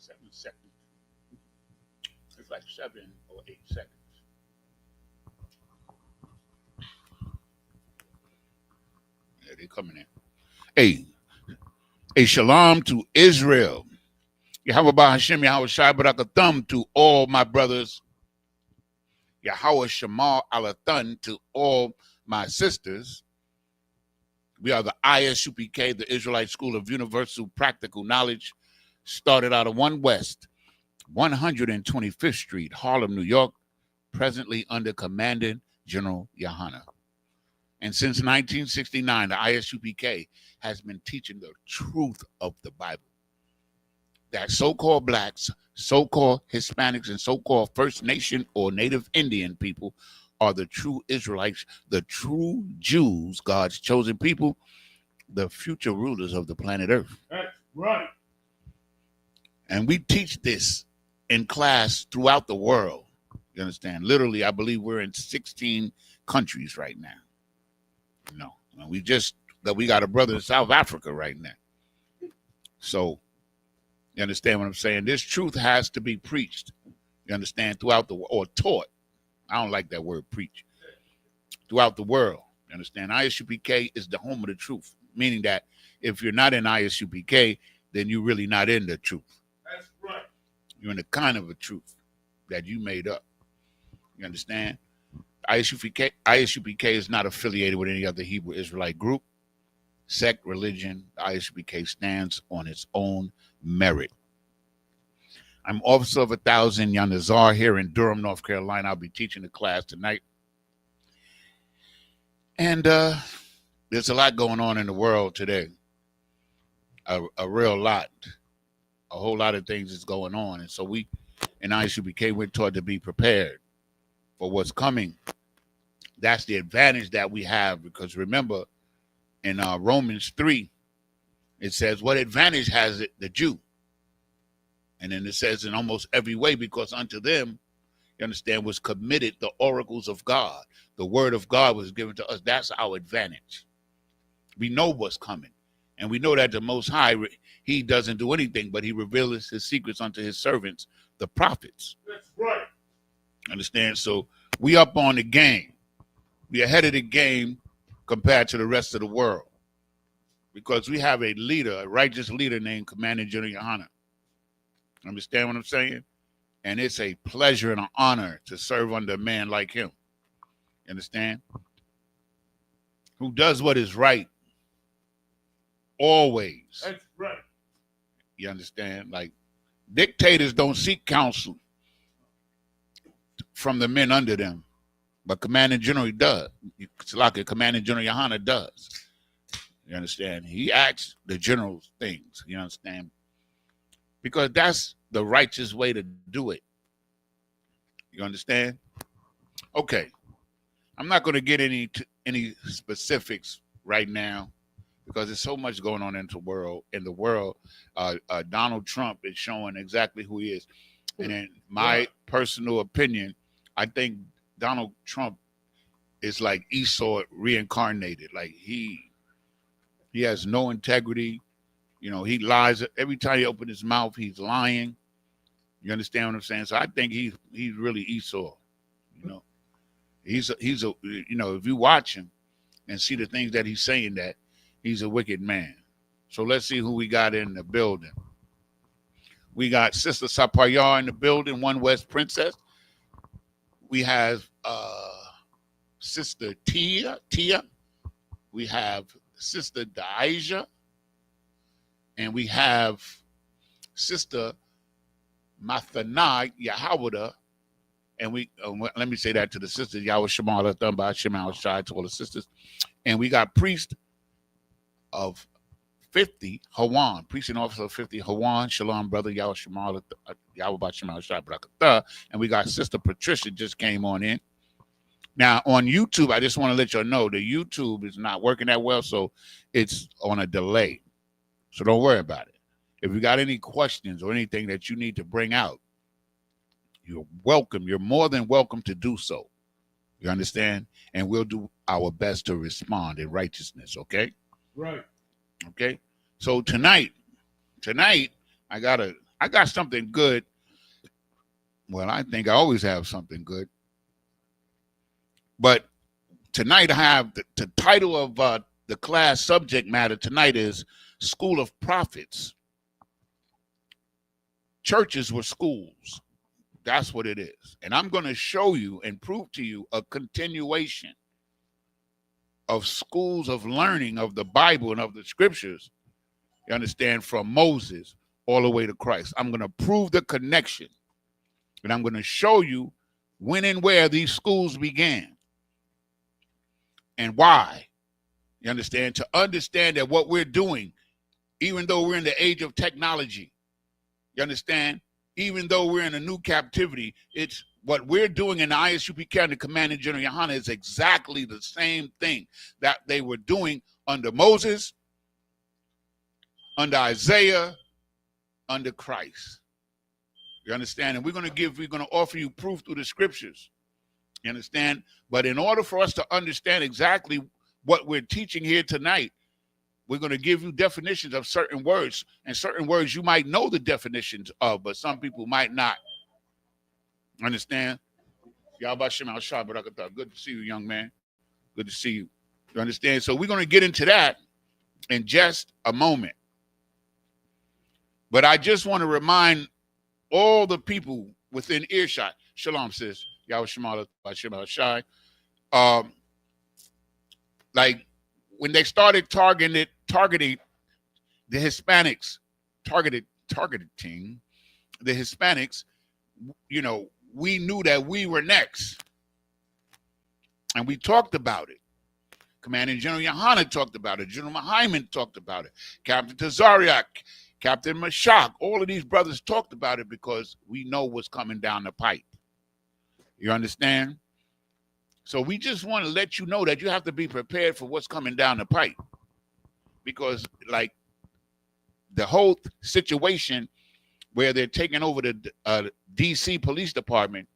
7 seconds. It's like 7 or 8 seconds. Yeah, they coming in. Hey, a shalom to Israel. Yahweh Hashem, Yahweh Shai Barakatham to all my brothers. Yahweh Shema Alathun to all my sisters. We are the ISUPK, the Israelite School of Universal Practical Knowledge, started out of 1 West, 125th Street, Harlem, New York, presently under Commandant General Yohana. And since 1969, the ISUPK has been teaching the truth of the Bible. That so-called blacks, so-called Hispanics, and so-called First Nation or Native Indian people are the true Israelites, the true Jews, God's chosen people, the future rulers of the planet Earth. That's right. And we teach this in class throughout the world. You understand? Literally, I believe we're in 16 countries right now. No, we got a brother in South Africa right now. So, you understand what I'm saying? This truth has to be preached. You understand? Throughout the or taught. I don't like that word preach. Throughout the world. You understand? ISUPK is the home of the truth, meaning that if you're not in ISUPK, then you're really not in the truth. That's right. You're in the kind of a truth that you made up. You understand? ISUPK is not affiliated with any other Hebrew Israelite group, sect, religion. ISUPK stands on its own merit. I'm Officer of 1,000 Yanazar here in Durham, North Carolina. I'll be teaching the class tonight. And there's a lot going on in the world today. A real lot. A whole lot of things is going on. And so we, in ISUPK, we're taught to be prepared for what's coming. That's the advantage that we have, because remember, in Romans 3, it says, what advantage has it, the Jew? And then it says in almost every way, because unto them, you understand, was committed the oracles of God. The word of God was given to us. That's our advantage. We know what's coming. And we know that the Most High, he doesn't do anything, but he reveals his secrets unto his servants, the prophets. That's right. Understand? So we up on the game. We ahead of the game compared to the rest of the world, because we have a leader, a righteous leader named Commander General Yohana. Understand what I'm saying? And it's a pleasure and an honor to serve under a man like him. You understand? Who does what is right always. That's right. You understand? Like, dictators don't seek counsel from the men under them, but Commander General does. It's like a Commander General Yohana does. You understand? He asks the generals things. You understand? Because that's the righteous way to do it. You understand? Okay. I'm not going to get any specifics right now, because there's so much going on in the world. Donald Trump is showing exactly who he is. And in my personal opinion, I think Donald Trump is like Esau reincarnated. Like he has no integrity. You know, he lies. Every time he opens his mouth, he's lying. You understand what I'm saying? So I think he's really Esau. You know, he's a you know, if you watch him and see the things that he's saying, that he's a wicked man. So let's see who we got in the building. We got Sister Sapayar in the building, 1 West Princess. We have Sister Tia. We have Sister Daija. And we have Sister Mathanai Yahawada. And we let me say that to the sisters, Yahweh Shema Thumba, Shema Shai, to all the sisters. And we got priest of 50, Hawan, priest and officer of 50, Hawan, Shalom, brother, Yahweh Shema, Yahweh Shema Shai, Barakatah. And we got Sister Patricia just came on in. Now, on YouTube, I just want to let you know, the YouTube is not working that well, so it's on a delay. So don't worry about it. If you got any questions or anything that you need to bring out, you're welcome. You're more than welcome to do so. You understand? And we'll do our best to respond in righteousness, okay? Right. Okay? So tonight, I I got something good. Well, I think I always have something good. But tonight I have the title of the class subject matter tonight is School of Prophets. Churches were schools. That's what it is. And I'm going to show you and prove to you a continuation of schools of learning of the Bible and of the scriptures, you understand, from Moses all the way to Christ. I'm going to prove the connection. And I'm going to show you when and where these schools began and why. You understand? To understand that what we're doing, even though we're in the age of technology, you understand? Even though we're in a new captivity, it's what we're doing in the Isupk Durham, the Commanding General Yohana, is exactly the same thing that they were doing under Moses, under Isaiah, under Christ. You understand? And we're going to offer you proof through the scriptures. You understand? But in order for us to understand exactly what we're teaching here tonight, we're going to give you definitions of certain words, and certain words you might know the definitions of, but some people might not. Understand? Good to see you, young man. Good to see you. You understand? So we're going to get into that in just a moment. But I just want to remind all the people within earshot. Shalom, sis. Yahweh Shema Shai. Like when they started targeting the Hispanics, targeting the Hispanics, you know, we knew that we were next. And we talked about it. Commanding General Yohana talked about it. General Hyman talked about it. Captain Tazariak, Captain Mashak, all of these brothers talked about it because we know what's coming down the pipe. You understand? So we just want to let you know that you have to be prepared for what's coming down the pipe. Because, like, the whole situation where they're taking over the D.C. Police Department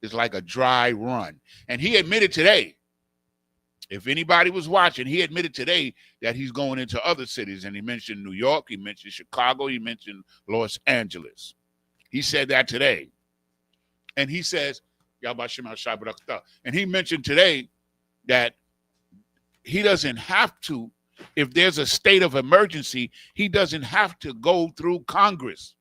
is like a dry run. And he admitted today, if anybody was watching, he admitted today that he's going into other cities. And he mentioned New York, he mentioned Chicago, he mentioned Los Angeles. He said that today. And he says, and he mentioned today that he doesn't have to, if there's a state of emergency, he doesn't have to go through Congress.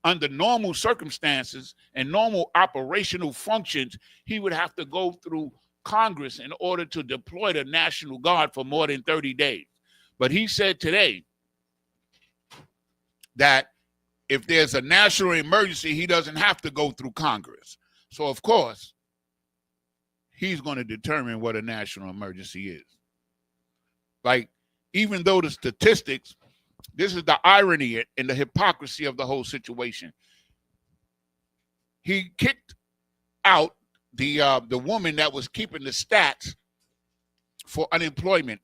Under normal circumstances and normal operational functions, he would have to go through Congress in order to deploy the National Guard for more than 30 days. But he said today that if there's a national emergency, he doesn't have to go through Congress. So, of course, he's going to determine what a national emergency is. Like, even though the statistics, this is the irony and the hypocrisy of the whole situation. He kicked out the woman that was keeping the stats for unemployment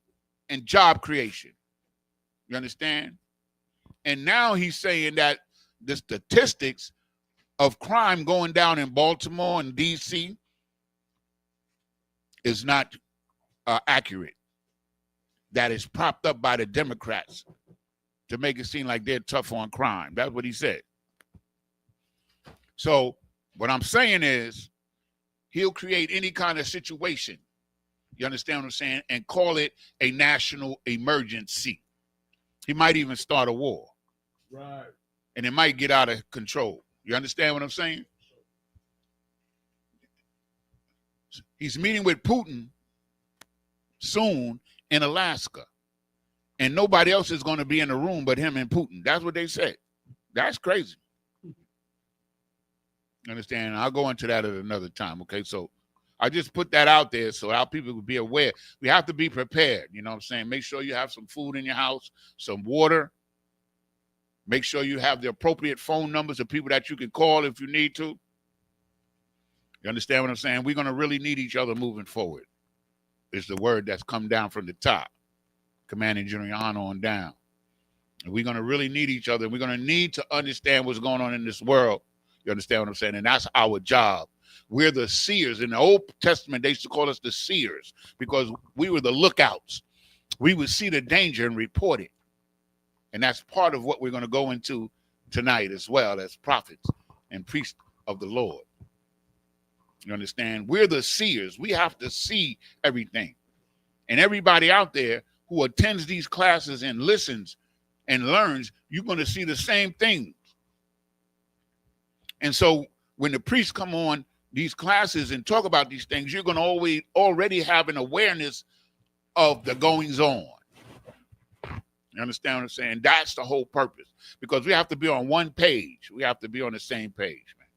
and job creation. You understand? And now he's saying that the statistics of crime going down in Baltimore and D.C. is not accurate. That is propped up by the Democrats to make it seem like they're tough on crime. That's what he said. So what I'm saying is he'll create any kind of situation, you understand what I'm saying, and call it a national emergency. He might even start a war. Right. And it might get out of control. You understand what I'm saying? He's meeting with Putin soon in Alaska. And nobody else is going to be in the room but him and Putin. That's what they said. That's crazy. You understand? I'll go into that at another time, okay? So I just put that out there so our people will be aware. We have to be prepared, you know what I'm saying? Make sure you have some food in your house, some water. Make sure you have the appropriate phone numbers of people that you can call if you need to. You understand what I'm saying? We're going to really need each other moving forward. It's the word that's come down from the top. Commanding General Yohana on down. And we're going to really need each other. We're going to need to understand what's going on in this world. You understand what I'm saying? And that's our job. We're the seers. In the Old Testament, they used to call us the seers because we were the lookouts. We would see the danger and report it. And that's part of what we're going to go into tonight as well as prophets and priests of the Lord. You understand? We're the seers. We have to see everything. And everybody out there who attends these classes and listens and learns, you're going to see the same things. And so when the priests come on these classes and talk about these things, you're going to already have an awareness of the goings on. You understand what I'm saying? That's the whole purpose, because we have to be on one page. We have to be on the same page, man.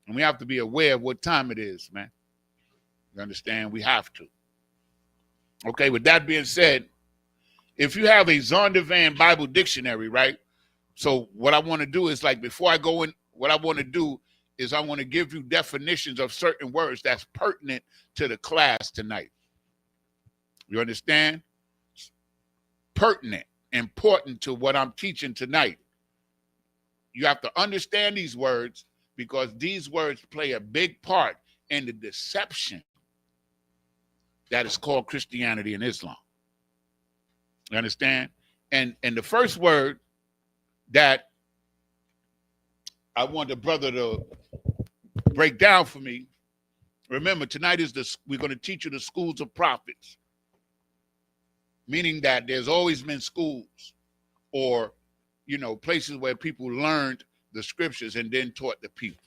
And we have to be aware of what time it is, man. You understand? We have to. Okay, with that being said, if you have a Zondervan Bible dictionary, right? So what I want to do is, like, before I go in, what I want to do is I want to give you definitions of certain words that's pertinent to the class tonight. You understand? Pertinent, important to what I'm teaching tonight. You have to understand these words, because these words play a big part in the deception that is called Christianity and Islam. You understand? And the first word that I want the brother to break down for me, remember, tonight is we're going to teach you the schools of prophets, meaning that there's always been schools or, places where people learned the scriptures and then taught the people.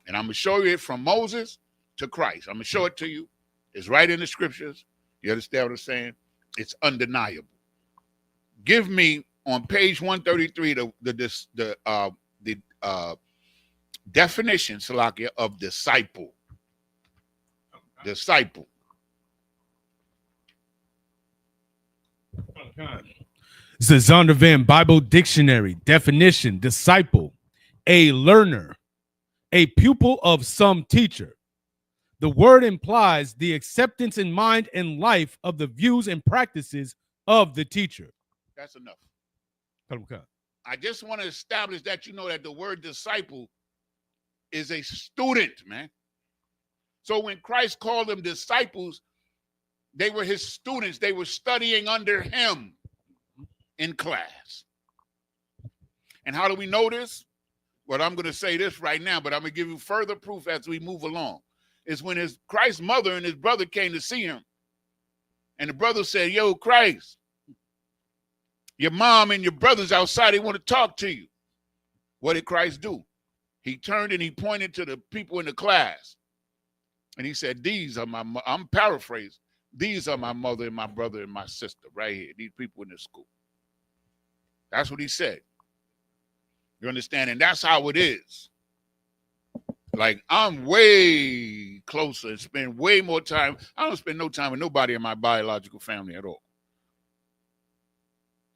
And I'm going to show you it from Moses to Christ. I'm going to show it to you. It's right in the scriptures. You understand what I'm saying? It's undeniable. Give me on page 133 the definition, Salakia, of disciple. Disciple. It's the Zondervan Bible Dictionary. Definition: disciple, a learner, a pupil of some teacher. The word implies the acceptance in mind and life of the views and practices of the teacher. That's enough. Okay. I just want to establish that you know that the word disciple is a student, man. So when Christ called them disciples, they were his students. They were studying under him in class. And how do we know this? Well, I'm going to say this right now, but I'm going to give you further proof as we move along. It's when Christ's mother and his brother came to see him. And the brother said, yo, Christ, your mom and your brothers outside, they want to talk to you. What did Christ do? He turned and he pointed to the people in the class. And he said, these are I'm paraphrasing, these are my mother and my brother and my sister right here, these people in this school. That's what he said. You understand? And that's how it is. Like, I'm way closer and spend way more time. I don't spend no time with nobody in my biological family at all.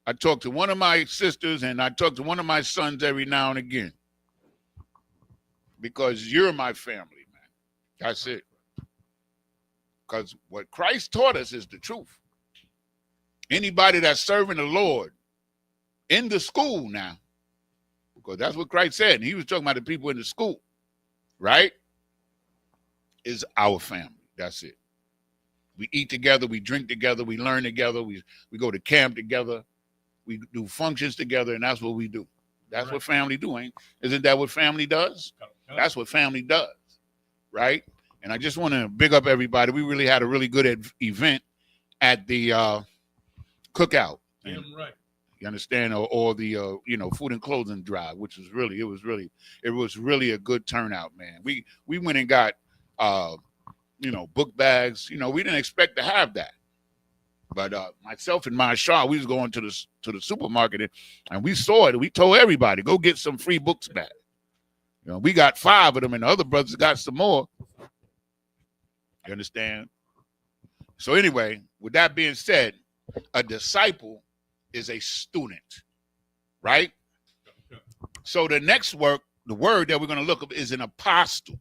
I talk to one of my sisters and I talk to one of my sons every now and again. Because you're my family, man. That's it. Because what Christ taught us is the truth. Anybody that's serving the Lord in the school now, because that's what Christ said, and he was talking about the people in the school, right? Is our family. That's it. We eat together, we drink together, we learn together, we go to camp together, we do functions together, and that's what we do. That's right. What family do, isn't that what family does? That's what family does, right? And I just want to big up everybody. We really had a really good event at the cookout. Damn right. You understand? Or the food and clothing drive, which was really it was really a good turnout, man. We went and got book bags. We didn't expect to have that. But myself and my Shaw, we was going to the supermarket and we saw it. We told everybody, go get some free books back. We got 5 of them and the other brothers got some more. You understand? So anyway, with that being said, a disciple is a student, right? So the next word that we're going to look up is an apostle,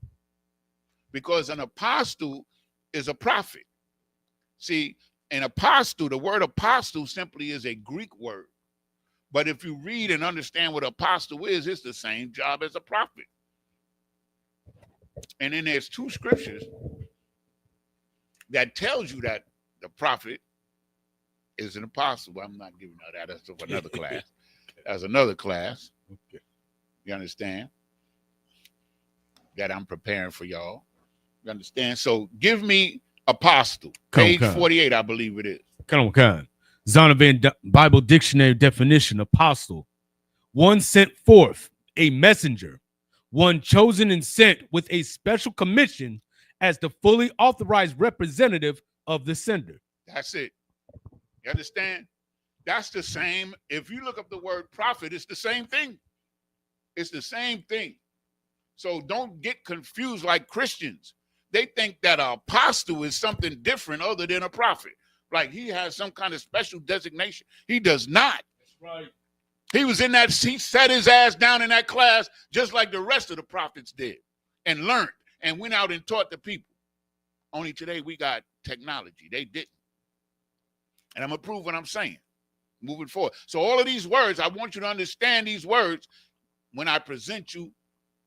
because an apostle is a prophet. See, an apostle, the word apostle simply is a Greek word. But if you read and understand what apostle is, it's the same job as a prophet. And then there's 2 scriptures that tells you that the prophet is an apostle. I'm not giving out that. That's for another class. That's another class. Okay. You understand? That I'm preparing for y'all. You understand? So give me apostle. Page 48, I believe it is. Come on. Zondervan Bible Dictionary definition, apostle. One sent forth, a messenger. One chosen and sent with a special commission as the fully authorized representative of the sender. That's it. You understand? That's the same. If you look up the word prophet, it's the same thing. It's the same thing. So don't get confused like Christians. They think that an apostle is something different other than a prophet. Like he has some kind of special designation. He does not. That's right. He was in that, he sat his ass down in that class just like the rest of the prophets did and learned and went out and taught the people. Only today we got technology. They didn't. And I'm going to prove what I'm saying moving forward. So all of these words, I want you to understand these words when I present you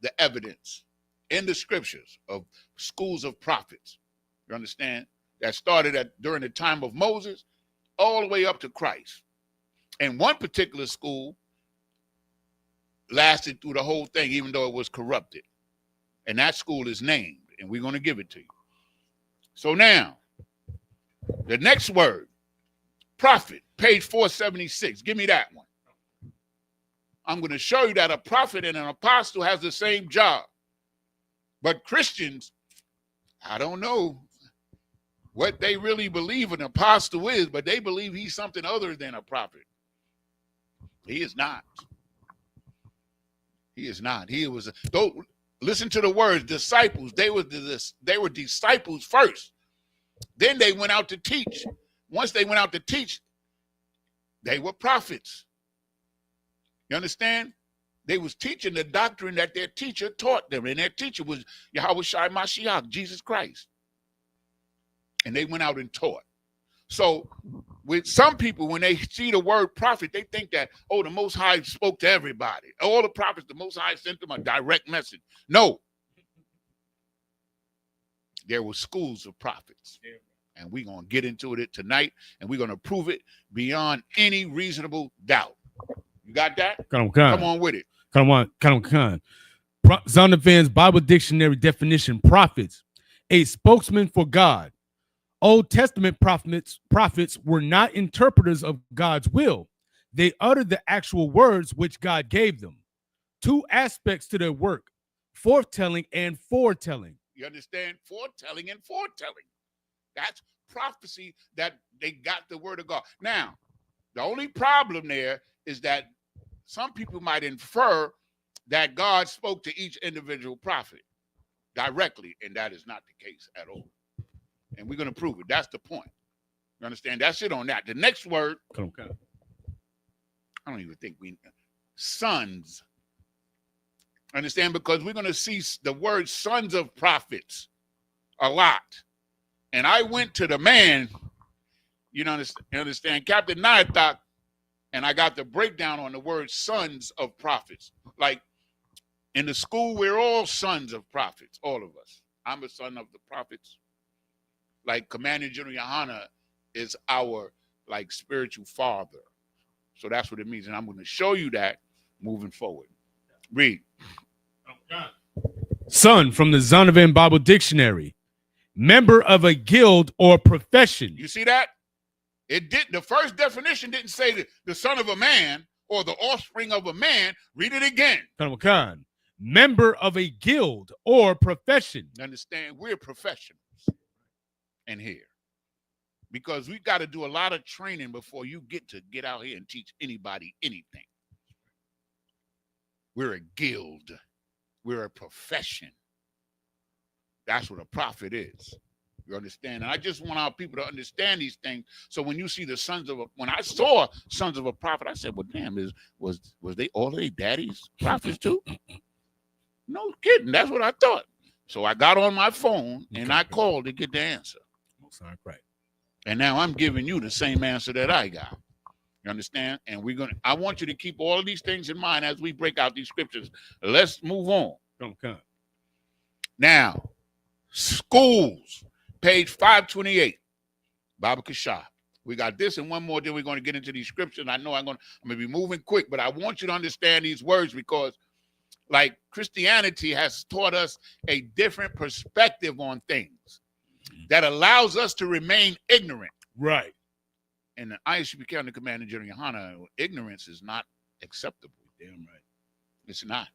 the evidence in the scriptures of schools of prophets. You understand? That started during the time of Moses all the way up to Christ. And one particular school lasted through the whole thing, even though it was corrupted. And that school is named, and we're going to give it to you. So now, the next word, prophet, page 476. Give me that one. I'm going to show you that a prophet and an apostle has the same job. But Christians, I don't know what they really believe an apostle is, but they believe he's something other than a prophet. He is not. He is not. He was. Listen to the words, disciples. They were disciples first. Then they went out to teach. Once they went out to teach, they were prophets. You understand? They was teaching the doctrine that their teacher taught them, and their teacher was Yahweh Shai Mashiach, Jesus Christ. And they went out and taught. So with some people, when they see the word prophet, they think that, oh, the Most High spoke to everybody. All the prophets, the Most High sent them a direct message. No. There were schools of prophets. And we're going to get into it tonight, and we're going to prove it beyond any reasonable doubt. You got that? Come on with it. Come on. Zondervan's Bible Dictionary definition, prophets, a spokesman for God. Old Testament prophets were not interpreters of God's will. They uttered the actual words which God gave them. Two aspects to their work, forthtelling and foretelling. You understand? Foretelling and foretelling. That's prophecy that they got the word of God. Now, the only problem there is that some people might infer that God spoke to each individual prophet directly, and that is not the case at all. And we're going to prove it. That's the point. You understand? That's it on that. The next word, I don't even think sons. Understand? Because we're going to see the word sons of prophets a lot. And I went to the man, you understand, Captain Nyathak, and I got the breakdown on the word sons of prophets. Like in the school, we're all sons of prophets, all of us. I'm a son of the prophets. Like Commander General Yohana is our spiritual father. So that's what it means. And I'm going to show you that moving forward. Read. Son from the Zondervan Bible Dictionary. Member of a guild or profession. You see that? It did. The first definition didn't say the son of a man or the offspring of a man. Read it again. Member of a guild or profession. Understand? We're professionals in here because we got to do a lot of training before you get out here and teach anybody anything. We're a guild. We're a profession. That's what a prophet is. You understand? And I just want our people to understand these things. So when you see the when I saw sons of a prophet, I said, well, damn, was they all their daddies prophets too? No kidding. That's what I thought. So I got on my phone and I called to get the answer. Right. And now I'm giving you the same answer that I got. You understand? And I want you to keep all of these things in mind as we break out these scriptures. Let's move on. Now, schools, page 528, Baba Kashab. We got this and one more, then we're going to get into these scriptures. I know I'm going to be moving quick, but I want you to understand these words because, like, Christianity has taught us a different perspective on things that allows us to remain ignorant. Right. And the Isupk Durham, the Commander General Yohana, ignorance is not acceptable. Damn right. It's not.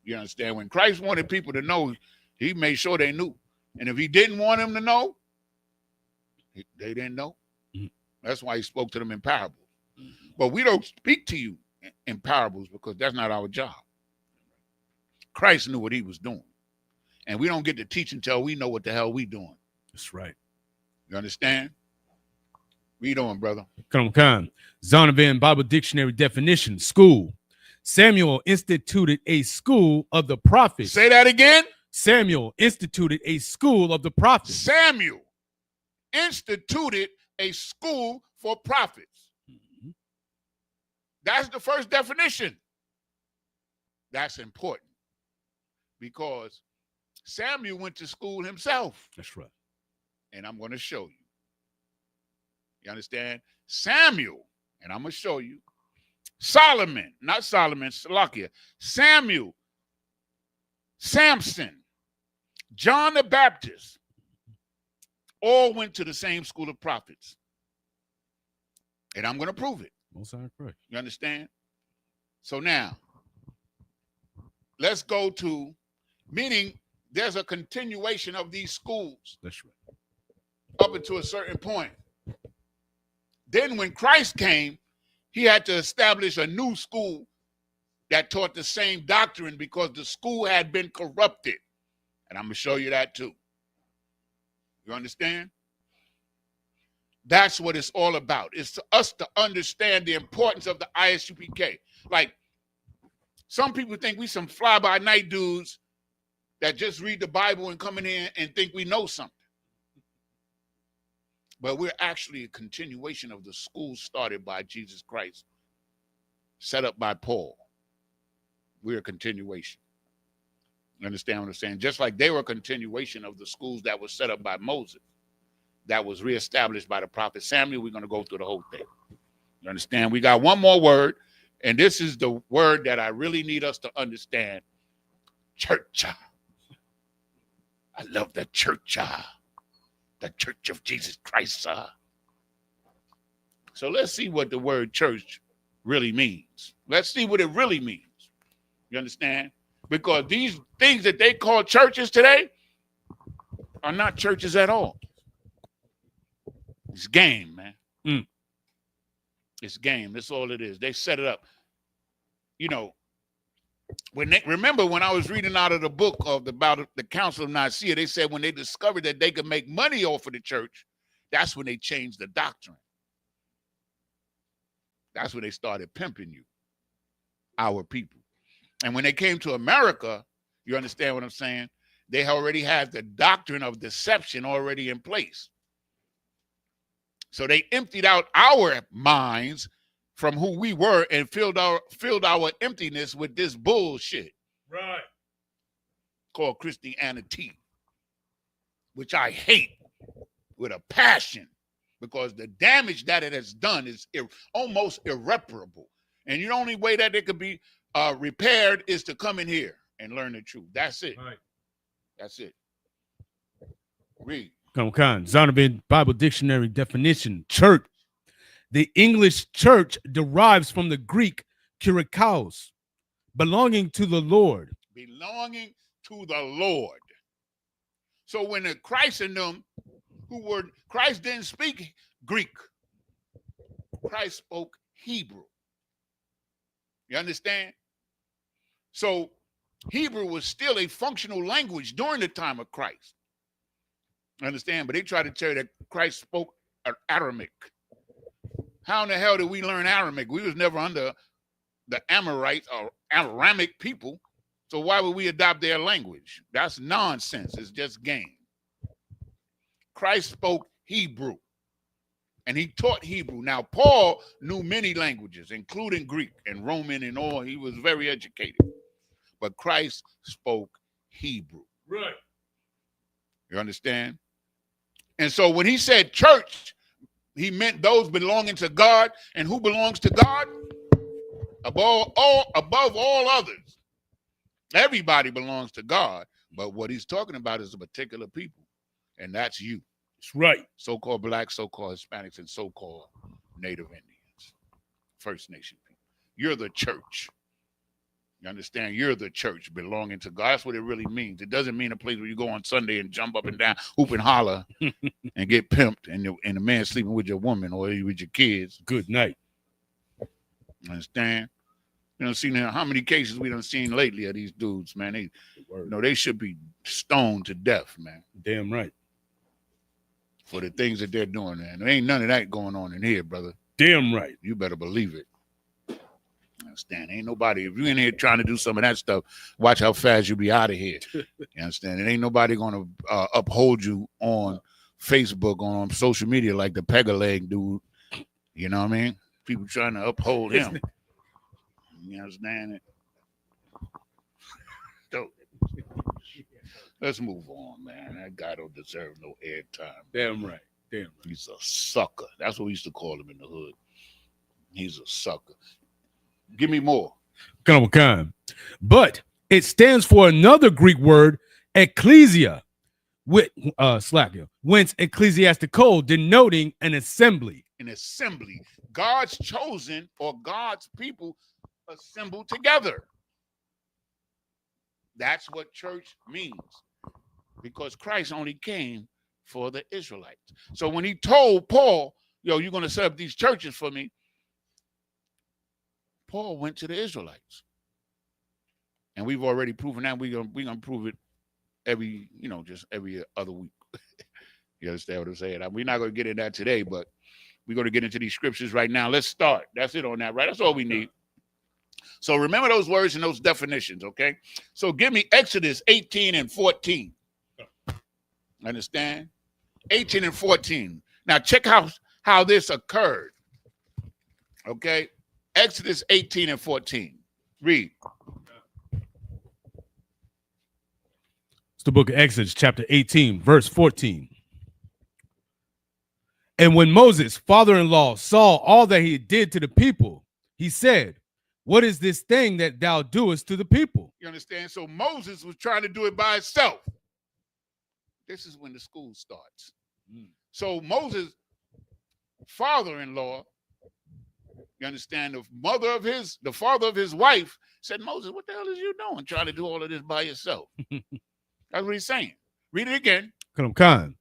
You understand? When Christ wanted people to know, he made sure they knew. And if he didn't want them to know, they didn't know. Mm-hmm. That's why he spoke to them in parables. Mm-hmm. But we don't speak to you in parables because that's not our job. Christ knew what he was doing. And we don't get to teach until we know what the hell we doing. That's right. You understand? What you doing, brother? Come. Zondervan Bible Dictionary definition, school. Samuel instituted a school of the prophets. Say that again. Samuel instituted a school of the prophets. Samuel instituted a school for prophets. Mm-hmm. That's the first definition. That's important because Samuel went to school himself. That's right. And I'm going to show you. You understand? Samuel, and I'm going to show you. Solomon, not Solomon, Salakia. Samuel, Samson, John the Baptist, all went to the same school of prophets. And I'm going to prove it. Most correct. You understand? So now, let's go to, meaning there's a continuation of these schools. That's right. Up until a certain point. Then when Christ came, he had to establish a new school that taught the same doctrine because the school had been corrupted. And I'm going to show you that too. You understand? That's what it's all about. It's to us to understand the importance of the ISUPK. Like, some people think we some fly-by-night dudes that just read the Bible and come in here and think we know something. But we're actually a continuation of the school started by Jesus Christ, set up by Paul. We're a continuation. You understand what I'm saying? Just like they were a continuation of the schools that was set up by Moses, that was reestablished by the prophet Samuel. We're going to go through the whole thing. You understand? We got one more word, and this is the word that I really need us to understand. Church. I love the church. The Church of Jesus Christ. So let's see what the word church really means. Let's see what it really means. You understand? Because these things that they call churches today are not churches at all. It's game, man. Mm. It's game. That's all it is. They set it up. You know, remember when I was reading out of the book about the Council of Nicaea, they said when they discovered that they could make money off of the church, that's when they changed the doctrine. That's when they started pimping you, our people. And when they came to America, you understand what I'm saying? They already had the doctrine of deception already in place. So they emptied out our minds from who we were and filled our emptiness with this bullshit. Right. Called Christianity, which I hate with a passion because the damage that it has done is almost irreparable. And the only way that it could be repaired is to come in here and learn the truth. That's it. Right. That's it. Read. Come on. Zondervan Bible Dictionary definition. Church. The English church derives from the Greek kurikos, belonging to the Lord. Belonging to the Lord. So when the Christ in them, Christ didn't speak Greek. Christ spoke Hebrew. You understand? So Hebrew was still a functional language during the time of Christ. Understand? But they try to tell you that Christ spoke Aramaic. How in the hell did we learn Aramaic? We was never under the Amorites or Aramic people. So why would we adopt their language? That's nonsense. It's just game. Christ spoke Hebrew. And he taught Hebrew. Now, Paul knew many languages, including Greek and Roman and all. He was very educated. But Christ spoke Hebrew. Right. You understand? And so when he said church, he meant those belonging to God. And who belongs to God? Above all others. Everybody belongs to God. But what he's talking about is a particular people. And that's you. That's right. So-called blacks, so-called Hispanics, and so-called Native Indians. First Nation people. You're the church. You understand? You're the church belonging to God. That's what it really means. It doesn't mean a place where you go on Sunday and jump up and down, hoop and holler, and get pimped, and the man sleeping with your woman or with your kids. Good night. You understand? You know, seen how many cases we done seen lately of these dudes, man. They should be stoned to death, man. Damn right. For the things that they're doing, man. There ain't none of that going on in here, brother. Damn right. You better believe it. Understand? Ain't nobody, if you're in here trying to do some of that stuff, watch how fast you be out of here. You understand? It ain't nobody going to uphold you on Facebook, on social media like the pega leg dude. You know what I mean? People trying to uphold him. You understand it? So, let's move on, man. That guy don't deserve no airtime. Damn right. Damn right. He's a sucker. That's what we used to call him in the hood. He's a sucker. Give me more. Kind. But it stands for another Greek word, ecclesia, with whence ecclesiastical, denoting an assembly. An assembly. God's chosen or God's people assembled together. That's what church means. Because Christ only came for the Israelites. So when he told Paul, you're going to set up these churches for me, Paul went to the Israelites. And we've already proven that. We're gonna prove it every other week. You understand what I'm saying? We're not going to get into that today, but we're going to get into these scriptures right now. Let's start. That's it on that, right? That's all we need. So remember those words and those definitions, okay? So give me Exodus 18 and 14. Understand? 18 and 14. Now check how this occurred. Okay? Exodus 18 and 14. Read. It's the book of Exodus, chapter 18, verse 14. And when Moses' father-in-law saw all that he did to the people, he said, "What is this thing that thou doest to the people?" You understand? So Moses was trying to do it by himself. This is when the school starts. So Moses' father-in-law, you understand, the father of his wife said, "Moses, what the hell is you doing trying to do all of this by yourself?" That's what he's saying. Read it again. Kind.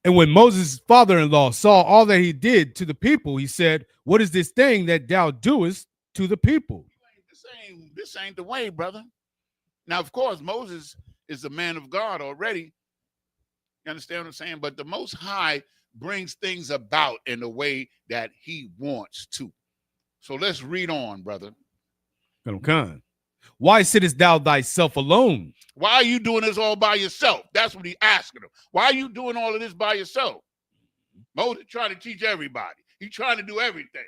And when Moses' father-in-law saw all that he did to the people, he said, "What is this thing that thou doest to the people?" This ain't the way, brother. Now, of course, Moses is a man of God already. You understand what I'm saying? But the Most High brings things about in the way that he wants to. So let's read on, brother. Kind. Why sittest thou thyself alone? Why are you doing this all by yourself? That's what he's asking him. Why are you doing all of this by yourself? Moses trying to teach everybody. He's trying to do everything.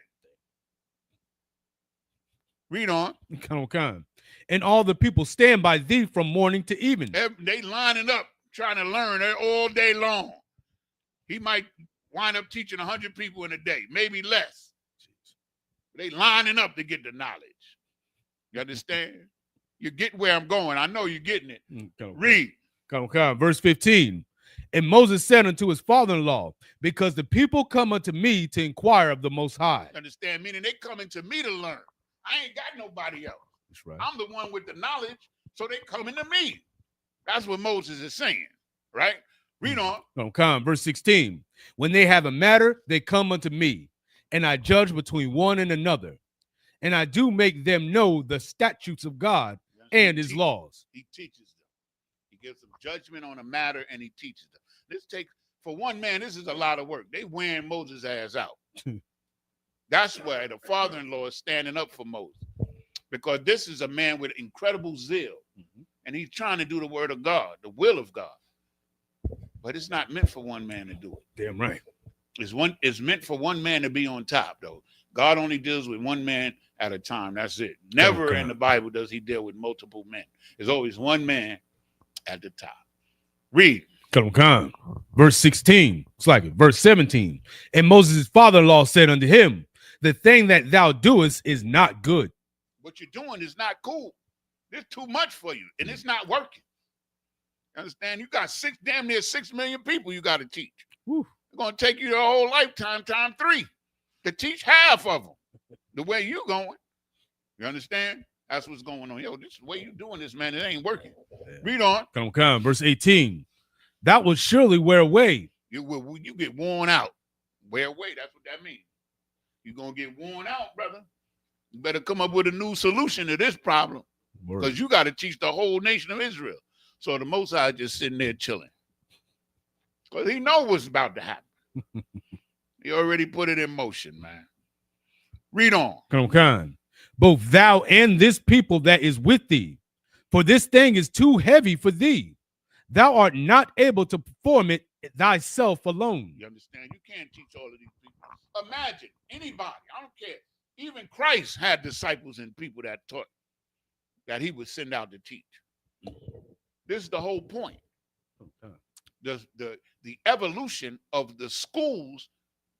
Read on. Kind. And all the people stand by thee from morning to even. They lining up, trying to learn all day long. He might wind up teaching 100 people in a day, maybe less. They lining up to get the knowledge. You understand? You get where I'm going. I know you're getting it. Read. Verse 15. And Moses said unto his father-in-law, "Because the people come unto me to inquire of the Most High." Understand? Meaning they coming to me to learn. I ain't got nobody else. That's right. I'm the one with the knowledge, so they coming to me. That's what Moses is saying, right? Read on. Verse 16. When they have a matter, they come unto me, and I judge between one and another, and I do make them know the statutes of God and his laws. He teaches them. He gives them judgment on a matter, and he teaches them. For one man, this is a lot of work. They wearing Moses' ass out. That's why the father-in-law is standing up for Moses, because this is a man with incredible zeal, and he's trying to do the word of God, the will of God. But it's not meant for one man to do it. Damn right. It's meant for one man to be on top, though. God only deals with one man at a time. That's it. Never in the Bible does he deal with multiple men. There's always one man at the top. Read. Come. Verse 16. It's like it. Verse 17. And Moses' father-in-law said unto him, the thing that thou doest is not good. What you're doing is not cool. It's too much for you, and it's not working. You understand? You got damn near 6 million people you got to teach. Whew. It's going to take you the whole lifetime, time 3, to teach half of them the way you going. You understand? That's what's going on. Yo, this is the way you doing this, man. It ain't working. Yeah. Read on. Come. Verse 18. That will surely wear away. You get worn out. Wear away. That's what that means. You're going to get worn out, brother. You better come up with a new solution to this problem, because you got to teach the whole nation of Israel. So the Most High just sitting there chilling, because he knows what's about to happen. He already put it in motion, man. Read on. Come. Both thou and this people that is with thee, for this thing is too heavy for thee. Thou art not able to perform it thyself alone. You understand? You can't teach all of these people. Imagine anybody, I don't care. Even Christ had disciples and people that taught, that he would send out to teach. This is the whole point. The evolution of the schools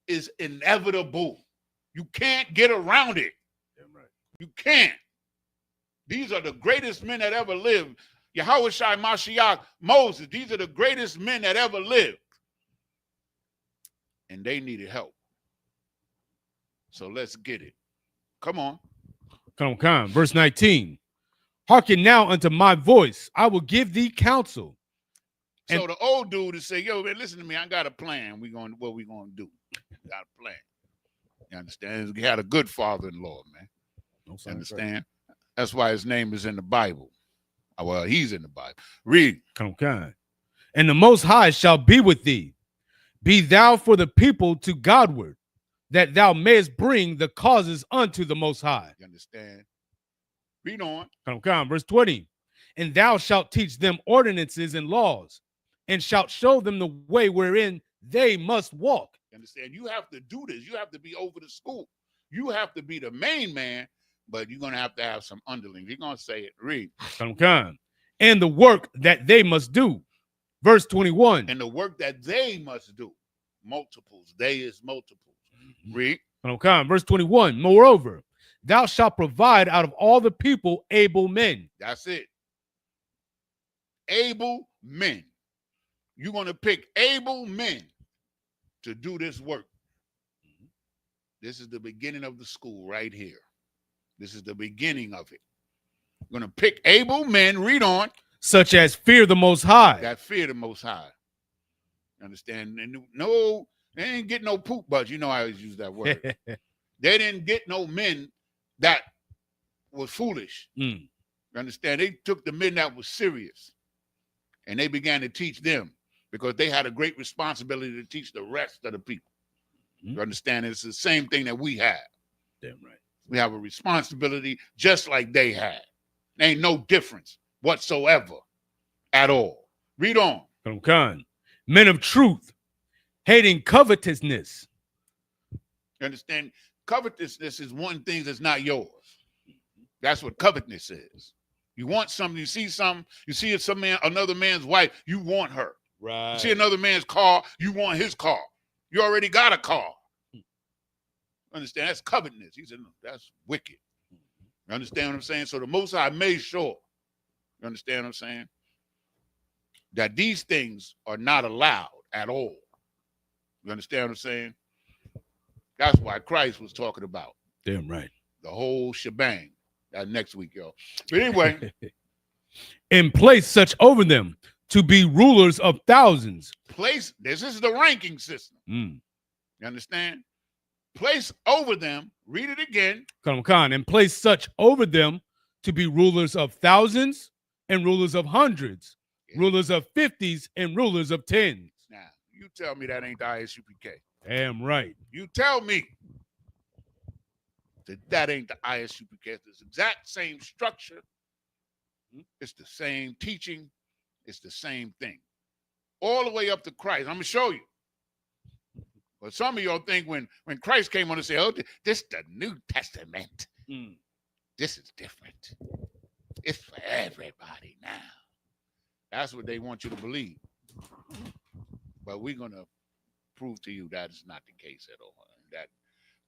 is inevitable. You can't get around it. Damn right. You can't. These are the greatest men that ever lived. Yahushua, Mashiach, Moses. These are the greatest men that ever lived. And they needed help. So let's get it. Come on. Come. Verse 19. Hearken now unto my voice. I will give thee counsel. So the old dude is saying, yo, man, listen to me. I got a plan. What we gonna do? Got a plan. You understand? He had a good father-in-law, man. You understand? That's why his name is in the Bible. Well, he's in the Bible. Read. Come. And the Most High shall be with thee. Be thou for the people to Godward, that thou mayest bring the causes unto the Most High. You understand? Read on. Come. Verse 20. And thou shalt teach them ordinances and laws, and shalt show them the way wherein they must walk. You understand? You have to do this. You have to be over the school. You have to be the main man, but you're going to have some underlings. You're going to say it. Read. Come. And the work that they must do. Verse 21. And the work that they must do. Multiples. They is multiples. Read. Come. Verse 21. Moreover, thou shalt provide out of all the people able men. That's it. Able men. You're going to pick able men to do this work. This is the beginning of the school right here. This is the beginning of it. You're going to pick able men. Read on. Such as fear the Most High. That fear the Most High. Understand? And no, they ain't get no poop butts. You know I always use that word. They didn't get no men that was foolish. You understand? They took the men that was serious, and they began to teach them, because they had a great responsibility to teach the rest of the people. You understand? It's the same thing that we have. Damn right. We have a responsibility just like they had. There ain't no difference whatsoever at all. Read on. Come. Men of truth, hating covetousness. You understand? Covetousness is one thing that's not yours. That's what covetousness is. You want something, you see something, you see another man's wife, you want her. Right. You see another man's car, you want his car. You already got a car. Understand? That's covetousness. He said, no, that's wicked. You understand what I'm saying? So the Most High made sure, you understand what I'm saying, that these things are not allowed at all. You understand what I'm saying? That's why Christ was talking about. Damn right. The whole shebang. That's next week, y'all. But anyway. And place such over them to be rulers of thousands. This is the ranking system. You understand? Place over them, read it again. Come. And place such over them to be rulers of thousands and rulers of hundreds, rulers of 50s and rulers of 10s. Now, you tell me that ain't the ISUPK. Damn right. You tell me that ain't the ISUPK. It's the exact same structure. It's the same teaching. It's the same thing. All the way up to Christ. I'm going to show you. But some of y'all think when Christ came on and said, oh, this is the New Testament. This is different. It's for everybody now. That's what they want you to believe. But we're going to prove to you that is not the case at all. That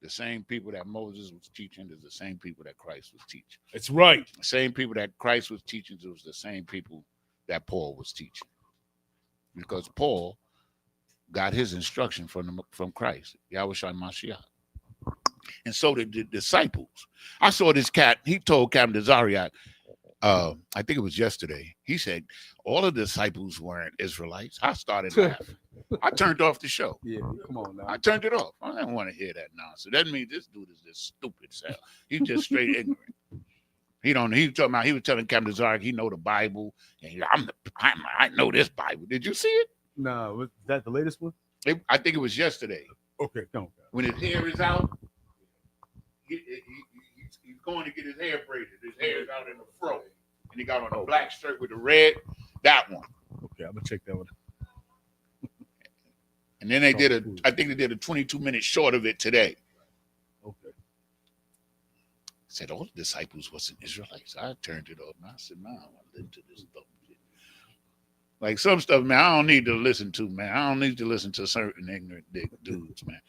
the same people that Moses was teaching is the same people that Christ was teaching. It's right. The same people that Christ was teaching was the same people that Paul was teaching. Because Paul got his instruction from Christ, Yahushua Mashiach. And so did the disciples. I saw this cat, he told Captain Dezariak, I think it was yesterday, he said, all the disciples weren't Israelites. I started laughing. I turned off the show. Yeah, come on now. I turned it off. I didn't want to hear that nonsense. That means this dude is just stupid as hell. He's just straight ignorant. He was telling Captain Dezariak he know the Bible, and I know this Bible. Did you see it? No, was that the latest one? I think it was yesterday. Okay, come on. When his hair is out, he's going to get his hair braided. His hair is out in the fro, and he got on a black shirt with the red. That one. Okay, I'm gonna check that one. And then I think they did a 22-minute short of it today. Okay. Said all the disciples wasn't Israelites. I turned it off. And I said, man, I want to listen to this stuff. Like some stuff, man, I don't need to listen to, man. I don't need to listen to certain ignorant dudes, man.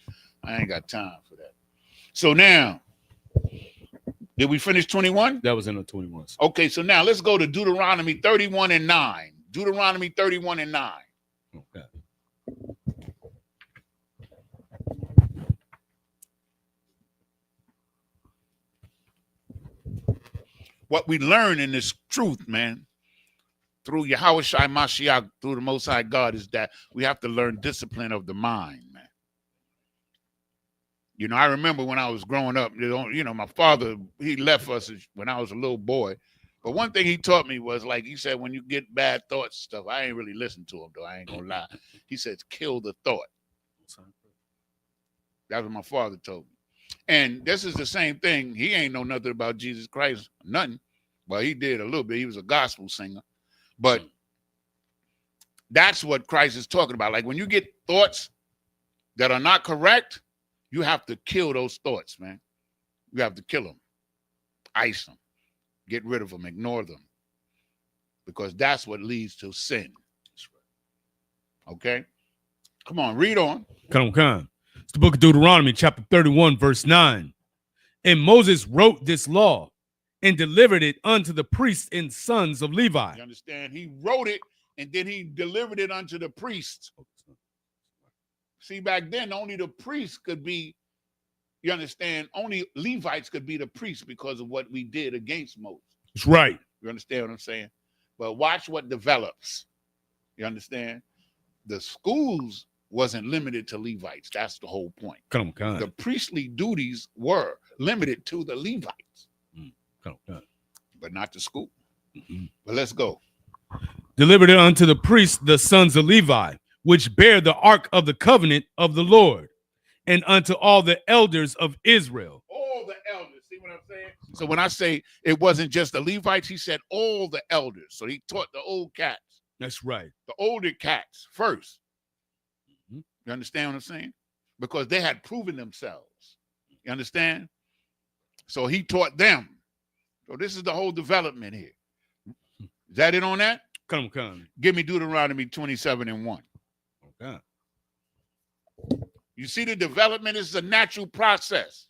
I ain't got time for that. So now, did we finish 21? That was in the 21. Okay, so now let's go to Deuteronomy 31 and 9. Deuteronomy 31 and 9. Okay. What we learn in this truth, man, through Yahushua Mashiach, through the Most High God, is that we have to learn discipline of the mind, man. You know, I remember when I was growing up, you know, my father, he left us when I was a little boy. But one thing he taught me was, like, he said, when you get bad thoughts and stuff, I ain't really listened to him, though. I ain't gonna lie. He says, kill the thought. That's what my father told me. And this is the same thing. He ain't know nothing about Jesus Christ, nothing. Well, he did a little bit. He was a gospel singer. But that's what Christ is talking about. Like when you get thoughts that are not correct, you have to kill those thoughts, man. You have to kill them, ice them, get rid of them, ignore them. Because that's what leads to sin. Okay? Come on, read on. Come on. It's the book of Deuteronomy, chapter 31, verse 9. And Moses wrote this law and delivered it unto the priests and sons of Levi. You understand? He wrote it and then he delivered it unto the priests. See, back then, only the priests could be, you understand, only Levites could be the priests because of what we did against Moses. That's right. You understand what I'm saying? But watch what develops. You understand? The schools wasn't limited to Levites. That's the whole point. Come on. The priestly duties were limited to the Levites. Come on. But not the school. Mm-hmm. But let's go. Delivered it unto the priests, the sons of Levi, which bear the ark of the covenant of the Lord, and unto all the elders of Israel. All the elders. See what I'm saying? So when I say it wasn't just the Levites, he said all the elders. So he taught the old cats. That's right. The older cats first. Mm-hmm. You understand what I'm saying? Because they had proven themselves. You understand? So he taught them. So this is the whole development here. Is that it on that? Come. Give me Deuteronomy 27 and 1. Okay. You see the development is a natural process.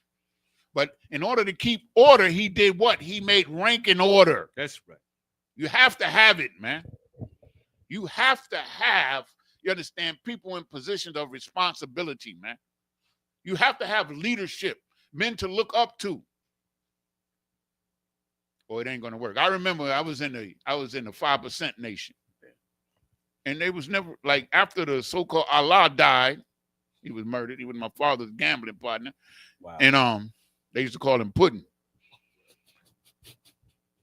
But in order to keep order, he did what? He made rank and order. That's right. You have to have it, man. You have to have, you understand, people in positions of responsibility, man. You have to have leadership, men to look up to. Or it ain't gonna work. I remember I was in the 5% nation. And they was never, like, after the so-called Allah died, he was murdered. He was my father's gambling partner. Wow. And they used to call him Puddin'.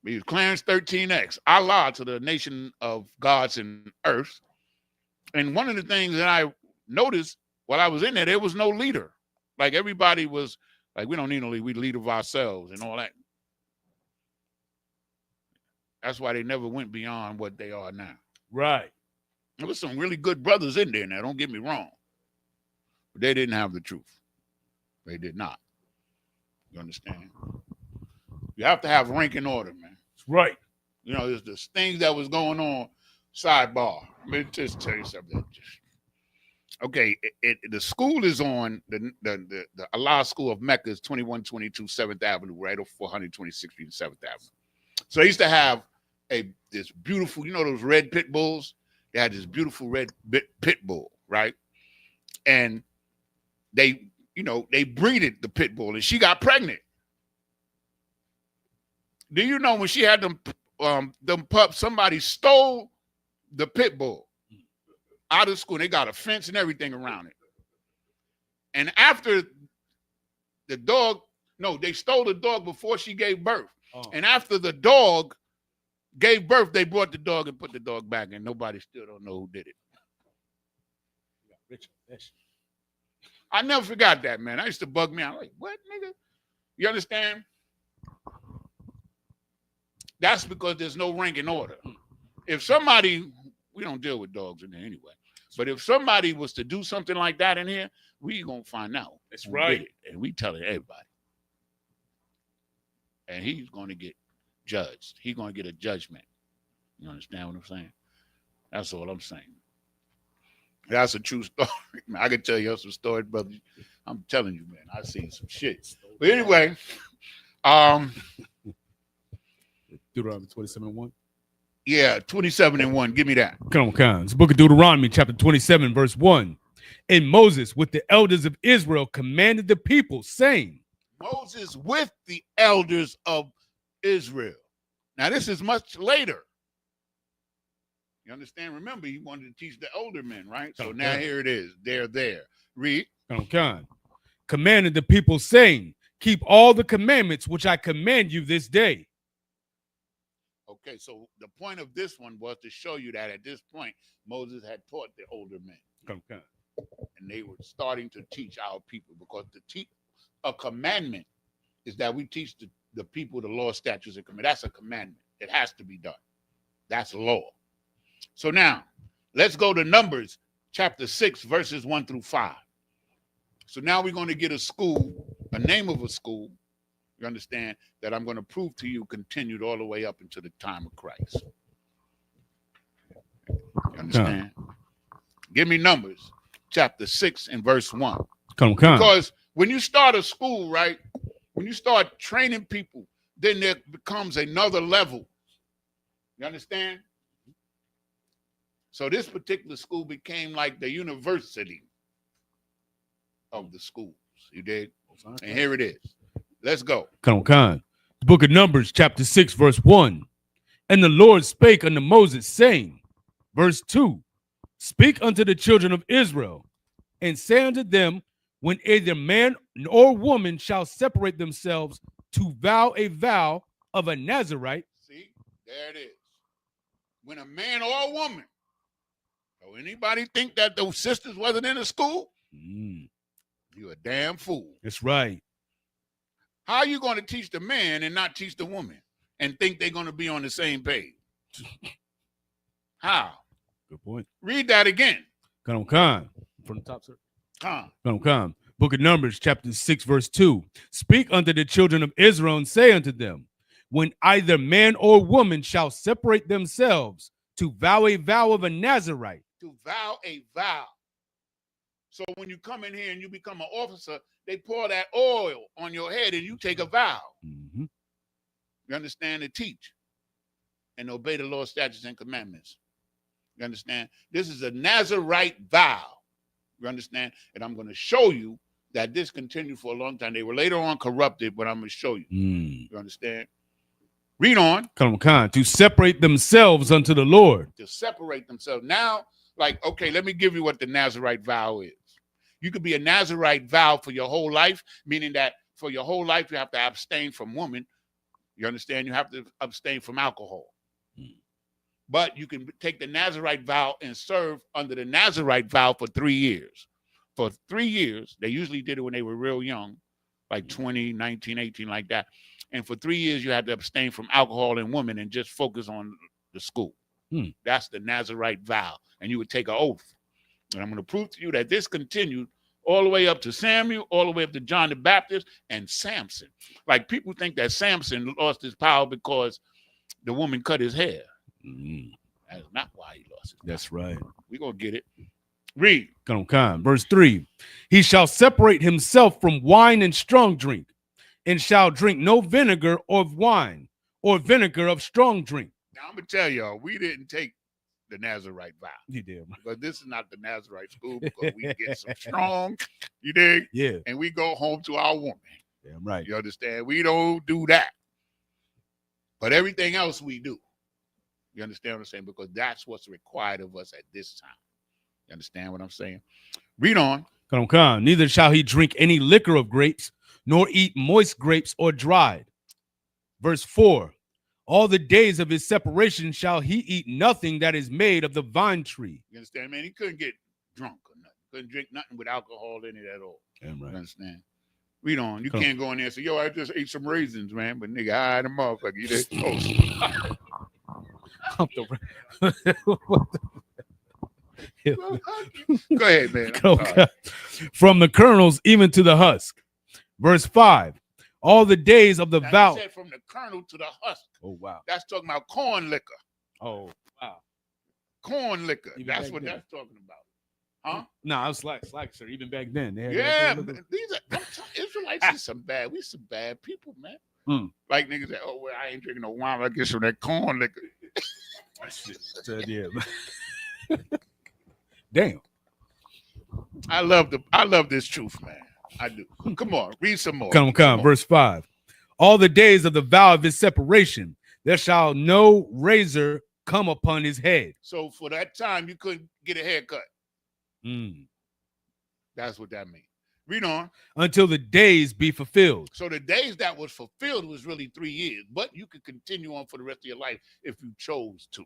He was Clarence 13X, Allah to the nation of gods and earth. And one of the things that I noticed while I was in there was no leader. Like everybody was like, we don't need no leader, we lead of ourselves and all that. That's why they never went beyond what they are now. Right. There was some really good brothers in there now, don't get me wrong. But they didn't have the truth. They did not. You understand? You have to have rank and order, man. That's right. You know, there's things that was going on, sidebar. Let me just tell you something. Okay, the school is on the Allah School of Mecca is 2122 7th Avenue, right off 426th Street and 7th Avenue. So I used to have this beautiful, you know, those red pit bulls. They had this beautiful red pit bull, right? And they, you know, they breeded the pit bull, and she got pregnant. Do you know when she had them pups? Somebody stole the pit bull out of school. They got a fence and everything around it. And after the dog, no, they stole the dog before she gave birth. Oh. And after the dog gave birth, they brought the dog and put the dog back, and nobody still don't know who did it. I never forgot that, man. I used to bug me. I'm like, what, nigga? You understand? That's because there's no rank and order. If somebody, we don't deal with dogs in there anyway, but if somebody was to do something like that in here, we gonna find out. That's right. And we telling everybody. And he's going to get judged. He's going to get a judgment. You understand what I'm saying? That's all I'm saying. That's a true story. I can tell you some stories, brother. I'm telling you, man. I've seen some shit. But anyway, Deuteronomy 27:1. Yeah, 27:1. Give me that. Come on. It's the book of Deuteronomy, chapter 27, verse 1. And Moses, with the elders of Israel, commanded the people, saying, Moses with the elders of Israel. Now, this is much later. You understand? Remember, he wanted to teach the older men, right? So now here it is. They're there. Read. Commanded the people, saying, keep all the commandments which I command you this day. Okay, so the point of this one was to show you that at this point, Moses had taught the older men. And they were starting to teach our people, because a commandment is that we teach the people the law, statutes, and commandments. That's a commandment. It has to be done. That's law. So now, let's go to Numbers chapter 6, verses 1 through 5. So now we're going to get a name of a school, you understand, that I'm going to prove to you continued all the way up into the time of Christ. You understand? Give me Numbers chapter 6 and verse 1. Because when you start a school, right, when you start training people, then there becomes another level. You understand? So this particular school became like the university of the schools. You dig? And here it is. Let's go. The book of Numbers, chapter 6, verse 1. And the Lord spake unto Moses, saying, verse 2, speak unto the children of Israel, and say unto them, when either man or woman shall separate themselves to vow a vow of a Nazarite. See, there it is. When a man or a woman. So anybody think that those sisters wasn't in the school? You're a damn fool. That's right. How are you going to teach the man and not teach the woman and think they're going to be on the same page? How? Good point. Read that again. From the top, sir. Book of Numbers, chapter 6, verse 2. Speak unto the children of Israel and say unto them, when either man or woman shall separate themselves to vow a vow of a Nazarite. To vow a vow. So when you come in here and you become an officer, they pour that oil on your head and you take a vow. You understand? To teach and obey the law, statutes, and commandments. You understand? This is a Nazarite vow. You understand? And I'm going to show you that this continued for a long time. They were later on corrupted, but I'm going to show you. You understand? Read on. To separate themselves unto the Lord. To separate themselves. Now, like, okay, let me give you what the Nazarite vow is. You could be a Nazarite vow for your whole life, meaning that for your whole life you have to abstain from women. You understand? You have to abstain from alcohol. But you can take the Nazarite vow and serve under the Nazarite vow for 3 years. For 3 years, they usually did it when they were real young, like 20, 19, 18, like that. And for 3 years, you had to abstain from alcohol and women and just focus on the school. That's the Nazarite vow. And you would take an oath. And I'm going to prove to you that this continued all the way up to Samuel, all the way up to John the Baptist and Samson. Like, people think that Samson lost his power because the woman cut his hair. That's not why he lost his power. That's right. We're going to get it. Read. Verse 3. He shall separate himself from wine and strong drink, and shall drink no vinegar of wine or vinegar of strong drink. Now, I'm going to tell y'all, we didn't take the Nazarite vow. You did. But this is not the Nazarite school because we get some strong, you dig? Yeah. And we go home to our woman. Damn right. You understand? We don't do that. But everything else we do. You understand what I'm saying? Because that's what's required of us at this time. You understand what I'm saying? Read on. Neither shall he drink any liquor of grapes, nor eat moist grapes or dried. Verse 4. All the days of his separation shall he eat nothing that is made of the vine tree. You understand, man? He couldn't get drunk or nothing. Couldn't drink nothing with alcohol in it at all. Damn right. You understand? Read on. You can't go in there and say, yo, I just ate some raisins, man. But nigga, I the motherfucker. You did. Go ahead, man. From the kernels even to the husk. Verse 5. All the days of the vow. Said from the kernel to the husk. Oh, wow. That's talking about corn liquor. Oh, wow. Corn liquor. Even that's what that's talking about. Huh? No, I was slack, sir. Even back then. Yeah, these are Israelites is some bad. We some bad people, man. Like niggas say, oh, well, I ain't drinking no wine. I get some of that corn liquor. Yeah. Damn. I love this truth, man. I do. Come on, read some more. Come. Verse 5. All the days of the vow of his separation, there shall no razor come upon his head. So for that time, you couldn't get a haircut. That's what that means. Read on. Until the days be fulfilled. So the days that was fulfilled was really 3 years, but you could continue on for the rest of your life if you chose to.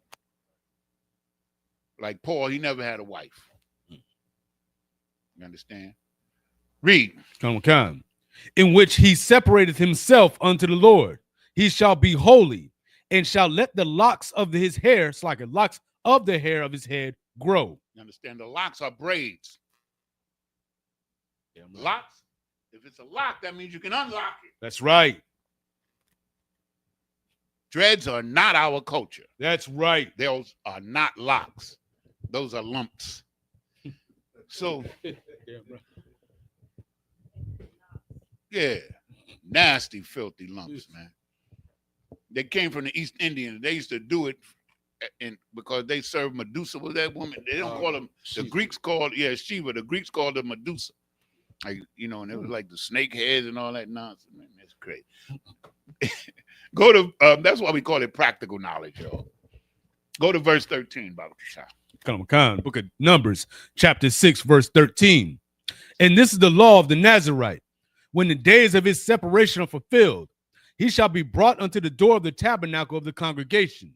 Like Paul, he never had a wife. You understand? Read. Come. In which he separateth himself unto the Lord. He shall be holy, and shall let the locks of his hair, locks of the hair of his head, grow. You understand? The locks are braids. Locks. If it's a lock, that means you can unlock it. That's right. Dreads are not our culture. That's right. Those are not locks. Those are lumps. So, yeah, nasty, filthy lumps, man. They came from the East Indians. They used to do it because they served Medusa. Was that woman? They don't call them. The Greeks called, Shiva. The Greeks called her Medusa. Like, and it was like the snake heads and all that nonsense. Man, that's crazy. Go to, that's why we call it practical knowledge, y'all. Go to verse 13, Baba Kishah. Book of Numbers, chapter 6, verse 13. And this is the law of the Nazarite. When the days of his separation are fulfilled, he shall be brought unto the door of the tabernacle of the congregation.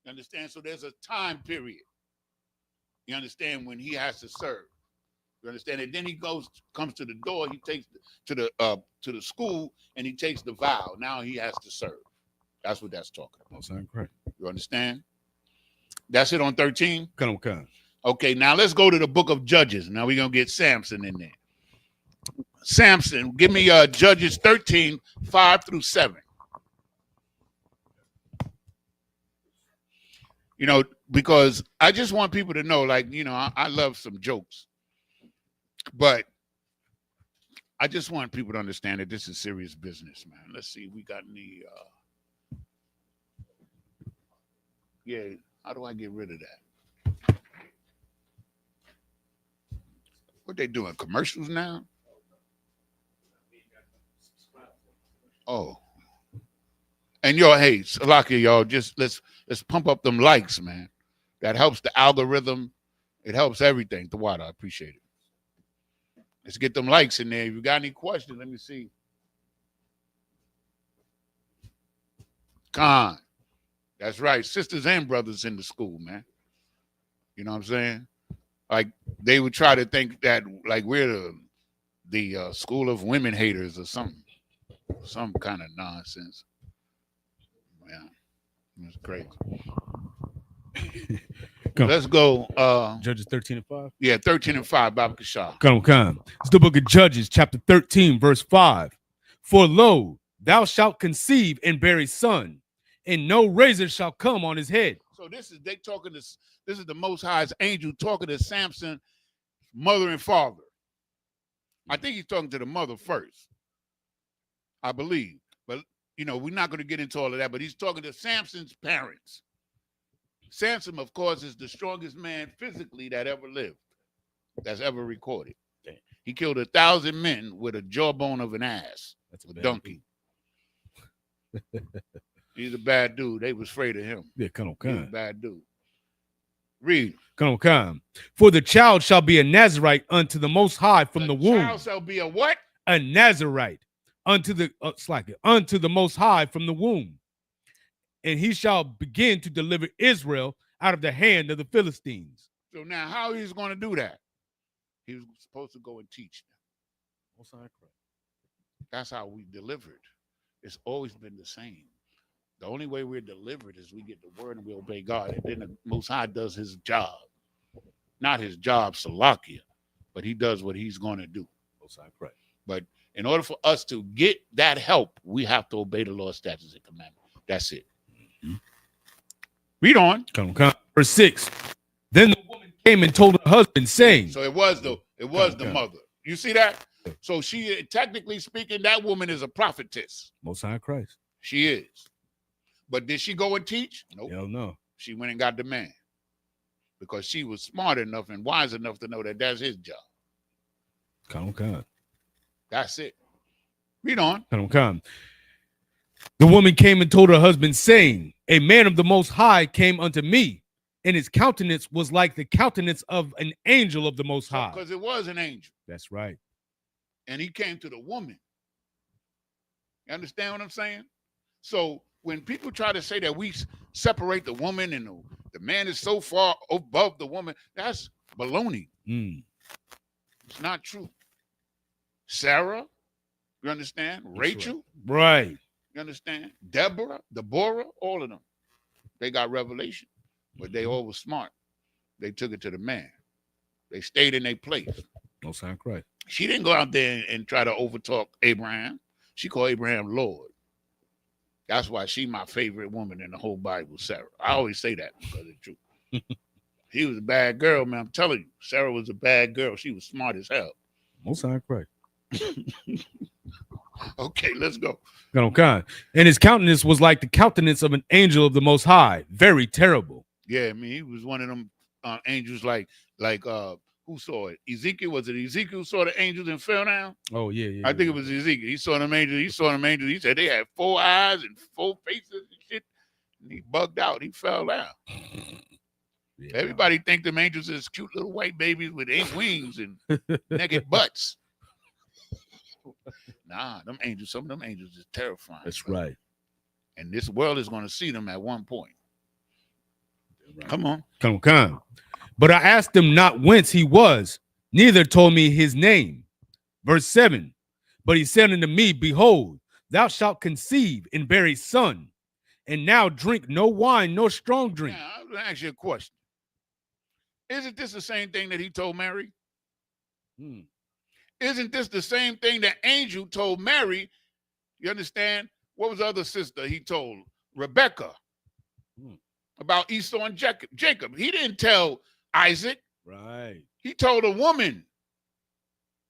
You understand? So there's a time period. You understand, when he has to serve. You understand? And then he comes to the door. He takes to the school, and he takes the vow. Now he has to serve. That's what that's talking about. That's correct. You understand? That's it on 13? Come. Okay, now let's go to the book of Judges. Now we're going to get Samson in there. Samson, give me Judges 13, 5 through 7. Because I just want people to know, I love some jokes. But I just want people to understand that this is serious business, man. Let's see, we got any how do I get rid of that? What they doing? Commercials now? Oh. And hey, Salakia, y'all, just let's pump up them likes, man. That helps the algorithm. It helps everything. The water, I appreciate it. Let's get them likes in there. If you got any questions, let me see. Khan. That's right. Sisters and brothers in the school, man. You know what I'm saying? Like, they would try to think that, like, we're the school of women haters or something. Some kind of nonsense. Yeah. That's crazy. Let's go. Judges 13 and 5? Yeah, 13 and 5, Baba Kishah. Come. It's the book of Judges, chapter 13, verse 5. For lo, thou shalt conceive and bear a son, and no razor shall come on his head. So this is the Most High's angel talking to Samson, mother and father. I think he's talking to the mother first, I believe. But, we're not going to get into all of that, but he's talking to Samson's parents. Samson, of course, is the strongest man physically that ever lived, that's ever recorded. He killed 1,000 men with a jawbone of an ass. That's a donkey. He's a bad dude. They was afraid of him. Yeah, come on, He's a bad dude. Read. Come. For the child shall be a Nazarite unto the Most High from the womb. The child shall be a what? A Nazarite unto the unto the Most High from the womb. And he shall begin to deliver Israel out of the hand of the Philistines. So now how he's going to do that? He was supposed to go and teach them. That's how we delivered. It's always been the same. The only way we're delivered is we get the word and we obey God. And then the Most High does his job. Not his job, Salakia, but he does what he's going to do. Most High pray. But in order for us to get that help, we have to obey the law, statutes, and commandments. That's it. Mm-hmm. Read on. Come. Verse 6. Then the woman came and told her husband, saying. So it was the mother. You see that? So she, technically speaking, that woman is a prophetess. Most High Christ. She is. But did she go and teach? Nope. Hell no. She went and got the man. Because she was smart enough and wise enough to know that that's his job. Come. That's it. Read on. Come. The woman came and told her husband, saying, a man of the Most High came unto me, and his countenance was like the countenance of an angel of the Most High. Because it was an angel. That's right. And he came to the woman. You understand what I'm saying? So when people try to say that we separate the woman and the man is so far above the woman, that's baloney. It's not true. Sarah, you understand? That's Rachel. Right. You understand? Deborah, all of them. They got revelation, but they all were smart. They took it to the man. They stayed in their place. No sound right. She didn't go out there and try to overtalk Abraham. She called Abraham Lord. That's why she my favorite woman in the whole Bible, Sarah. I always say that because it's true. She was a bad girl, man. I'm telling you. Sarah was a bad girl. She was smart as hell. Most sound right. Okay, let's go. And his countenance was like the countenance of an angel of the Most High, very terrible. Yeah, I mean, he was one of them angels like who saw it? Ezekiel, was it Ezekiel saw the angels and fell down? Oh, yeah. I think it was Ezekiel. He saw them angels. He said they had 4 eyes and 4 faces and shit. And he bugged out. He fell down. Yeah. Everybody think them angels is cute little white babies with 8 wings and naked butts. Nah, some of them angels is terrifying. That's right. And this world is going to see them at one point. Right. Come on. Come. But I asked him not whence he was, neither told me his name. Verse 7. But he said unto me, behold, thou shalt conceive and bear a son, and now drink no wine nor strong drink. Now, I'm going to ask you a question. Isn't this the same thing that he told Mary? Isn't this the same thing that angel told Mary? You understand? What was the other sister he told? Rebecca. About Esau and Jacob. He didn't tell Isaac. Right. He told a woman.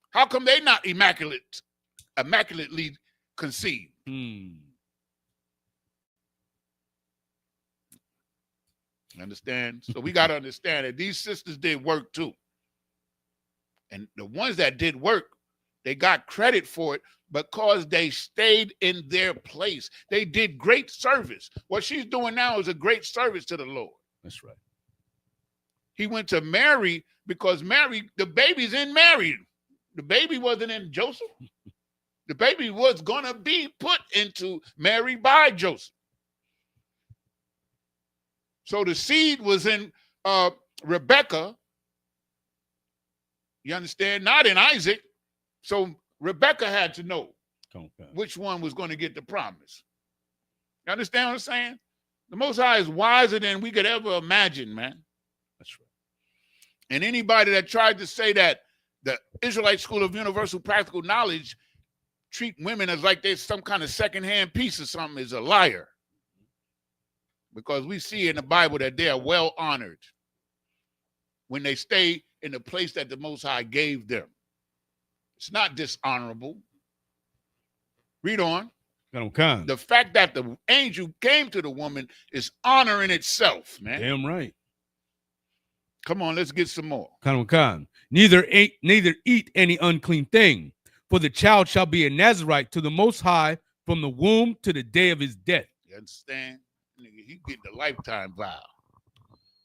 How come they not immaculately conceived? Understand? So we got to understand that these sisters did work too. And the ones that did work, they got credit for it because they stayed in their place. They did great service. What she's doing now is a great service to the Lord. That's right. He went to Mary because Mary, the baby's in Mary. The baby wasn't in Joseph. The baby was going to be put into Mary by Joseph. So the seed was in Rebecca. You understand? Not in Isaac. So Rebecca had to know which one was going to get the promise. You understand what I'm saying? The Most High is wiser than we could ever imagine, man. That's right. And anybody that tried to say that the Israelite School of Universal Practical Knowledge treat women as like they're some kind of secondhand piece or something is a liar. Because we see in the Bible that they are well honored when they stay in the place that the Most High gave them. It's not dishonorable. Read on. The fact that the angel came to the woman is honor in itself, man. Damn right. Come on, let's get some more. Neither eat any unclean thing, for the child shall be a Nazarite to the Most High from the womb to the day of his death. You understand? He get the lifetime vow.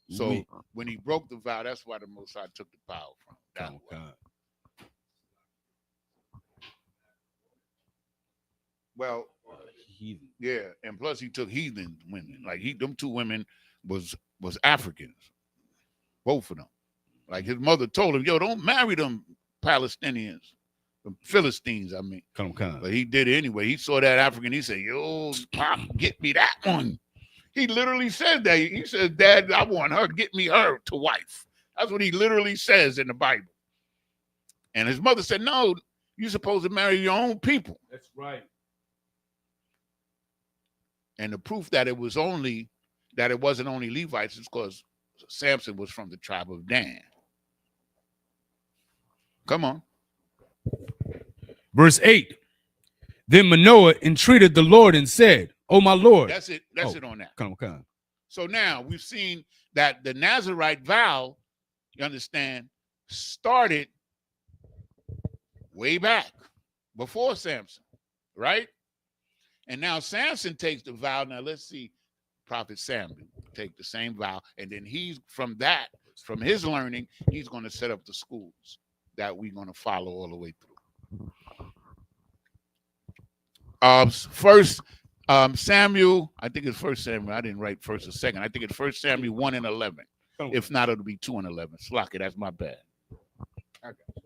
So when he broke the vow, that's why the Most High took the power from him. Well, yeah, and plus he took heathen women. Like them two women was Africans, both of them. Like his mother told him, yo, don't marry them Palestinians, the Philistines, I mean. But he did it anyway. He saw that African. He said, yo, Pop, get me that one. He literally said that. He said, Dad, I want her. Get me her to wife. That's what he literally says in the Bible. And his mother said, no, you're supposed to marry your own people. That's right. And the proof that it wasn't only Levites is because Samson was from the tribe of Dan. Come on. Verse 8. Then Manoah entreated the Lord and said, "Oh my Lord." That's it. That's it on that. Come on. So now we've seen that the Nazarite vow, you understand, started way back before Samson, right? And now Samson takes the vow. Now let's see Prophet Samuel take the same vow. And then he's from his learning, he's going to set up the schools that we're going to follow all the way through. First Samuel, I think it's First Samuel. I didn't write first or second. I think it's First Samuel 1 and 11. If not, it'll be 2 and 11. Slocky, that's my bad. I got you.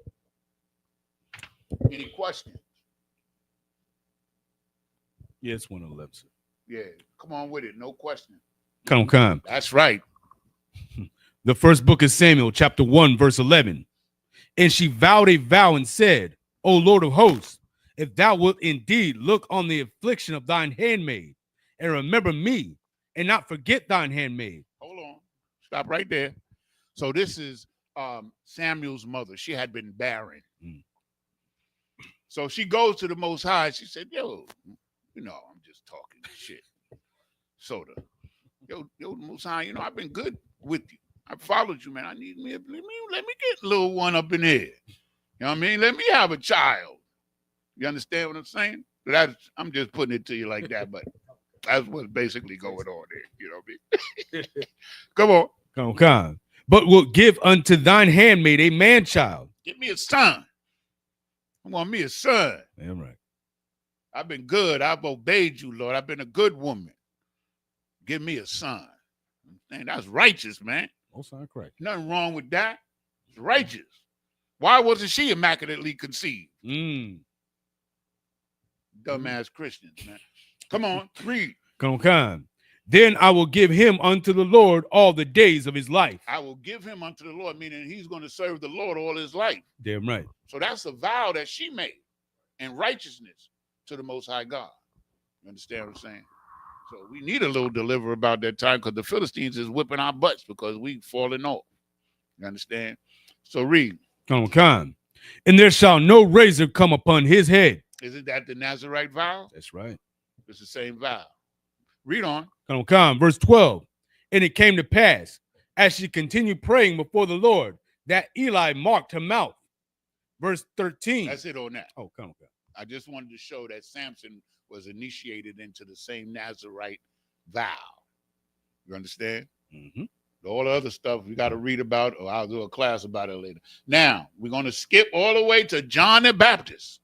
Any questions? Yes, 1 and 11. Sir. Yeah, come on with it. No question. Come. That's right. The first book of Samuel, chapter 1, verse 11. And she vowed a vow and said, O Lord of hosts, if thou wilt indeed look on the affliction of thine handmaid, and remember me, and not forget thine handmaid. Hold on. Stop right there. So this is Samuel's mother. She had been barren. So she goes to the Most High. She said, yo, I'm just talking shit. Soda. Yo, Most High, I've been good with you. I followed you, man. I need let me get a little one up in here. You know what I mean? Let me have a child. You understand what I'm saying? I'm just putting it to you like that, but that's what's basically going on there. You know what I mean? Come on. Come. But will give unto thine handmaid a man child. Give me a son. I want me a son. Damn right. I've been good. I've obeyed you, Lord. I've been a good woman. Give me a son. Man, that's righteous, man. Most correct. Nothing wrong with that. It's righteous. Why wasn't she immaculately conceived? Dumbass Christians, man. Come on, read. Come. Then I will give him unto the Lord all the days of his life. I will give him unto the Lord, meaning he's going to serve the Lord all his life. Damn right. So that's a vow that she made in righteousness to the Most High God. You understand what I'm saying? So we need a little deliver about that time because the Philistines is whipping our butts because we falling off. You understand? So read. Come. And there shall no razor come upon his head. Isn't that the Nazarite vow? That's right. It's the same vow. Read on. Come. Verse 12. And it came to pass, as she continued praying before the Lord, that Eli marked her mouth. Verse 13. That's it on that. Oh, come. I just wanted to show that Samson was initiated into the same Nazarite vow. You understand? Mm-hmm. All the other stuff we got to read about, or I'll do a class about it later. Now, we're going to skip all the way to John the Baptist.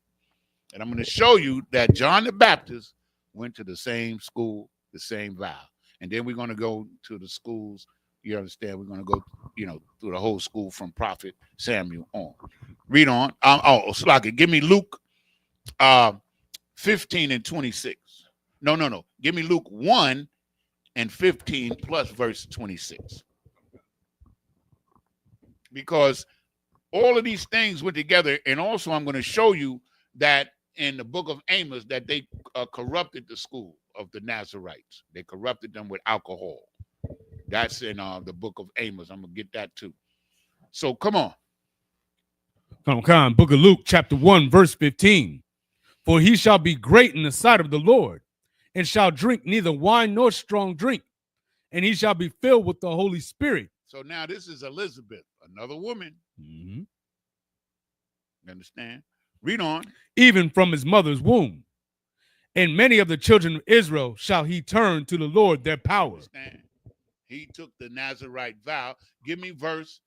And I'm going to show you that John the Baptist went to the same school, the same vow. And then we're going to go to the schools. You understand? We're going to go, through the whole school from Prophet Samuel on. Read on. Slocky, give me Luke 15 and 26. No. Give me Luke 1 and 15 plus verse 26. Because all of these things went together. And also I'm going to show you that in the book of Amos that they corrupted the school of the Nazarites. They corrupted them with alcohol. That's in the book of Amos. I'm going to get that too. So come on. Come on. Book of Luke, chapter 1, verse 15. For he shall be great in the sight of the Lord, and shall drink neither wine nor strong drink, and he shall be filled with the Holy Spirit. So now this is Elizabeth, another woman. Mm-hmm. You understand? Read on. Even from his mother's womb. And many of the children of Israel shall he turn to the Lord their power. Understand? He took the Nazarite vow. Give me verse.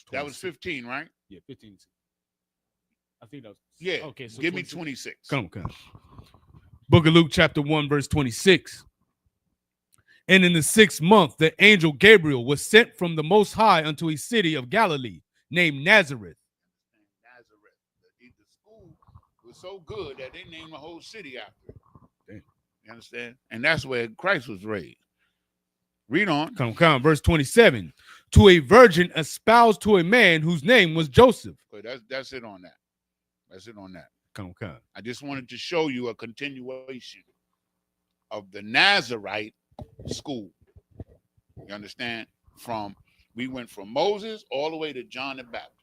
26. That was 15, right? Yeah, 15. I think that was. Yeah. Okay, so give 26. me 26. Come on. Book of Luke, chapter 1, verse 26. And in the 6th month, the angel Gabriel was sent from the Most High unto a city of Galilee named Nazareth. Nazareth. The school was so good that they named the whole city after it. Damn. You understand? And that's where Christ was raised. Read on. Come. Verse 27. To a virgin espoused to a man whose name was Joseph. Okay, that's it on that. That's it on that. Come. I just wanted to show you a continuation of the Nazarite school. You understand? We went from Moses all the way to John the Baptist.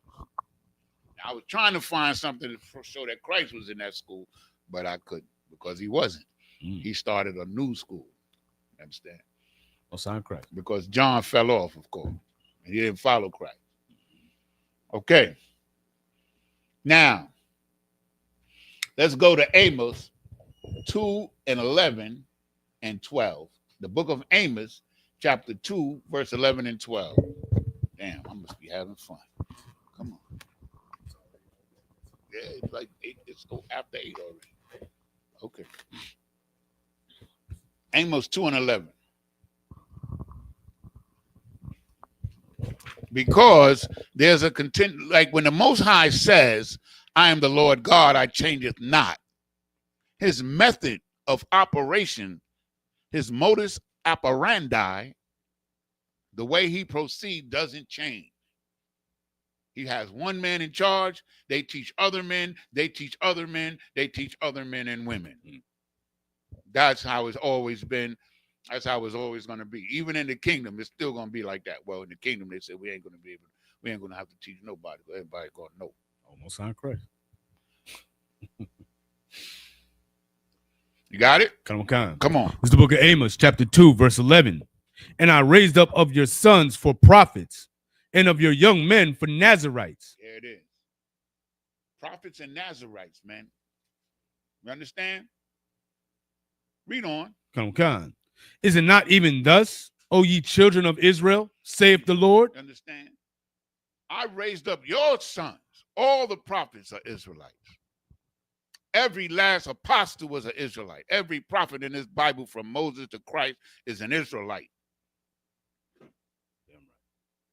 Now, I was trying to find something to show that Christ was in that school, but I couldn't because he wasn't. He started a new school. You understand? Sign Christ. Because John fell off, of course. And he didn't follow Christ. Okay. Now, let's go to Amos 2 and 11 and 12. The book of Amos, chapter 2, verse 11 and 12. Damn, I must be having fun. Come on. Yeah, it's like 8. It's after 8 already. Okay. Amos 2 and 11. Because there's a like when the Most High says, I am the Lord God, I changeth not. His method of operation, his modus operandi, the way he proceeds doesn't change. He has one man in charge. They teach other men. They teach other men. They teach other men and women. That's how it's always been. That's how it's always going to be. Even in the kingdom, it's still going to be like that. Well, in the kingdom, they said we ain't going to have to teach nobody. Everybody going to know. Almost on Christ. You got it? Come on. This is the book of Amos, chapter 2, verse 11. And I raised up of your sons for prophets, and of your young men for Nazarites. There it is. Prophets and Nazarites, man. You understand? Read on. Come. Is it not even thus, O ye children of Israel, saith the Lord? Understand? I raised up your sons. All the prophets are Israelites. Every last apostle was an Israelite. Every prophet in this Bible from Moses to Christ is an Israelite.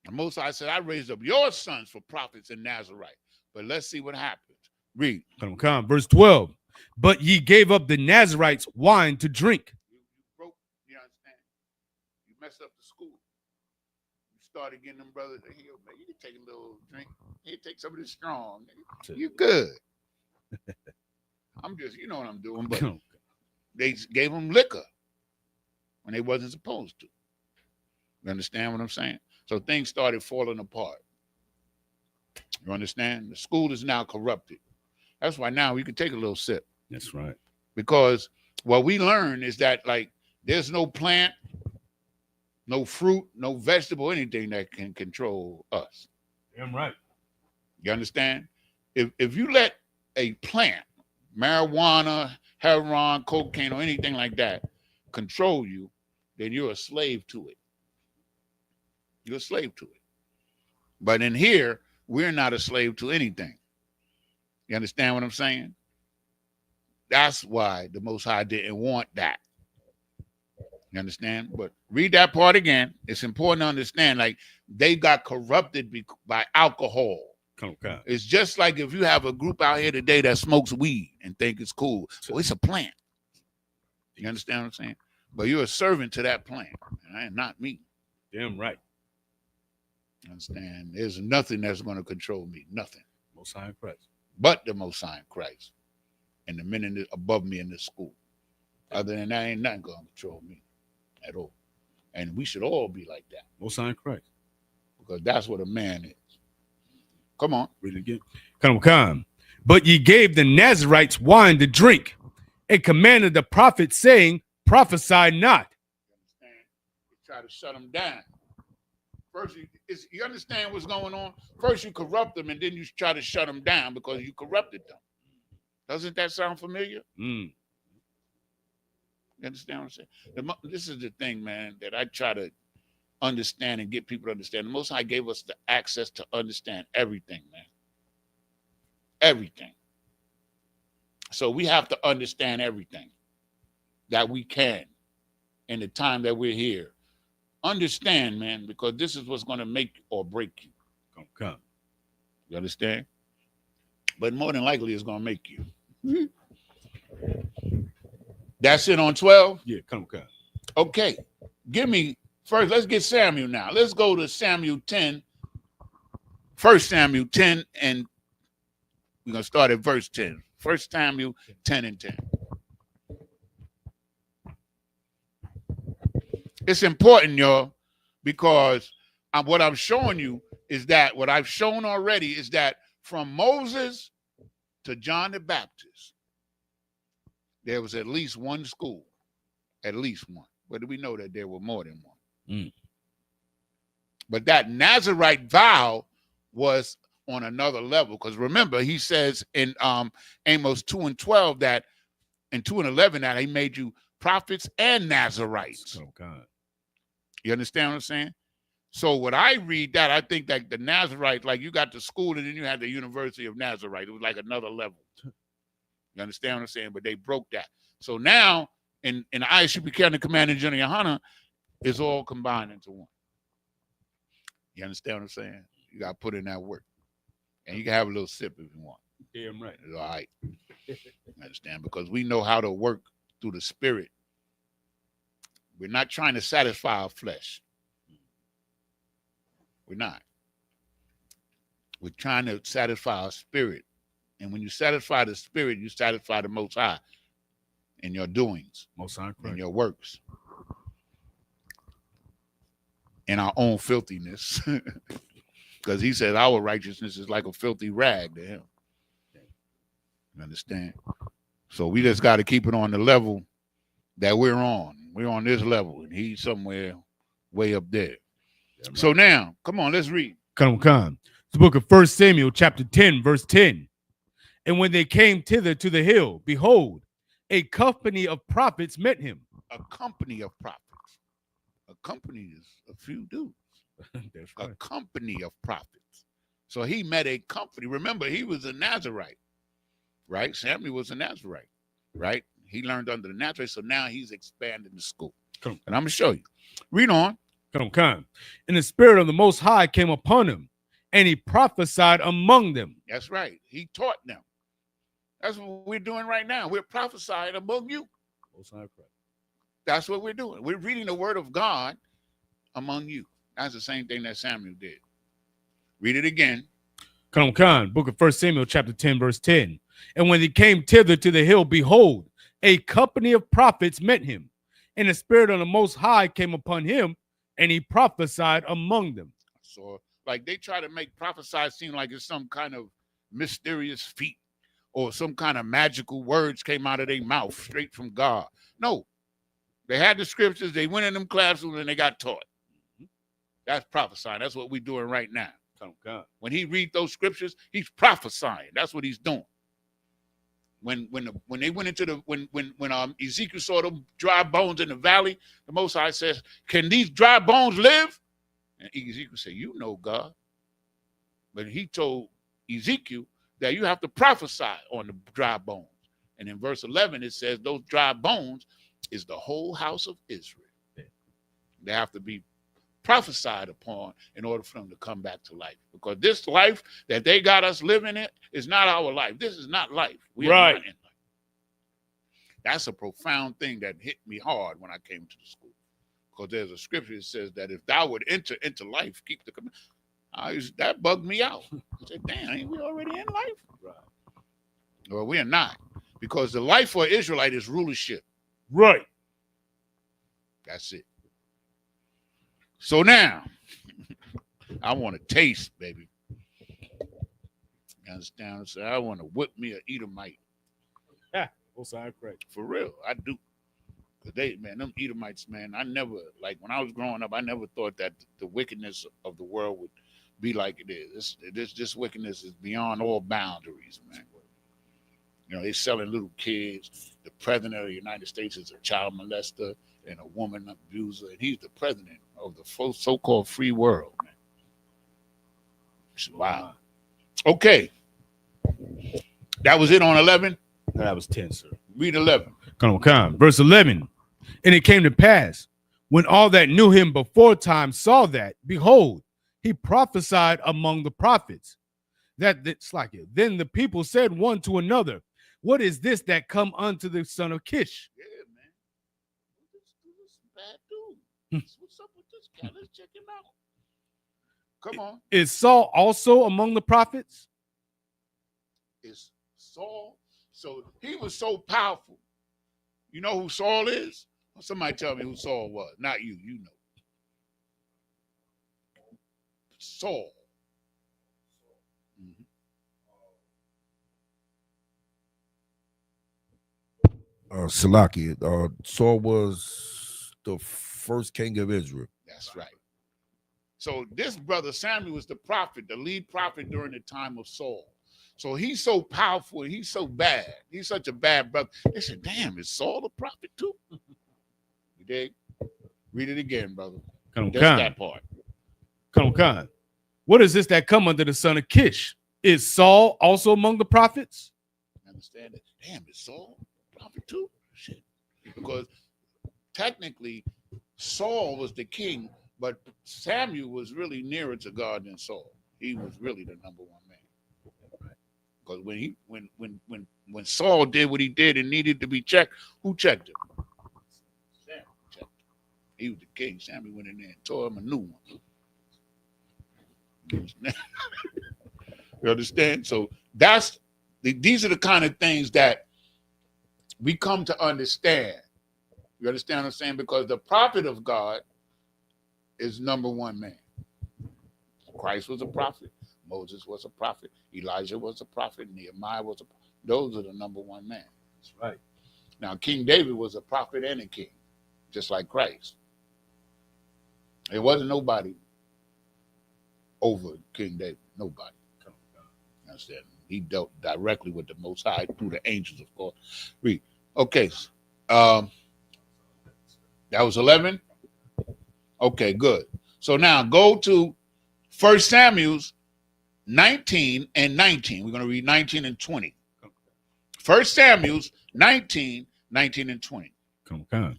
And Most High said, I raised up your sons for prophets and Nazarites. But let's see what happens. Read. Come. Verse 12. But ye gave up the Nazarites wine to drink. You broke, you understand? You messed up the school. You started getting them brothers, hey, man, you can take a little drink. Hey, take some of this strong. You good. I'm just, you know what I'm doing, but they gave them liquor when they wasn't supposed to. You understand what I'm saying? So things started falling apart. You understand? The school is now corrupted. That's why now we can take a little sip. That's right. Because what we learn is that, like, there's no plant, no fruit, no vegetable, anything that can control us. Damn right. You understand? If you let a plant, marijuana, heroin, cocaine, or anything like that control you, then you're a slave to it. You're a slave to it. But in here, we're not a slave to anything. You understand what I'm saying? That's why the Most High didn't want that. You understand? But read that part again. It's important to understand, like, they got corrupted by alcohol. Okay. It's just like if you have a group out here today that smokes weed and think it's cool. Well, it's a plant. You understand what I'm saying? But you're a servant to that plant, and not me. Damn right. You understand? There's nothing that's going to control me. Nothing. Most High in Christ. But the Most High in Christ. And the men above me in this school. Other than that, ain't nothing going to control me at all. And we should all be like that. Most High in Christ. Because that's what a man is. Come on. Read it again. Come. But ye gave the Nazarites wine to drink, and commanded the prophets, saying, prophesy not. You try to shut them down. First, you understand what's going on? First, you corrupt them, and then you try to shut them down because you corrupted them. Doesn't that sound familiar? Mm. You understand what I'm saying? This is the thing, man, that I try to understand and get people to understand. The Most High gave us the access to understand everything, man. Everything. So we have to understand everything that we can in the time that we're here. Understand, man, because this is what's going to make or break you. Come. You understand? But more than likely, it's going to make you. That's it on 12? Yeah, come. Okay. Give me, first, let's get Samuel now. Let's go to Samuel 10. 1 Samuel 10, and we're going to start at verse 10. 1 Samuel 10 and 10. It's important, y'all, because what I'm showing you is that what I've shown already is that from Moses to John the Baptist, there was at least one school, at least one. But we know that there were more than one. Mm. But that Nazarite vow was on another level, because remember, he says in Amos 2 and 12 that, in 2 and 11, that he made you prophets and Nazarites. Oh, God. You understand what I'm saying? So when I read that, I think that the Nazarite, like you got the school and then you had the University of Nazarite. It was like another level. You understand what I'm saying? But they broke that. So now in the Isupk Durham Commanding General Yohana, it's all combined into one. You understand what I'm saying? You got to put in that work. And you can have a little sip if you want. Damn right. It's all right. You understand? Because we know how to work through the spirit. We're not trying to satisfy our flesh. We're not. We're trying to satisfy our spirit. And when you satisfy the spirit, you satisfy the Most High in your doings, Most High, in your works, in our own filthiness. Because he said our righteousness is like a filthy rag to him. You understand? So we just got to keep it on the level that we're on. We're on this level, and he's somewhere way up there. Yeah, so now, come on, let's read. Come. The book of 1 Samuel, chapter 10, verse 10. And when they came thither to the hill, behold, a company of prophets met him. A company of prophets. A company is a few dudes. That's right. A company of prophets. So he met a company. Remember, he was a Nazarite, right? Samuel was a Nazarite, right? He learned under the Nazarite, so now he's expanding the school. Come. And I'm going to show you. Read on. Come. And the Spirit of the Most High came upon him, and he prophesied among them. That's right. He taught them. That's what we're doing right now. We're prophesying among you. That's what we're doing. We're reading the word of God among you. That's the same thing that Samuel did. Read it again. Come. Book of 1 Samuel, chapter 10, verse 10. And when he came thither to the hill, behold, a company of prophets met him, and the Spirit of the Most High came upon him, and he prophesied among them. So, like, they try to make prophesy seem like it's some kind of mysterious feat or some kind of magical words came out of their mouth straight from God. No. They had the scriptures, they went in them classrooms, and they got taught. That's prophesying. That's what we're doing right now. When he read those scriptures, he's prophesying. That's what he's doing. When they went into the when Ezekiel saw them dry bones in the valley, the Most High says, "Can these dry bones live?" And Ezekiel said, "You know, God." But he told Ezekiel that you have to prophesy on the dry bones. And in verse 11 it says those dry bones is the whole house of Israel. They have to be prophesied upon in order for them to come back to life, because this life that they got us living in is not our life. This is not life. We are not in life. That's a profound thing that hit me hard when I came to the school, because there's a scripture that says that if thou would enter into life, keep the commandments. That bugged me out. I said, damn, ain't we already in life? Right. Well, we are not, because the life for Israelite is rulership. Right. That's it. So now, I want to taste, baby. You understand? I said, I want to whip me a Edomite. Most High Christ. For real, I do. Cause them Edomites, man, I never, like when I was growing up, I never thought that the wickedness of the world would be like it is. This wickedness is beyond all boundaries, man. You know, they selling little kids. The president of the United States is a child molester and a woman abuser, and he's the president of the so-called free world, man. Wow. Okay. That was it on 11? No, that was 10, sir. Read 11. Come. Verse 11. And it came to pass, when all that knew him before time saw that, behold, he prophesied among the prophets. Then the people said one to another, what is this that come unto the son of Kish? Yeah, man. This bad dude. What's up with this guy? Let's check him out. Come on. Is Saul also among the prophets? Is Saul? So he was so powerful. You know who Saul is? Somebody tell me who Saul was. Not you. You know. Saul. Salaki. Saul was the first king of Israel. That's right. So this brother Samuel was the prophet, the lead prophet during the time of Saul. So he's so powerful and he's so bad. He's such a bad brother. They said, damn, is Saul a prophet too? You dig? Read it again, brother. Just that part. Come. What is this that come under the son of Kish? Is Saul also among the prophets? Understand it? Damn, is Saul a prophet too? Shit. Because technically, Saul was the king, but Samuel was really nearer to God than Saul. He was really the number one man. Because when Saul did what he did and needed to be checked, who checked him? Samuel checked him. He was the king. Samuel went in there and tore him a new one. You understand? So these are the kind of things that we come to understand. You understand what I'm saying? Because the prophet of God is number one man. Christ was a prophet. Moses was a prophet. Elijah was a prophet. Nehemiah was a prophet. Those are the number one man. That's right. Now, King David was a prophet and a king, just like Christ. There wasn't nobody over King David. Nobody. You understand? He dealt directly with the Most High through the angels, of course. Read. Okay. That was 11? Okay, good. So now go to 1 Samuel's 19 and 19. We're going to read 19 and 20. 1 Samuel's 19, 19 and 20. Come. I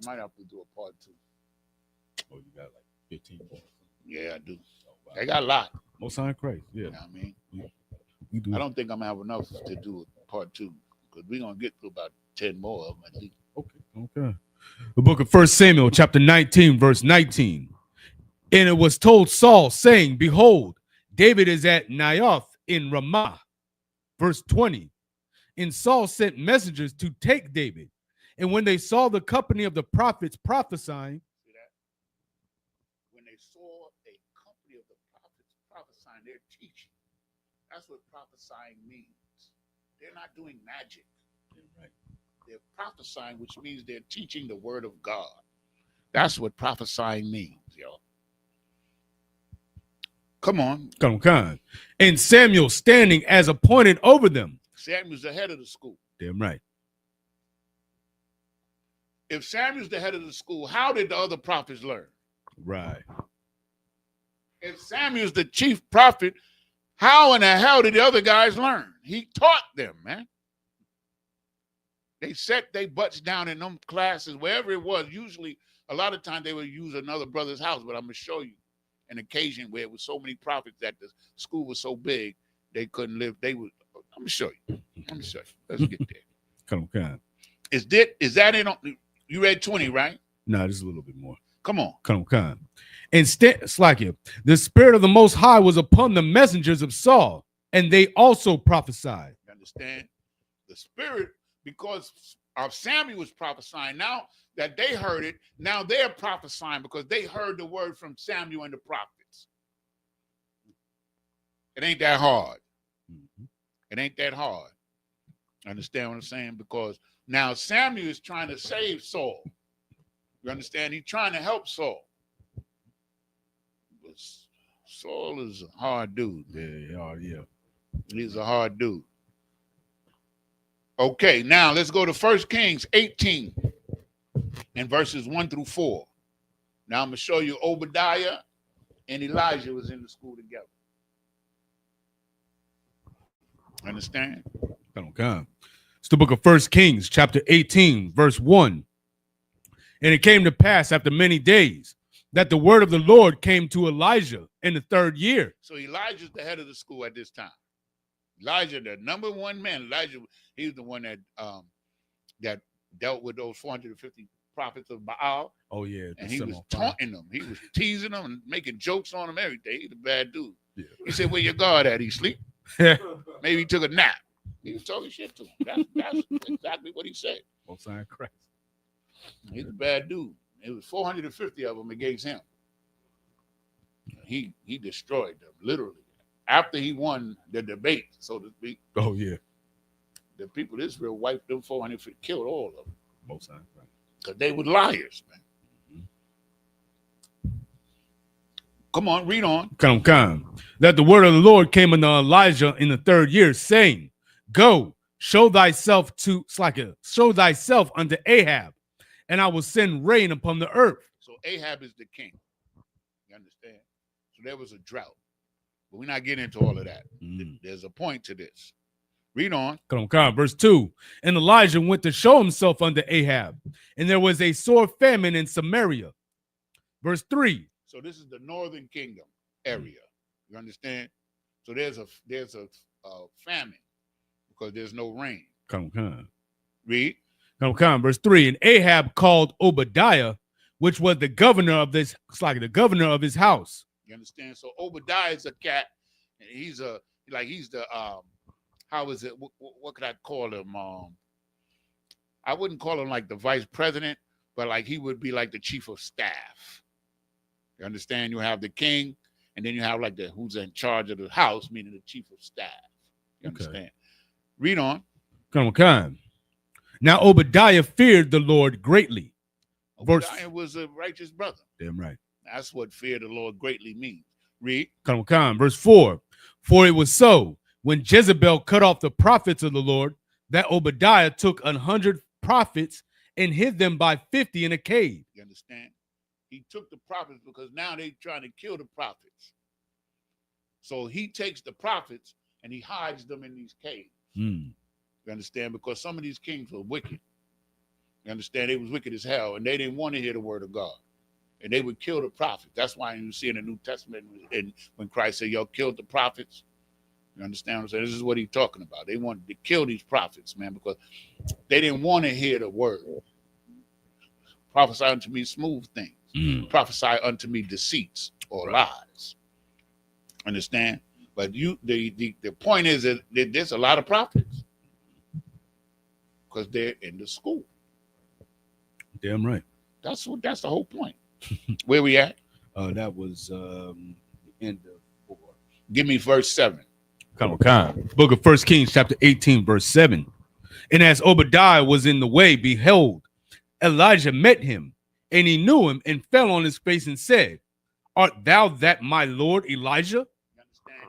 might have to do a part 2. Oh, you got like 15 more. Yeah, I do. Oh, wow. They got a lot. Most High Christ. Yeah. You know what I mean? We do. I don't think I'm going to have enough to do a part 2 because we're going to get through about 10 more of them at least. Okay. The book of 1 Samuel, chapter 19, verse 19. And it was told Saul, saying, behold, David is at Naioth in Ramah. Verse 20. And Saul sent messengers to take David. And when they saw the company of the prophets prophesying. See that? When they saw a company of the prophets prophesying, they're teaching. That's what prophesying means. They're not doing magic. Right. They're prophesying, which means they're teaching the word of God. That's what prophesying means, y'all. Come on. Come. And Samuel standing as appointed over them. Samuel's the head of the school. Damn right. If Samuel's the head of the school, how did the other prophets learn? Right. If Samuel's the chief prophet, how in the hell did the other guys learn? He taught them, man. They set their butts down in them classes, wherever it was. Usually, a lot of times they would use another brother's house, but I'm going to show you an occasion where it was so many prophets that the school was so big, they couldn't live. I'm going to show you. Let's get there. Come. Is that it? You read 20, right? No, just a little bit more. Come on. Come. Instead, Slakia, the spirit of the Most High was upon the messengers of Saul, and they also prophesied. You understand? The spirit, because of Samuel was prophesying. Now that they heard it, now they're prophesying because they heard the word from Samuel and the prophets. It ain't that hard. It ain't that hard. Understand what I'm saying? Because now Samuel is trying to save Saul. You understand? He's trying to help Saul. But Saul is a hard dude. Yeah. He's a hard dude. Okay, now let's go to 1 Kings 18 and verses 1 through 4. Now I'm going to show you Obadiah and Elijah was in the school together. Understand? Okay. It's the book of 1 Kings, chapter 18, verse 1. And it came to pass after many days that the word of the Lord came to Elijah in the 3rd year. So Elijah's the head of the school at this time. Elijah, the number one man. Elijah, he was the one that that dealt with those 450 prophets of Baal. Oh, yeah. And he was taunting them. He was teasing them and making jokes on them every day. He's a bad dude. Yeah. He said, where your God at? He sleep? Maybe he took a nap. He was talking shit to him. That's exactly what he said. Most High Christ. He's a bad dude. It was 450 of them against him. He destroyed them, literally. After he won the debate, so to speak. Oh, yeah. The people of Israel wiped them 450, killed all of them. Most High Christ. Because they were liars, man. Come on, read on. Come. That the word of the Lord came unto Elijah in the 3rd year, saying, Go, show thyself unto Ahab, and I will send rain upon the earth. So Ahab is the king. You understand? So there was a drought. But we're not getting into all of that. There's a point to this. Read on. Come. Verse 2. And Elijah went to show himself unto Ahab, and there was a sore famine in Samaria. Verse 3. So this is the northern kingdom area. You understand? So there's a famine because there's no rain. Come. Read. Come. Verse 3. And Ahab called Obadiah, which was the governor of this, it's like the governor of his house. You understand? So Obadiah is a cat. And he's the how is it? What could I call him? I wouldn't call him like the vice president, but like he would be like the chief of staff. You understand? You have the king, and then you have like who's in charge of the house, meaning the chief of staff. You understand? Read on. Come. Now Obadiah feared the Lord greatly. Obadiah was a righteous brother. Damn right. That's what fear the Lord greatly means. Read. Come. Verse 4. For it was so, when Jezebel cut off the prophets of the Lord, that Obadiah took 100 prophets and hid them by 50 in a cave. You understand? He took the prophets because now they're trying to kill the prophets. So he takes the prophets and he hides them in these caves. You understand? Because some of these kings were wicked. You understand? They was wicked as hell, and they didn't want to hear the word of God. And they would kill the prophets. That's why you see in the New Testament and when Christ said, y'all killed the prophets. You understand what I'm saying? This is what he's talking about. They wanted to kill these prophets, man, because they didn't want to hear the word. Prophesy unto me smooth things. Prophesy unto me deceits or lies. Understand? But the point is that there's a lot of prophets because they're in the school. Damn right. That's the whole point. Where we at? That was the end of 4. Give me verse 7. Come. Book of 1 Kings, chapter 18, verse 7. And as Obadiah was in the way, behold, Elijah met him, and he knew him and fell on his face and said, Art thou that my Lord Elijah?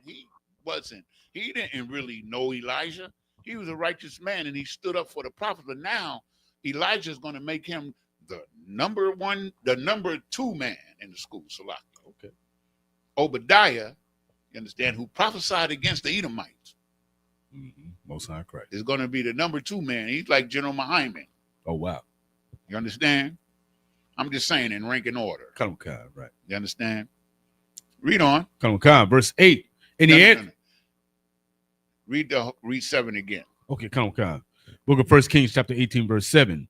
You understand? He didn't really know Elijah. He was a righteous man, and he stood up for the prophet. But now Elijah is going to make him the number 2 man in the school. Okay. Obadiah, you understand, who prophesied against the Edomites. Most High Christ is going to be the number 2 man. He's like General Muhammad. Oh, wow. You understand? I'm just saying in rank and order. Come, right. You understand? Read on. Come, verse 8. In the end. Read 7 again. Okay, come. Book of 1 Kings, chapter 18, verse 7.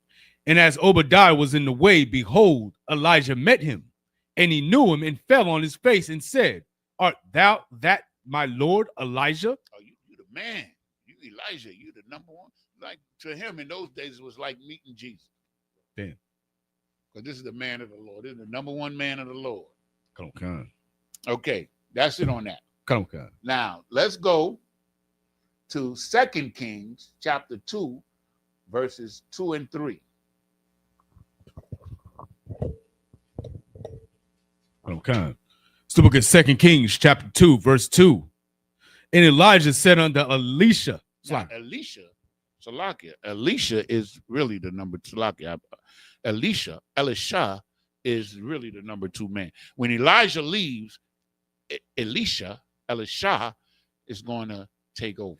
And as Obadiah was in the way, behold, Elijah met him, and he knew him and fell on his face and said, Art thou that my Lord Elijah? Oh, you the man. You Elijah. You the number 1. Like to him in those days, it was like meeting Jesus. Damn. Because this is the man of the Lord. This is the number 1 man of the Lord. Come. Okay, that's it on that. Come. Now let's go to 2 Kings chapter 2, verses 2 and 3. Okay. It's the book of 2 Kings, chapter 2, verse 2. And Elijah said unto Elisha. Now, Elisha is really the number two. Elisha is really the number 2 man. When Elijah leaves, Elisha is going to take over.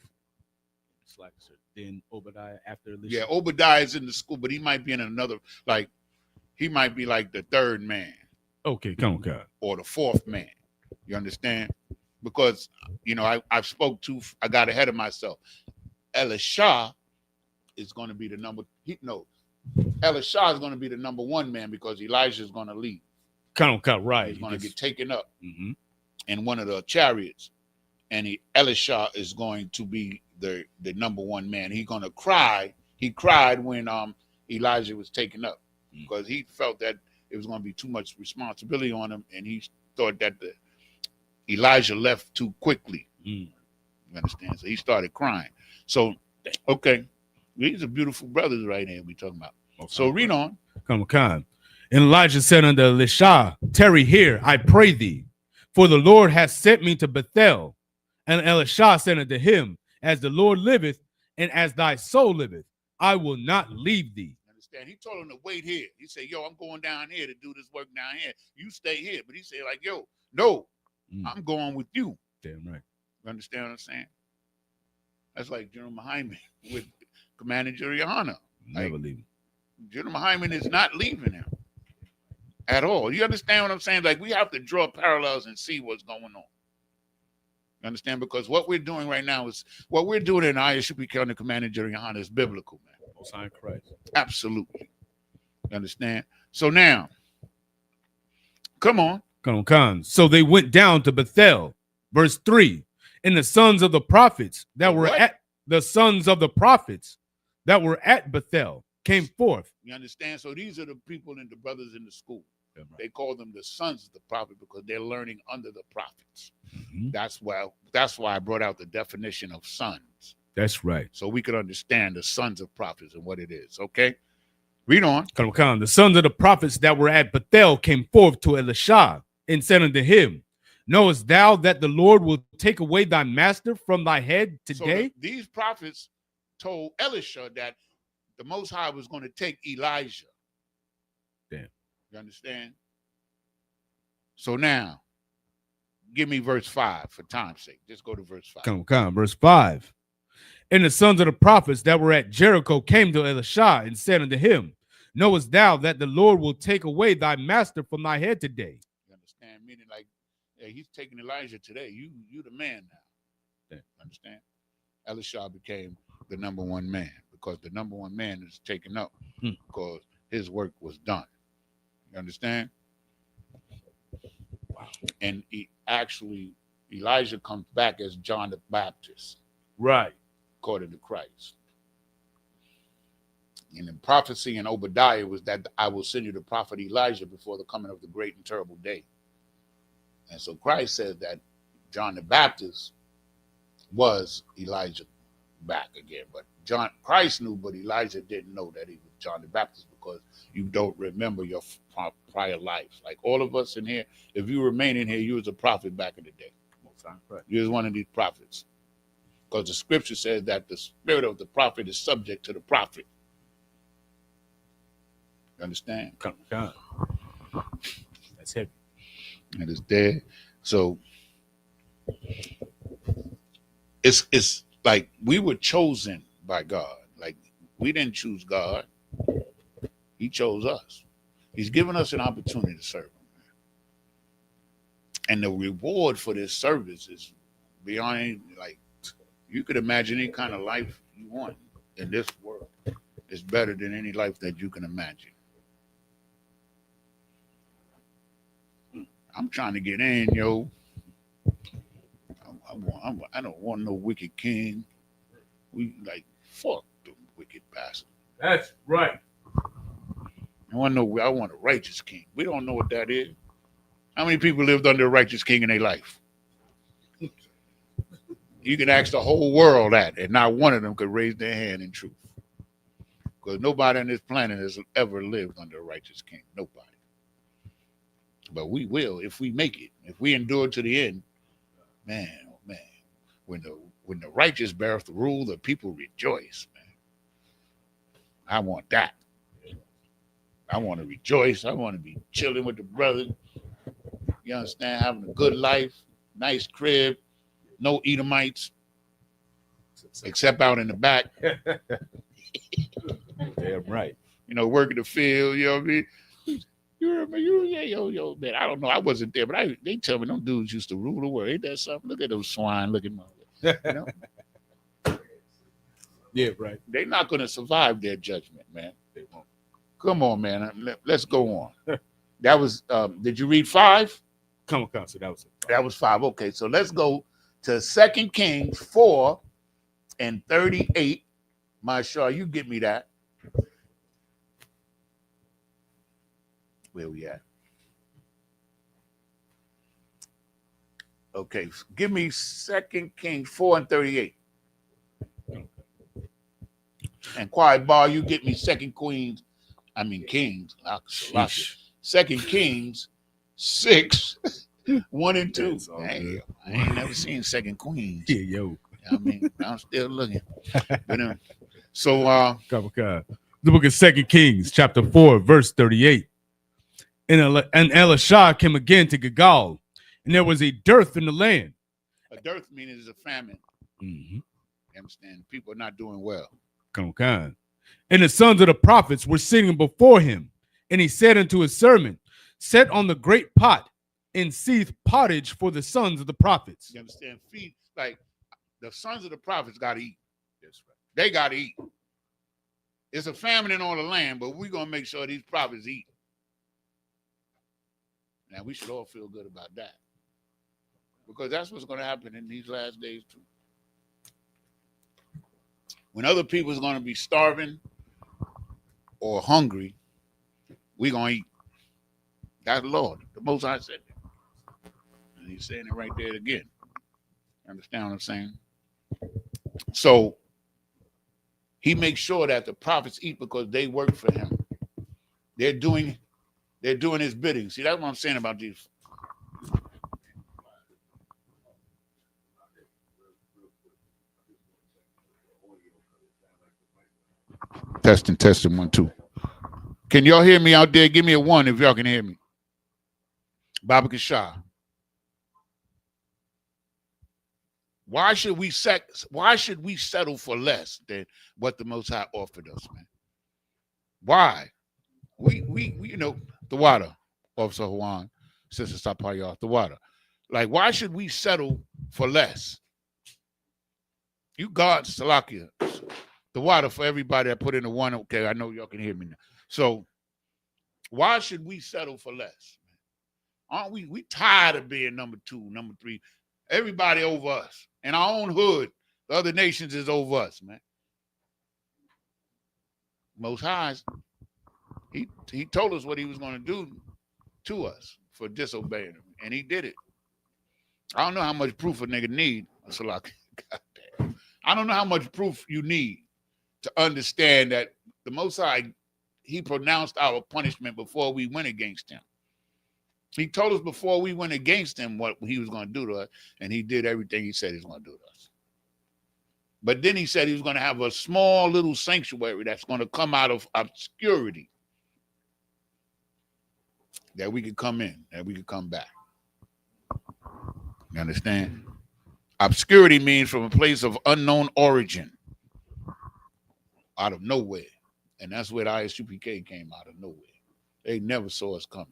It's like then Obadiah after Elisha. Yeah, Obadiah is in the school, but he might be in another, like, he might be like the 3rd man. Okay, come on, God. Or the 4th man. You understand? Because, you know, I got ahead of myself. Elisha is going to be the Elisha is going to be the number 1 man because Elijah is going to leave. Come on, right. He's going to get taken up in one of the chariots. And Elisha is going to be the number 1 man. He's going to cry. He cried when Elijah was taken up because he felt that it was going to be too much responsibility on him, and he thought that Elijah left too quickly. You understand? So he started crying. So, okay, these are beautiful brothers right here we talking about. Okay. So read on. Come on. And Elijah said unto Elisha, tarry here, I pray thee, for the Lord hath sent me to Bethel. And Elisha said unto him, as the Lord liveth, and as thy soul liveth, I will not leave thee. Understand? He told him to wait here. He said, yo, I'm going down here to do this work down here. You stay here. But he said, like, yo, no, I'm going with you. Damn right. You understand what I'm saying? That's like General Hyman with Commander Juliana. Never leaving. General Hyman is not leaving him at all. You understand what I'm saying? Like, we have to draw parallels and see what's going on. You understand? Because what we're doing right now is what we're doing in Isupk Durham, Commander Juliana, is biblical, man. Most High Christ. Absolutely. You understand? So now, come on. So they went down to Bethel, verse 3. And the sons of the prophets that were at Bethel came forth. You understand? So these are the people and the brothers in the school. They call them the sons of the prophet because they're learning under the prophets. That's why I brought out the definition of sons. That's right. So we could understand the sons of prophets and what it is. Okay? Read on. The sons of the prophets that were at Bethel came forth to Elisha and said unto him, knowest thou that the Lord will take away thy master from thy head today? So these prophets told Elisha that the Most High was going to take Elijah. Damn. You understand? So now, give me verse 5 for time's sake. Just go to verse 5. Come. Verse 5. And the sons of the prophets that were at Jericho came to Elisha and said unto him, knowest thou that the Lord will take away thy master from thy head today? You understand? Meaning like, hey, he's taking Elijah today. You the man now. Yeah. Understand? Elisha became the number 1 man because the number 1 man is taken up because his work was done. You understand? Wow. And Elijah comes back as John the Baptist. Right. According to Christ. And the prophecy in Obadiah was that I will send you the prophet Elijah before the coming of the great and terrible day. And so Christ said that John the Baptist was Elijah back again. But Christ knew, but Elijah didn't know that he was John the Baptist because you don't remember your prior life. Like all of us in here, if you remain in here, you was a prophet back in the day. You was one of these prophets. Because the scripture says that the spirit of the prophet is subject to the prophet. You understand? Come. That's heavy. And it's there. So it's like we were chosen by God. Like we didn't choose God. He chose us. He's given us an opportunity to serve him. And the reward for this service is beyond, like, you could imagine any kind of life you want in this world. It's better than any life that you can imagine. I'm trying to get in, yo. I don't want no wicked king. We like fuck the wicked bastard. That's right. I want a righteous king. We don't know what that is. How many people lived under a righteous king in their life? You can ask the whole world that, and not one of them could raise their hand in truth. Because nobody on this planet has ever lived under a righteous king. Nobody. But we will if we make it. If we endure to the end, man, oh man. When the righteous beareth the rule, the people rejoice, man. I want that. I want to rejoice. I want to be chilling with the brothers. You understand? Having a good life, nice crib, no Edomites, except out in the back. Damn right. You know, working the field, you know what I mean? You remember, yo, man, I don't know. I wasn't there, but they tell me them dudes used to rule the world. Ain't that something? Look at those swine looking motherfuckers. You know? Yeah, right. They're not going to survive their judgment, man. They won't. Come on, man. Let's go on. That was, did you read 5? Come on, so that was it. That was 5. Okay, so let's go to 2 Kings 4 and 38. Masha, you get me that. Where we at? Okay, give me 2 Kings 4 and 38. And Quiet Bar, you get me Kings. 2 Kings 6, 1 and 2. Hey, I ain't never seen 2 Queens. Yeah, yo. I mean, I'm still looking. But, so the book of 2 Kings, chapter 4, verse 38. And Elisha came again to Gilgal, and there was a dearth in the land. A dearth meaning is a famine. Mm-hmm. You understand? People are not doing well. Come on. And the sons of the prophets were sitting before him, and he said unto his servant, set on the great pot and seethe pottage for the sons of the prophets. You understand? Feed, like the sons of the prophets got to eat. That's right. They got to eat. It's a famine in all the land, but we're going to make sure these prophets eat. Now, we should all feel good about that. Because that's what's going to happen in these last days, too. When other people is going to be starving or hungry, we're going to eat. That's the Lord. The Most High said it. And he's saying it right there again. Understand what I'm saying? So he makes sure that the prophets eat because they work for him. They're doing his bidding. See, that's what I'm saying about these. Testing 1 2. Can y'all hear me out there? Give me a 1 if y'all can hear me. Baba Kashah. Why should we settle for less than what the Most High offered us, man? Why? We you know, the water, Officer Juan, Sister Sapaya, the water. Like, why should we settle for less? You got Salakia, the water for everybody that put in the 1. Okay, I know y'all can hear me now. So why should we settle for less? Aren't we tired of being number 2, number 3? Everybody over us. In our own hood, the other nations is over us, man. Most High, he told us what he was going to do to us for disobeying him, and he did it. I don't know how much proof a nigga need. Goddamn. I don't know how much proof you need to understand that the Most High, he pronounced our punishment before we went against him. He told us before we went against him what he was going to do to us, and he did everything he said he was going to do to us. But then he said he was going to have a small little sanctuary that's going to come out of obscurity, that we could come in, that we could come back. You understand? Obscurity means from a place of unknown origin, out of nowhere. And that's where the Isupk came out of nowhere. They never saw us coming.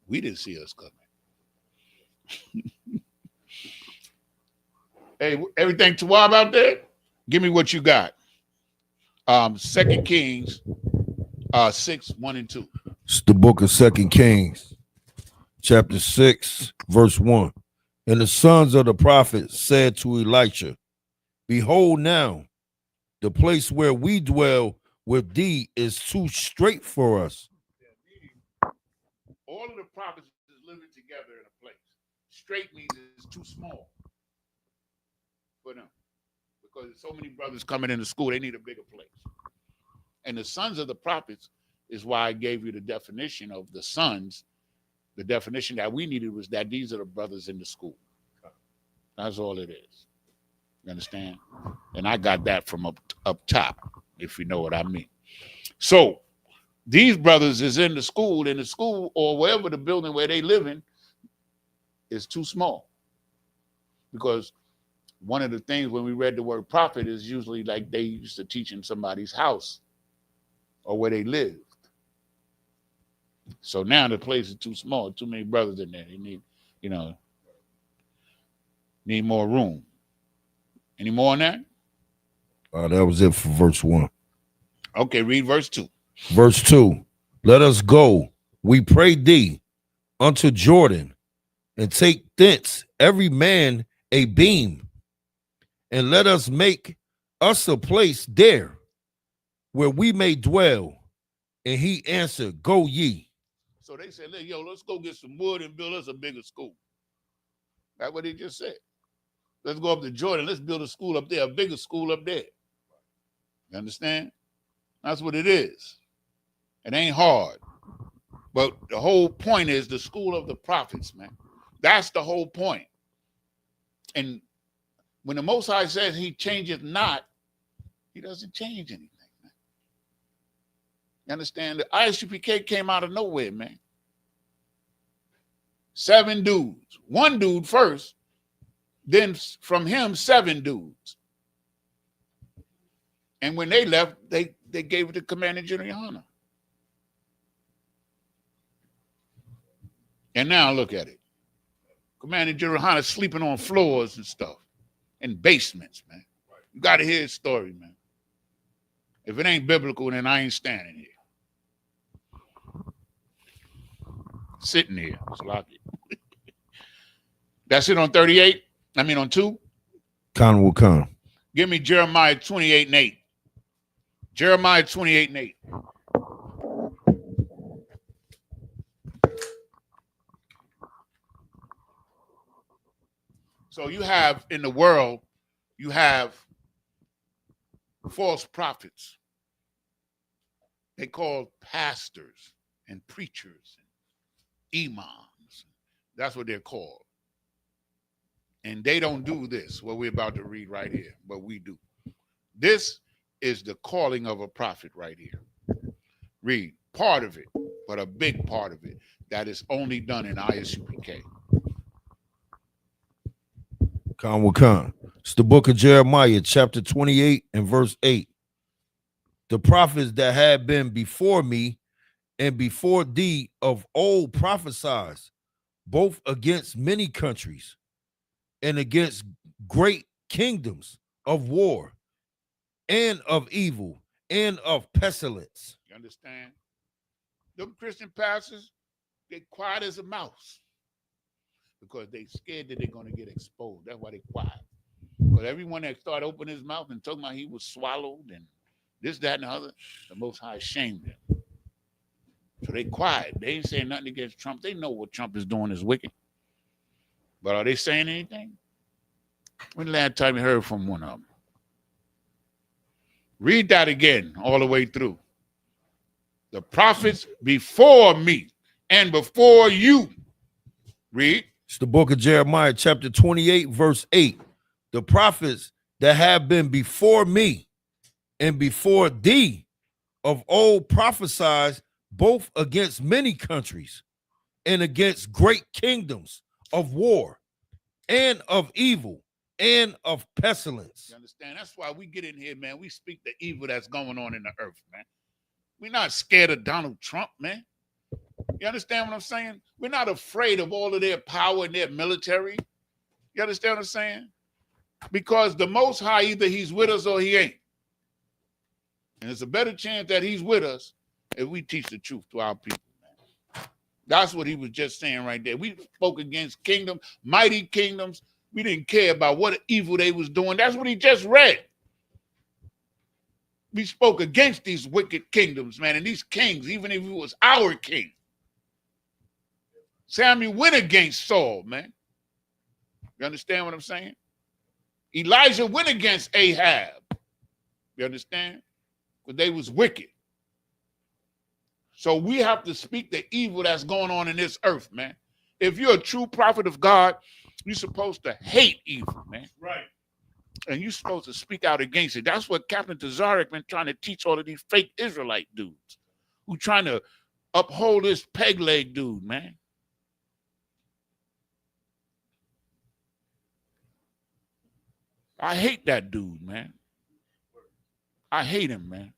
We didn't see us coming. Hey, everything Tawab out there? Give me what you got. 2 Kings 6, 1 and 2. It's the book of 2 Kings, chapter 6, verse 1. And the sons of the prophets said to Elisha, behold now, the place where we dwell with thee is too straight for us. All of the prophets is living together in a place. Straight means it's too small. for them. Because there's so many brothers coming into school, they need a bigger place. And the sons of the prophets is why I gave you the definition of the sons. The definition that we needed was that these are the brothers in the school. That's all it is. You understand? And I got that from up top, if you know what I mean. So these brothers is in the school or wherever the building where they live in is too small. Because one of the things when we read the word prophet is usually like they used to teach in somebody's house or where they lived. So now the place is too small, too many brothers in there. They need, need more room. Any more on that? That was it for verse 1. Okay, read verse 2. Verse 2. Let us go, we pray thee, unto Jordan, and take thence every man a beam, and let us make us a place there where we may dwell. And he answered, go ye. So they said, let's go get some wood and build us a bigger school. That's what he just said. Let's go up to Jordan. Let's build a school up there, a bigger school up there. You understand? That's what it is. It ain't hard. But the whole point is the school of the prophets, man. That's the whole point. And when the Most High says he changeth not, he doesn't change anything, man. You understand? The Isupk came out of nowhere, man. 7 dudes. 1 dude first. Then from him, 7 dudes. And when they left, they gave it to Commander General Yohana. And now look at it. Commander General Yohana sleeping on floors and stuff. In basements, man. You got to hear his story, man. If it ain't biblical, then I ain't standing here. Sitting here. It's lucky. That's it on 38? I mean on 2? Khan will come. Give me Jeremiah 28:8. Jeremiah 28:8. So you have in the world, you have false prophets. They call pastors and preachers and imams. That's what they're called. And they don't do this, what we're about to read right here, but we do. This is the calling of a prophet right here. Read part of it, but a big part of it that is only done in Isupk. Khan will come. It's the book of Jeremiah, chapter 28 and verse 8. The prophets that had been before me and before thee of old prophesied, both against many countries and against great kingdoms of war and of evil and of pestilence. You understand? Them Christian pastors, they quiet as a mouse because they scared that they're going to get exposed. That's why they quiet. But everyone that started opening his mouth and talking about he was swallowed and this, that, and the other, the Most High shamed them. So they quiet. They ain't saying nothing against Trump. They know what Trump is doing is wicked. But are they saying anything? When the last time you heard from one of them? Read that again all the way through. The prophets before me and before you. Read. It's the book of Jeremiah, chapter 28, verse 8. The prophets that have been before me and before thee of old prophesied, both against many countries and against great kingdoms of war and of evil and of pestilence. You understand? That's why we get in here, man. We speak the evil that's going on in the earth, man. We're not scared of Donald Trump, man. You understand what I'm saying? We're not afraid of all of their power and their military. You understand what I'm saying? Because the Most High, either he's with us or he ain't. And it's a better chance that he's with us if we teach the truth to our people, man. That's what he was just saying right there. We spoke against kingdoms, mighty kingdoms. We didn't care about what evil they was doing. That's what he just read. We spoke against these wicked kingdoms, man, and these kings, even if it was our king. Samuel went against Saul, man. You understand what I'm saying? Elijah went against Ahab. You understand? Because they was wicked. So we have to speak the evil that's going on in this earth, man. If you're a true prophet of God, you're supposed to hate evil, man. Right. And you're supposed to speak out against it. That's what Captain Tazarek been trying to teach all of these fake Israelite dudes who trying to uphold this peg leg dude, man. I hate that dude, man. I hate him, man.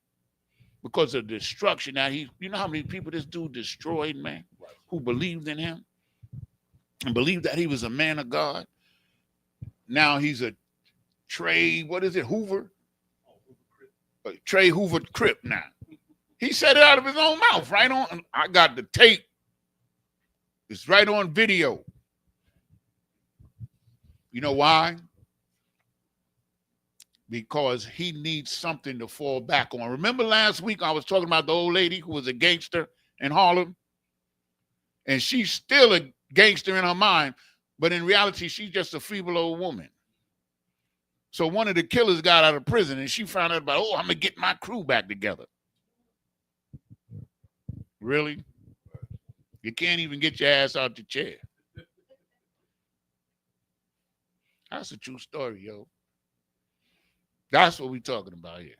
Because of the destruction that you know how many people this dude destroyed, man, who believed in him and believed that he was a man of God. Now he's a Hoover? Trey Hoover Crip now. He said it out of his own mouth, right on. I got the tape. It's right on video. You know why? Because he needs something to fall back on. Remember last week I was talking about the old lady who was a gangster in Harlem? And she's still a gangster in her mind, but in reality, she's just a feeble old woman. So one of the killers got out of prison and she found out about, oh, I'm going to get my crew back together. Really? You can't even get your ass out the chair. That's a true story, yo. That's what we're talking about here.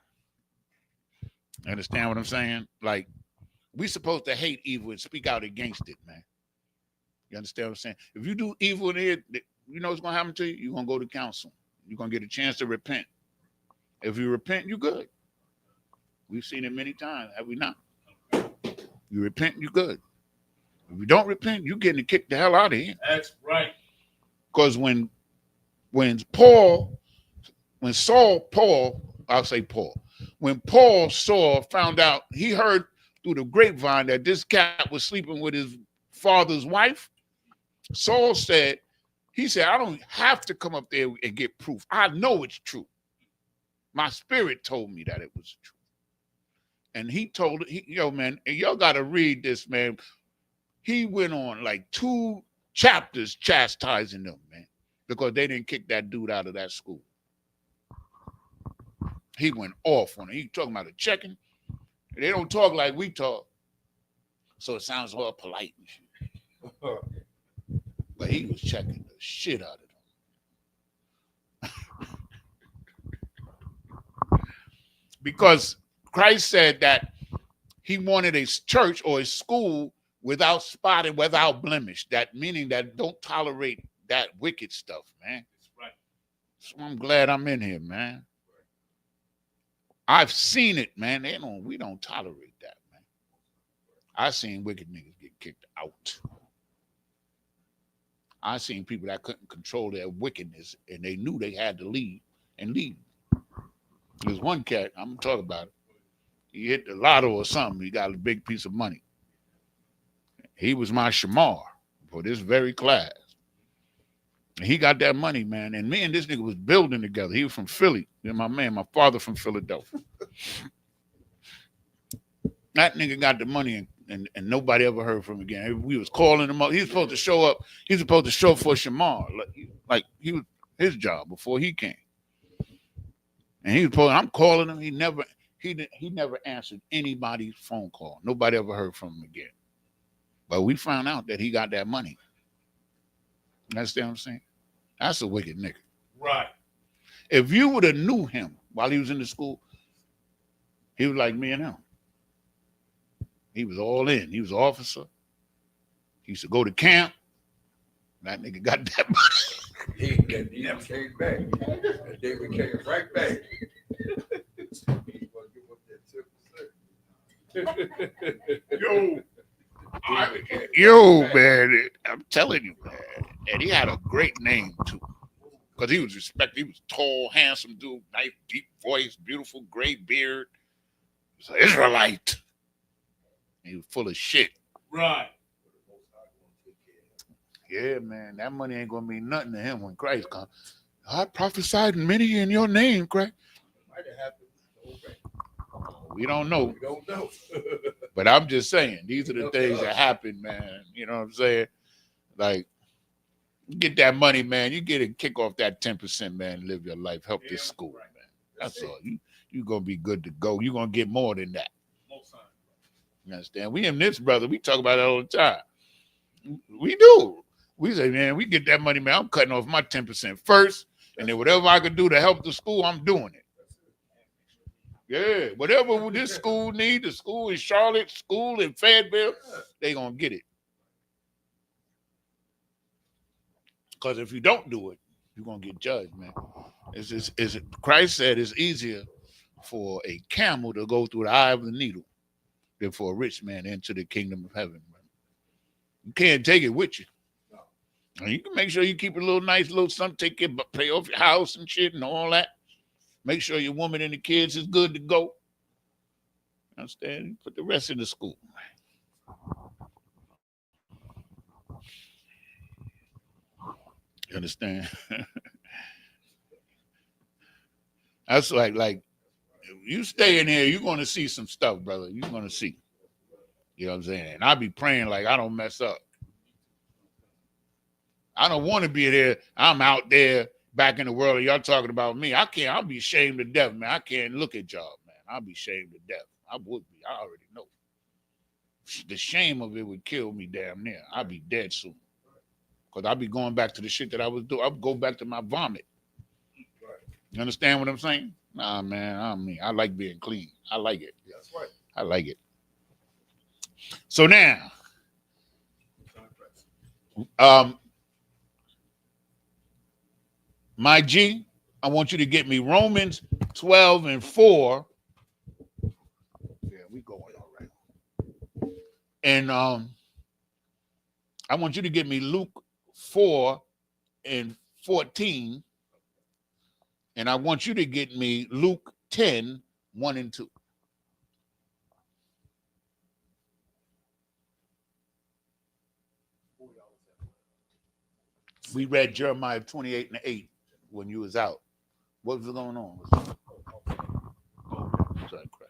Understand what I'm saying? Like, we're supposed to hate evil and speak out against it, man. You understand what I'm saying? If you do evil in here, you know what's going to happen to you? You're going to go to council. You're going to get a chance to repent. If you repent, you're good. We've seen it many times, have we not? You repent, you're good. If you don't repent, you're getting kicked the hell out of here. That's right. Because when Paul found out, he heard through the grapevine that this cat was sleeping with his father's wife. Saul said, I don't have to come up there and get proof. I know it's true. My spirit told me that it was true. And he told it, yo, man, and y'all got to read this, man. He went on like 2 chapters chastising them, man, because they didn't kick that dude out of that school. He went off on it. He talking about a checking. They don't talk like we talk. So it sounds all polite and shit. But he was checking the shit out of them. Because Christ said that he wanted a church or a school without spot and without blemish. That meaning that don't tolerate that wicked stuff, man. That's right. So I'm glad I'm in here, man. I've seen it, man. We don't tolerate that, man. I've seen wicked niggas get kicked out. I've seen people that couldn't control their wickedness and they knew they had to leave and leave. There's one cat, I'm gonna talk about it. He hit the lotto or something. He got a big piece of money. He was my shamar for this very class. And he got that money, man. And me and this nigga was building together. He was from Philly. And my father from Philadelphia. That nigga got the money and nobody ever heard from him again. We was calling him up. He was supposed to show up. He was supposed to show up for Shamar. Like he was his job before he came. And he was supposed, I'm calling him. He never answered anybody's phone call. Nobody ever heard from him again. But we found out that he got that money. You understand what I'm saying? That's a wicked nigga. Right. If you would have knew him while he was in the school, he was like me and him. He was all in. He was an officer. He used to go to camp. That nigga got that money. He never came back. And then we came right back. Yo, man, I'm telling you, man. And he had a great name, too. Because he was respected. He was tall, handsome dude, nice, deep voice, beautiful, gray beard. He was an Israelite. He was full of shit. Right. Yeah, man, that money ain't going to mean nothing to him when Christ comes. I prophesied many in your name, Christ. Might have happened. We don't know. We don't know. But I'm just saying, these are the things that happen, man. You know what I'm saying? Like, Get that money, man. You get it, kick off that 10%, man. Live your life. Help this school, man. That's all. You gonna be good to go. You're gonna get more than that. You understand? We in this, brother. We talk about it all the time. We do. We say, man, we get that money, man. I'm cutting off my 10% first, and then whatever I could do to help the school, I'm doing it. Yeah, whatever this school needs, the school in Charlotte, school in Fayetteville, they gonna get it. Because if you don't do it, you're gonna get judged, man. Christ said it's easier for a camel to go through the eye of the needle than for a rich man into the kingdom of heaven, man. You can't take it with you. And you can make sure you keep a little nice little something, pay off your house and shit and all that. Make sure your woman and the kids is good to go. Understand? Put the rest in the school. You understand? That's like you stay in here, you're gonna see some stuff, brother. You're gonna see. You know what I'm saying? And I be praying like I don't mess up. I don't want to be there. I'm out there back in the world and y'all talking about me. I'll be ashamed to death, man. I can't look at y'all, man. I'll be ashamed to death. I would be. I already know. The shame of it would kill me damn near. I'll be dead soon. Because I'll be going back to the shit that I was doing. I'll go back to my vomit. You understand what I'm saying? Nah, man, I like being clean. I like it. That's right. I like it. So now, my G, I want you to get me Romans 12:4. Yeah, we going all right. And I want you to get me Luke 4:14. And I want you to get me Luke 10:1-2. We read Jeremiah 28:8 when you was out. What was going on? Sorry, crap.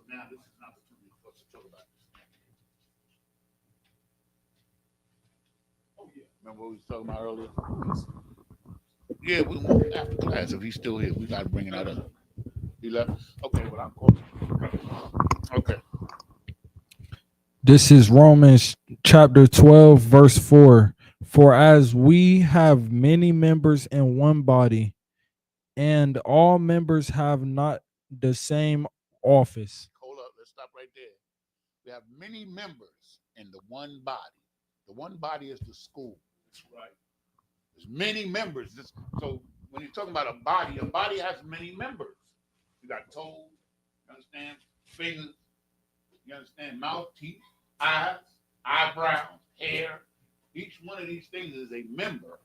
Now this is an opportunity for us to talk about this. Oh yeah. Remember what we was talking about earlier? Yeah, we want after class. If he's still here, we gotta bring it up. He left? Okay, well I'm calling. Okay. This is Romans chapter 12, verse 4. For as we have many members in one body, and all members have not the same office. Hold up, let's stop right there. We have many members in the one body. The one body is the school. That's right. There's many members. So when you're talking about a body has many members. You got toes, you understand? Fingers, you understand? Mouth, teeth, eyes, eyebrows, hair. Each one of these things is a member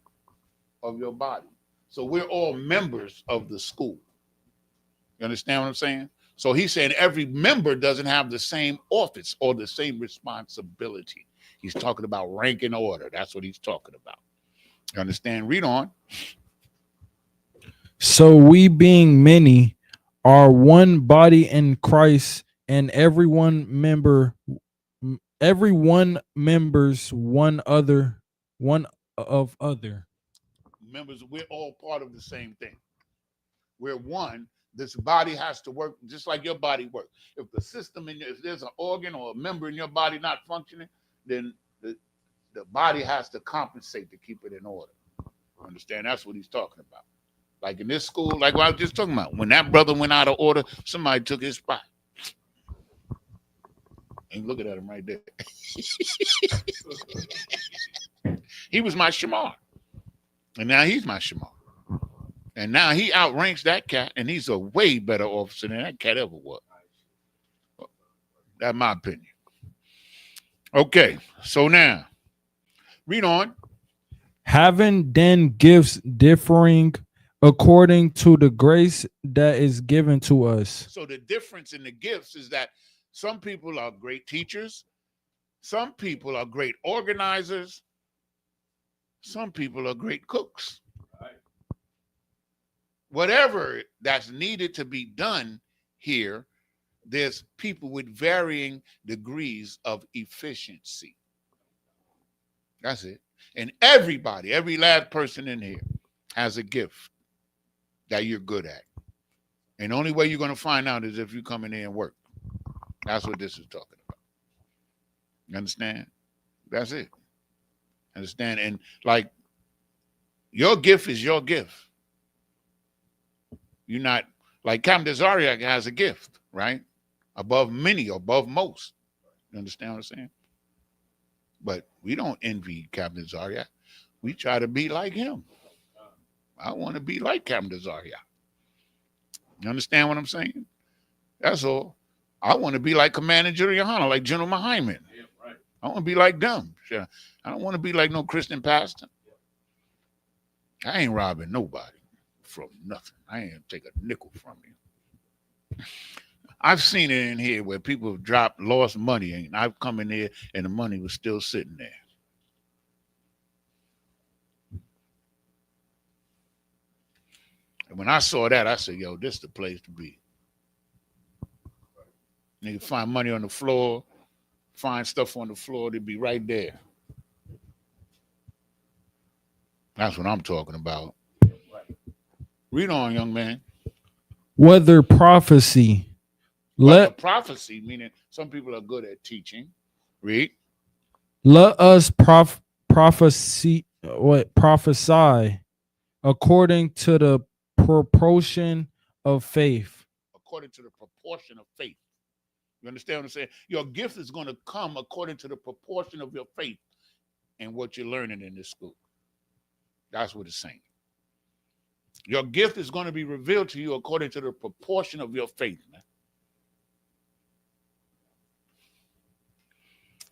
of your body. So we're all members of the school. You understand what I'm saying? So he's saying every member doesn't have the same office or the same responsibility. He's talking about rank and order. That's what he's talking about. You understand? Read on. So we being many are one body in Christ, and every one members one of other. Members, we're all part of the same thing. We're one. This body has to work just like your body works. If the system if there's an organ or a member in your body not functioning, then the body has to compensate to keep it in order. Understand? That's what he's talking about. Like in this school, like what I was just talking about, when that brother went out of order, somebody took his spot. And looking at him right there. He was my shamar. And now he's my shamar. And now he outranks that cat, and he's a way better officer than that cat ever was. That's my opinion. Okay, so now, read on. Having then gifts differing according to the grace that is given to us. So the difference in the gifts is that some people are great teachers, some people are great organizers, some people are great cooks. whatever that's needed to be done here, there's people with varying degrees of efficiency. That's it. And everybody, every last person in here has a gift that you're good at. And the only way you're going to find out is if you come in here and work. That's what this is talking about. You understand? That's it. Understand? And like, your gift is your gift. You're not, like Captain Zariak has a gift, right? Above many, above most. You understand what I'm saying? But we don't envy Captain Zariak. We try to be like him. I want to be like Captain Zariak. You understand what I'm saying? That's all. I want to be like Commander Juliana, like General Hyman. Yeah, right. I want to be like them. Sure. I don't want to be like no Christian pastor. I ain't robbing nobody from nothing. I ain't take a nickel from you. I've seen it in here where people have dropped, lost money, and I've come in here and the money was still sitting there. And when I saw that, I said, yo, this is the place to be. You can find money on the floor, find stuff on the floor, they'd be right there. That's what I'm talking about. Read on, young man. Whether prophecy, But the prophecy, meaning some people are good at teaching. Read. Let us prophesy according to the proportion of faith. According to the proportion of faith. You understand what I'm saying? Your gift is going to come according to the proportion of your faith and what you're learning in this school. That's what it's saying. Your gift is going to be revealed to you according to the proportion of your faith, man.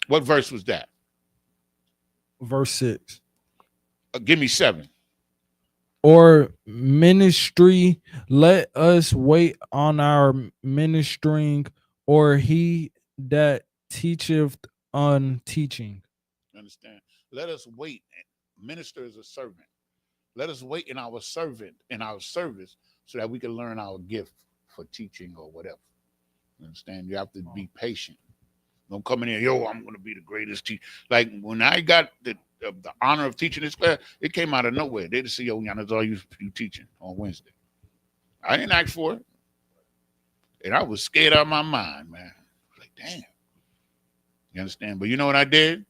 What verse was that? Verse 6. Give me 7. Or ministry, let us wait on our ministering, or he that teacheth on teaching. Understand? Let us wait. Minister is a servant. Let us wait in our servant, in our service, so that we can learn our gift for teaching or whatever. You understand? You have to be patient. Don't come in here, yo, I'm going to be the greatest teacher. Like when I got the honor of teaching this class, it came out of nowhere. They just say, yo, that's all you teaching on Wednesday. I didn't ask for it. And I was scared out of my mind, man. Like, damn. You understand? But you know what I did?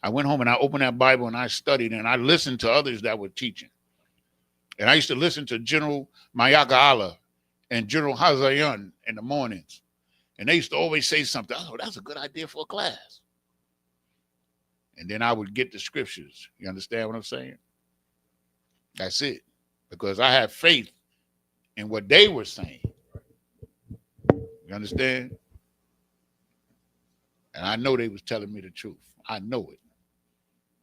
I went home and I opened that Bible and I studied and I listened to others that were teaching. And I used to listen to General Mayaka Allah and General Hazayan in the mornings. And they used to always say something. Oh, that's a good idea for a class. And then I would get the scriptures. You understand what I'm saying? That's it. Because I had faith in what they were saying. You understand? And I know they was telling me the truth. I know it.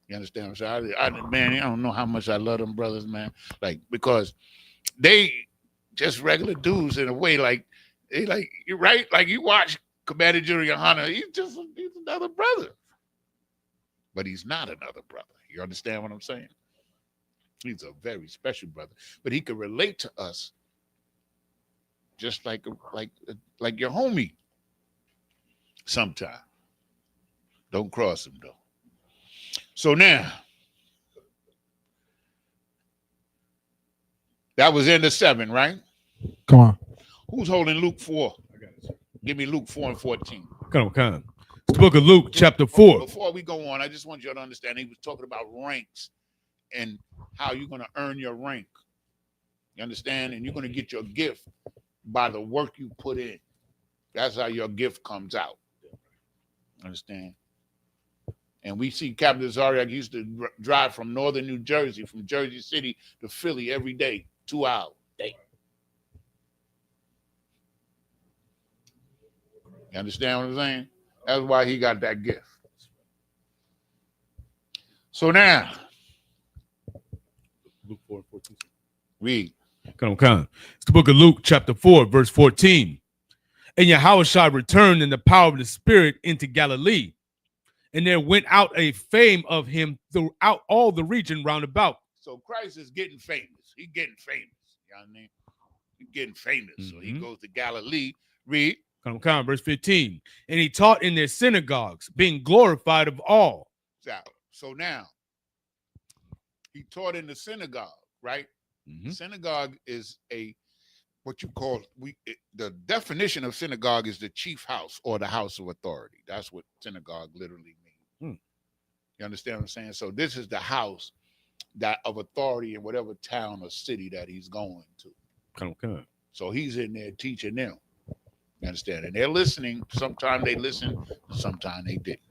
You understand what I'm saying? Man, I don't know how much I love them brothers, man. Like, because they just regular dudes in a way, like, they like, you're right. Like you watch Commander General Yohana, he's another brother. But he's not another brother. You understand what I'm saying? He's a very special brother. But he can relate to us just like your homie sometime. Don't cross him though. So now, that was into 7, right? Come on. Who's holding Luke 4? Give me Luke 4 and 14. Come on. It's the book of Luke, chapter 4. Before we go on, I just want you to understand he was talking about ranks and how you're going to earn your rank. You understand? And you're going to get your gift by the work you put in. That's how your gift comes out. Understand? And we see Captain Zariak used to drive from northern New Jersey, from Jersey City to Philly every day, 2 hours. You understand what I'm saying? That's why he got that gift. So now, Luke 4 and 14. read. Come on. It's the book of Luke, chapter 4, verse 14. And Yahushua returned in the power of the Spirit into Galilee. And there went out a fame of him throughout all the region round about. So Christ is getting famous. He's getting famous. You know what I mean? He's getting famous. So he Mhm. goes to Galilee. Read. Come, verse 15. And he taught in their synagogues, being glorified of all. So now, he taught in the synagogue, right? Mhm. Synagogue is what you call the definition of synagogue is the chief house or the house of authority. That's what synagogue literally means. You understand what I'm saying? So this is the house that of authority in whatever town or city that he's going to. Come. So he's in there teaching them. You understand? And they're listening. Sometimes they listen, sometimes they didn't.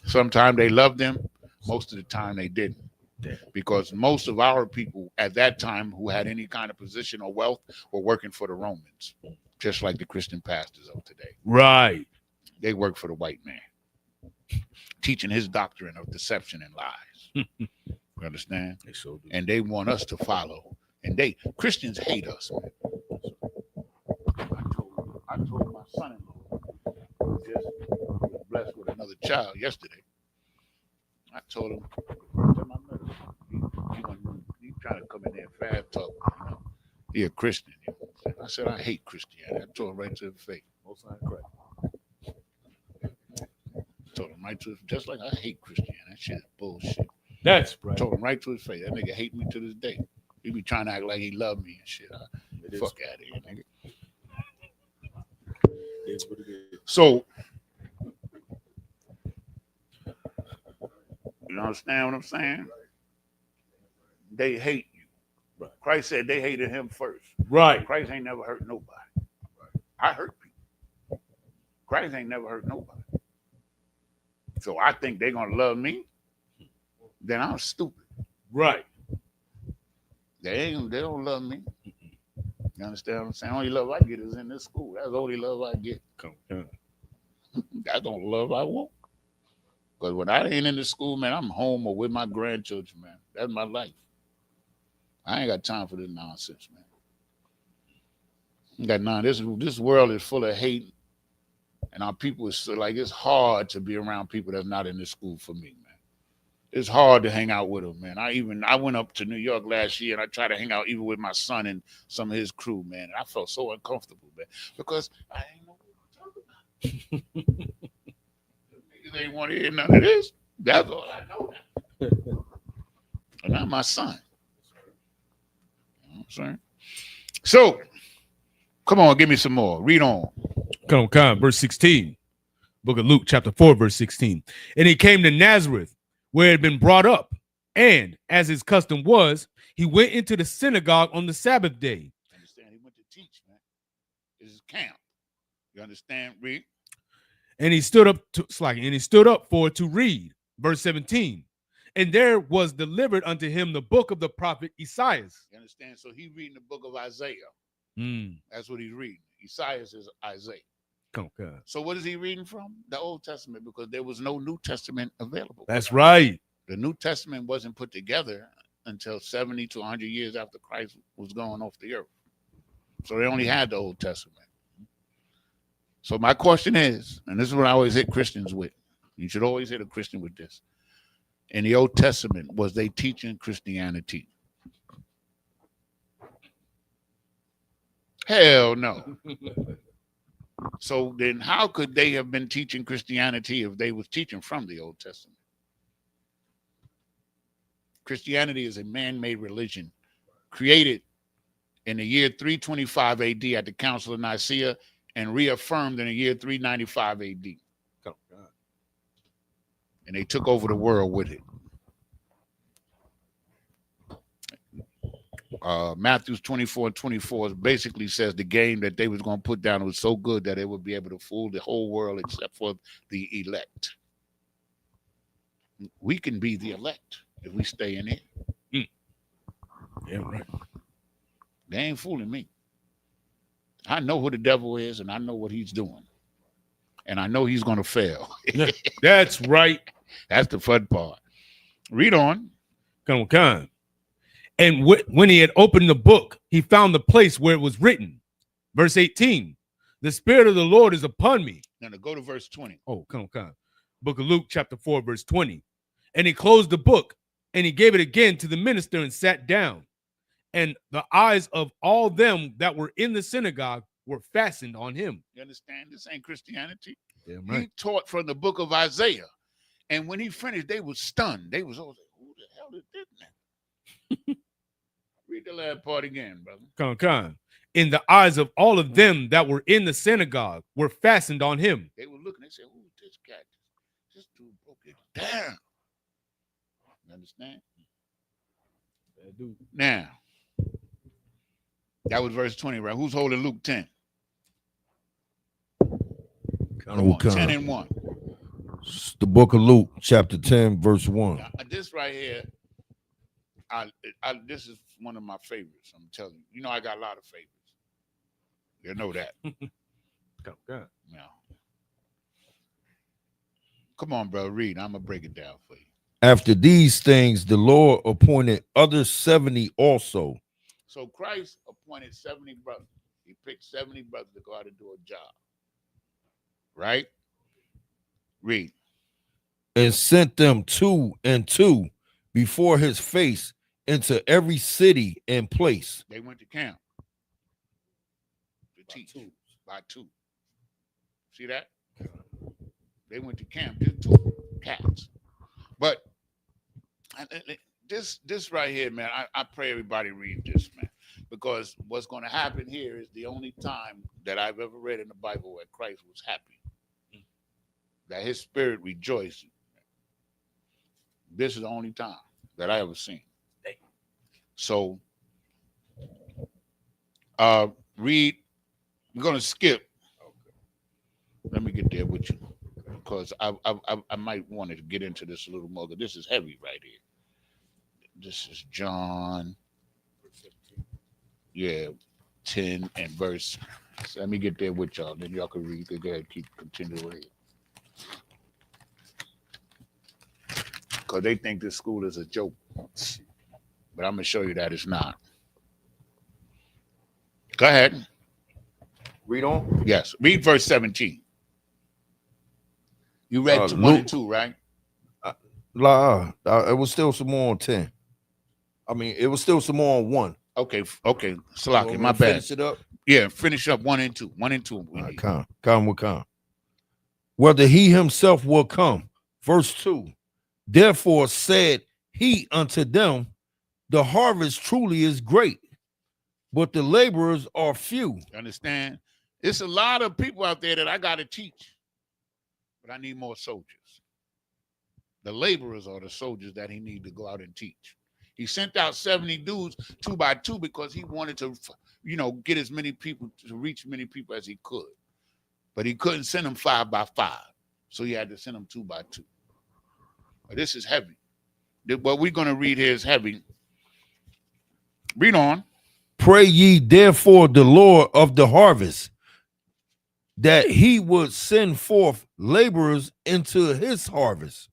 Sometimes they loved them, most of the time they didn't. Because most of our people at that time who had any kind of position or wealth were working for the Romans, just like the Christian pastors of today. Right. They work for the white man, teaching his doctrine of deception and lies. You understand? They so do. And they want us to follow. And Christians hate us, man. I told my son-in-law, who just was blessed with another child yesterday. I told him, he trying to come in there fast talk. You know, he a Christian. You know? I said, I hate Christianity. I told him right to the face. Most I correct. Told him right to his, just like I hate Christianity. That shit is bullshit. That's right. Told him right to his face. That nigga hate me to this day. He be trying to act like he love me and shit. Fuck out of here, nigga. So, you understand what I'm saying? They hate you. Right. Christ said they hated him first. Right. Christ ain't never hurt nobody. Right. I hurt people. Christ ain't never hurt nobody. So I think they're gonna love me. Then I'm stupid. Right. They don't love me. You understand what I'm saying? Only love I get is in this school. That's the only love I get. Come. That's the only love I want. Because when I ain't in the school, man, I'm home or with my grandchildren, man. That's my life. I ain't got time for this nonsense, man. This world is full of hate, and our people is like, it's hard to be around people that's not in this school for me, man. It's hard to hang out with them, man. I went up to New York last year, and I tried to hang out even with my son and some of his crew, man. And I felt so uncomfortable, man, because I ain't know what to talk about. Niggas ain't want to hear none of this. That's all I know. And I'm my son. You know what I'm saying? So, come on, give me some more. Read on. Come. Verse 16. Book of Luke, chapter 4, verse 16. And he came to Nazareth, where he had been brought up. And as his custom was, he went into the synagogue on the Sabbath day. Understand? He went to teach, man. This is camp. You understand? Read. And he stood up for to read. Verse 17. And there was delivered unto him the book of the prophet Isaiah. You understand? So he's reading the book of Isaiah. Mm. That's what he's reading. Isaiah is Isaiah. Come. So what is he reading from? The Old Testament, because there was no New Testament available. That's right. The New Testament wasn't put together until 70 to 100 years after Christ was going off the earth. So they only had the Old Testament. So my question is, and this is what I always hit Christians with. You should always hit a Christian with this. In the Old Testament, was they teaching Christianity? Hell no. So then how could they have been teaching Christianity if they was teaching from the Old Testament? Christianity is a man-made religion created in the year 325 AD at the Council of Nicaea and reaffirmed in the year 395 AD. Oh, God. And they took over the world with it. Matthew 24:24 basically says the game that they was going to put down was so good that it would be able to fool the whole world except for the elect. We can be the elect if we stay in here. Yeah, right. They ain't fooling me. I know who the devil is, and I know what he's doing. And I know he's going to fail. That's right. That's the fun part. Read on. Come. And when he had opened the book, he found the place where it was written. Verse 18. The Spirit of the Lord is upon me. Now go to verse 20. Oh, come. Book of Luke, chapter 4, verse 20. And he closed the book, and he gave it again to the minister and sat down. and the eyes of all them that were in the synagogue were fastened on him. You understand? This ain't Christianity. Yeah, He taught from the book of Isaiah. And when he finished, they were stunned. They was all like, who the hell is this man? Read the last part again, brother. Come. In the eyes of all of them that were in the synagogue were fastened on him. They were looking, they said, who is this cat? This dude broke it down. You understand? Now, that was verse 20, right? Who's holding Luke 10? Come on, 10 and 1. It's the book of Luke, chapter 10, verse 1. Now, this right here, this is one of my favorites. I'm telling you. You know, I got a lot of favorites. You know that. Now, come on, bro. Read. I'm going to break it down for you. After these things, the Lord appointed other 70 also. So Christ appointed 70 brothers. He picked 70 brothers to go out and do a job. Right? Read. And sent them 2 and 2 before his face into every city and place. They went to camp to teach by 2. See that? They went to camp. Just 2 cats. But this right here, man, I pray everybody read this, man, because what's going to happen here is the only time that I've ever read in the Bible where Christ was happy, that his spirit rejoiced. This is the only time that I ever seen. So, read. We're going to skip. Let me get there with you, because I might want to get into this a little more, because this is heavy right here. This is John, 10 and verse. So let me get there with y'all, then y'all can read. You can go ahead and continue with it. Because they think this school is a joke. But I'm going to show you that it's not. Go ahead. Read on. Yes. Read verse 17. You read 1 and 2, right? It was still some more on 10. I mean, it was still some more on 1. Okay. Salaki, my bad. Finish it up. Yeah, finish up 1 and 2. 1 and 2. Come. Whether he himself will come. Verse 2. Therefore said he unto them, the harvest truly is great, but the laborers are few. You understand? It's a lot of people out there that I got to teach, but I need more soldiers. The laborers are the soldiers that he need to go out and teach. He sent out 70 dudes 2 by 2 because he wanted to, get as many people, to reach many people as he could. But he couldn't send them 5 by 5. So he had to send them 2 by 2. But this is heavy. What we're going to read here is heavy. Read on. Pray ye therefore the Lord of the harvest, that he would send forth laborers into his harvest.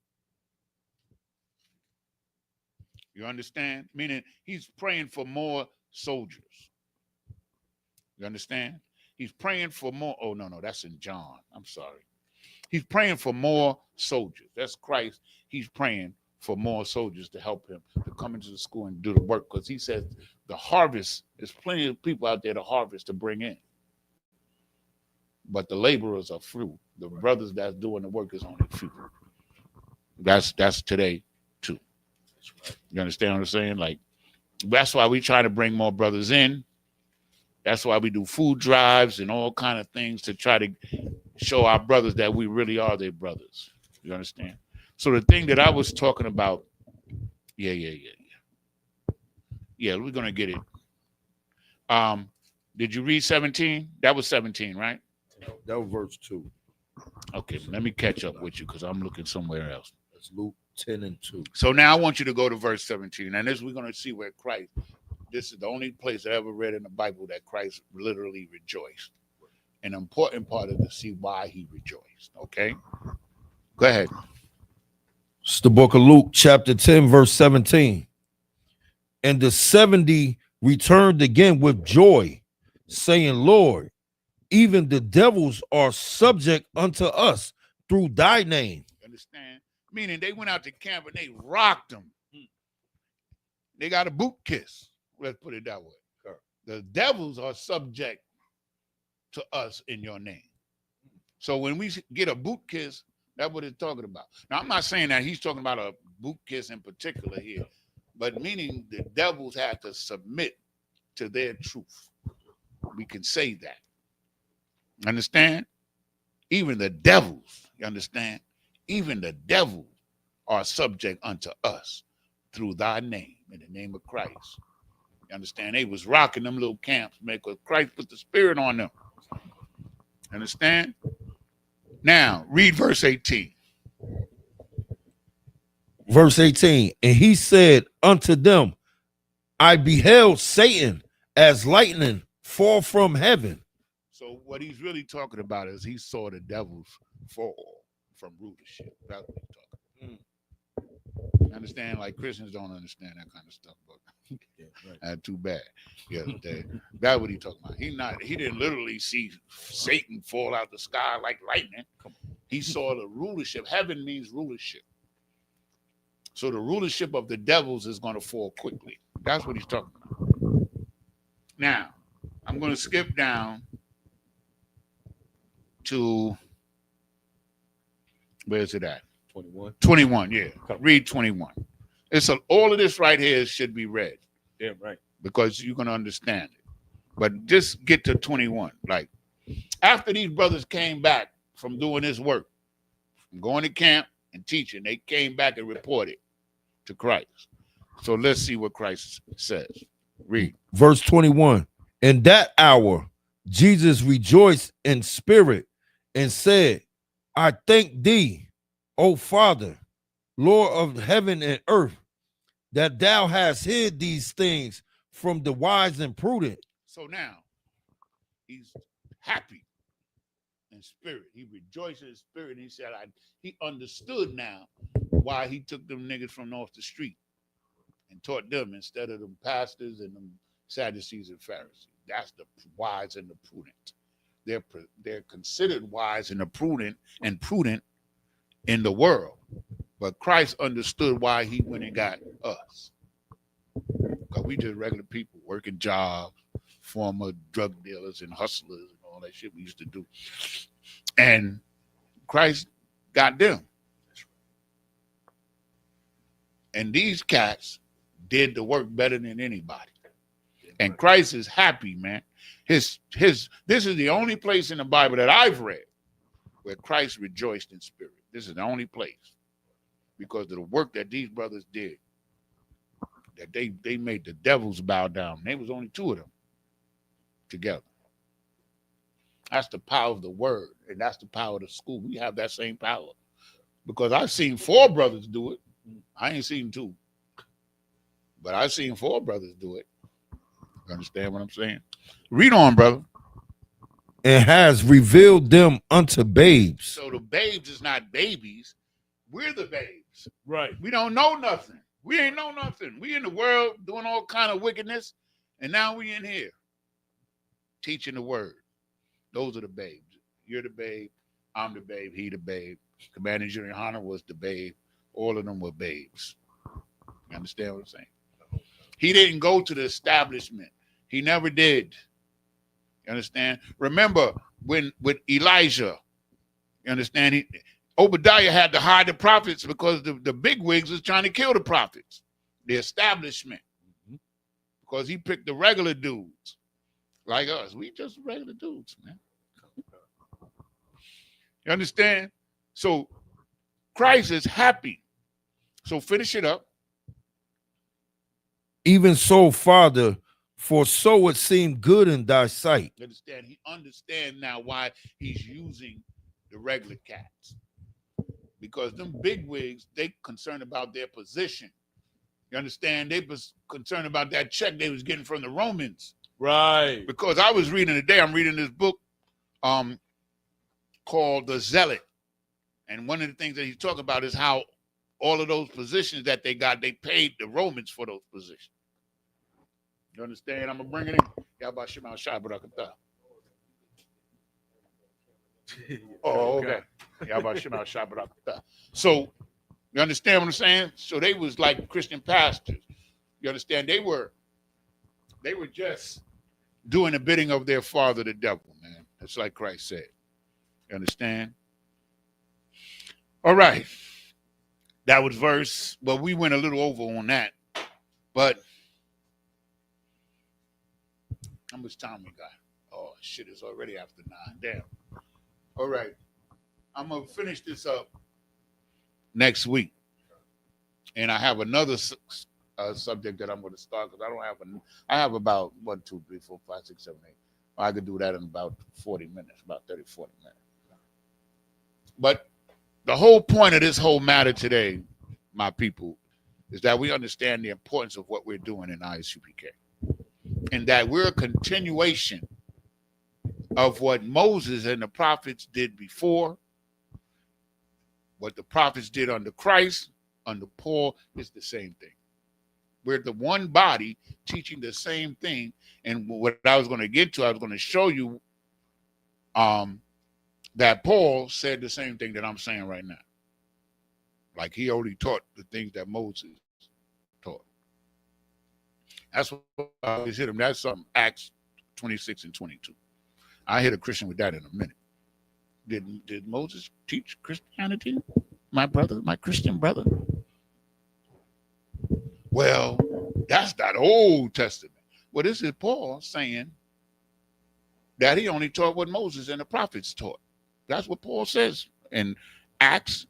You understand? Meaning he's praying for more soldiers. You understand? He's praying for more. Oh, no, that's in John. I'm sorry. He's praying for more soldiers. That's Christ. He's praying for more soldiers to help him to come into the school and do the work, because he says the harvest, there's plenty of people out there to harvest to bring in. But the laborers are few. The brothers that's doing the work is only few. That's today too. You understand what I'm saying? Like, that's why we try to bring more brothers in. That's why we do food drives and all kind of things to try to show our brothers that we really are their brothers. You understand? So the thing that I was talking about, yeah, we're gonna get it. Did you read 17? That was 17, right? That was verse 2. Okay, let me catch up with you because I'm looking somewhere else. That's Luke 10 and 2. So now I want you to go to verse 17, and this we're gonna see where Christ. This is the only place I ever read in the Bible that Christ literally rejoiced. An important part is to see why he rejoiced. Okay, go ahead. It's the book of Luke, chapter 10, verse 17. And the 70 returned again with joy, saying, Lord, even the devils are subject unto us through thy name. Understand? Meaning they went out to camp and they rocked them. They got a boot kiss. Let's put it that way. The devils are subject to us in your name. So when we get a boot kiss, that's what it's talking about. Now, I'm not saying that he's talking about a boot kiss in particular here, but meaning the devils have to submit to their truth. We can say that. Understand? Even the devils, you understand? Even the devils are subject unto us through thy name, in the name of Christ. You understand? They was rocking them little camps, man, because Christ put the spirit on them. Understand? Now, read verse 18. Verse 18. And he said unto them, I beheld Satan as lightning fall from heaven. So what he's really talking about is he saw the devils fall from rulership. That's what he's talking about. Understand? Like Christians don't understand that kind of stuff, but that's too bad. Yeah, that's what he's talking about. He didn't literally see Satan fall out the sky like lightning. He saw the rulership. Heaven means rulership. So the rulership of the devils is going to fall quickly. That's what he's talking about. Now, I'm going to skip down to, where's it at? 21. 21, yeah. Read 21. All of this right here should be read. Damn right. Because you're going to understand it. But just get to 21. Like, after these brothers came back from doing this work, from going to camp and teaching, they came back and reported to Christ. So let's see what Christ says. Read. Verse 21. In that hour, Jesus rejoiced in spirit and said, I thank thee, O Father, Lord of heaven and earth, that thou hast hid these things from the wise and prudent. So now he's happy in spirit. He rejoiced in spirit. And he said, he understood now why he took them niggas from off the street and taught them instead of them pastors and them Sadducees and Pharisees. That's the wise and the prudent. They're considered wise and the prudent in the world. But Christ understood why he went and got us. Because we just regular people working jobs, former drug dealers and hustlers and all that shit we used to do. And Christ got them. And these cats did the work better than anybody. And Christ is happy, man. This is the only place in the Bible that I've read where Christ rejoiced in spirit. This is the only place. Because of the work that these brothers did. That they made the devils bow down. There was only two of them together. That's the power of the word. And that's the power of the school. We have that same power. Because I've seen 4 brothers do it. I ain't seen 2. But I've seen 4 brothers do it. You understand what I'm saying? Read on, brother. And has revealed them unto babes. So the babes is not babies. We're the babes. Right. We don't know nothing. We ain't know nothing. We in the world doing all kind of wickedness. And now we in here teaching the word. Those are the babes. You're the babe. I'm the babe. He the babe. Commander Junior Hunter was the babe. All of them were babes. You understand what I'm saying? He didn't go to the establishment. He never did. You understand? Remember when with Elijah, you understand? Obadiah had to hide the prophets because the bigwigs was trying to kill the prophets, the establishment, because he picked the regular dudes like us. We just regular dudes, man. You understand? So Christ is happy. So finish it up. Even so, Father, for so it seemed good in thy sight. You understand? He understands now why he's using the regular cats. Because them bigwigs, they concerned about their position. You understand? They was concerned about that check they was getting from the Romans. Right. Because I was reading today, I'm reading this book called The Zealot. And one of the things that he's talking about is how all of those positions that they got, they paid the Romans for those positions. You understand? I'm going to bring it in. Yabba Shema Shai Barakatah. Oh, okay. Yabba Shema Shai Barakatah. So, you understand what I'm saying? So they was like Christian pastors. You understand? They were They were just doing the bidding of their father, the devil, man. That's like Christ said. You understand? All right. That was verse. Well, we went a little over on that. But how much time we got? Oh, shit, it's already after 9. Damn. All right. I'm going to finish this up next week. And I have another subject that I'm going to start because I have about 1, 2, 3, 4, 5, 6, 7, 8. I could do that in about 40 minutes, about 30, 40 minutes. But the whole point of this whole matter today, my people, is that we understand the importance of what we're doing in Isupk. And that we're a continuation of what Moses and the prophets did before, what the prophets did under Christ, under Paul, is the same thing. We're the one body teaching the same thing. And what I was going to get to, I was going to show you that Paul said the same thing that I'm saying right now. Like he already taught the things that Moses taught. That's what I always hit him. That's something, Acts 26 and 22. I hit a Christian with that in a minute. Did Moses teach Christianity? My brother, my Christian brother? Well, that's not Old Testament. Well, this is Paul saying that he only taught what Moses and the prophets taught. That's what Paul says in Acts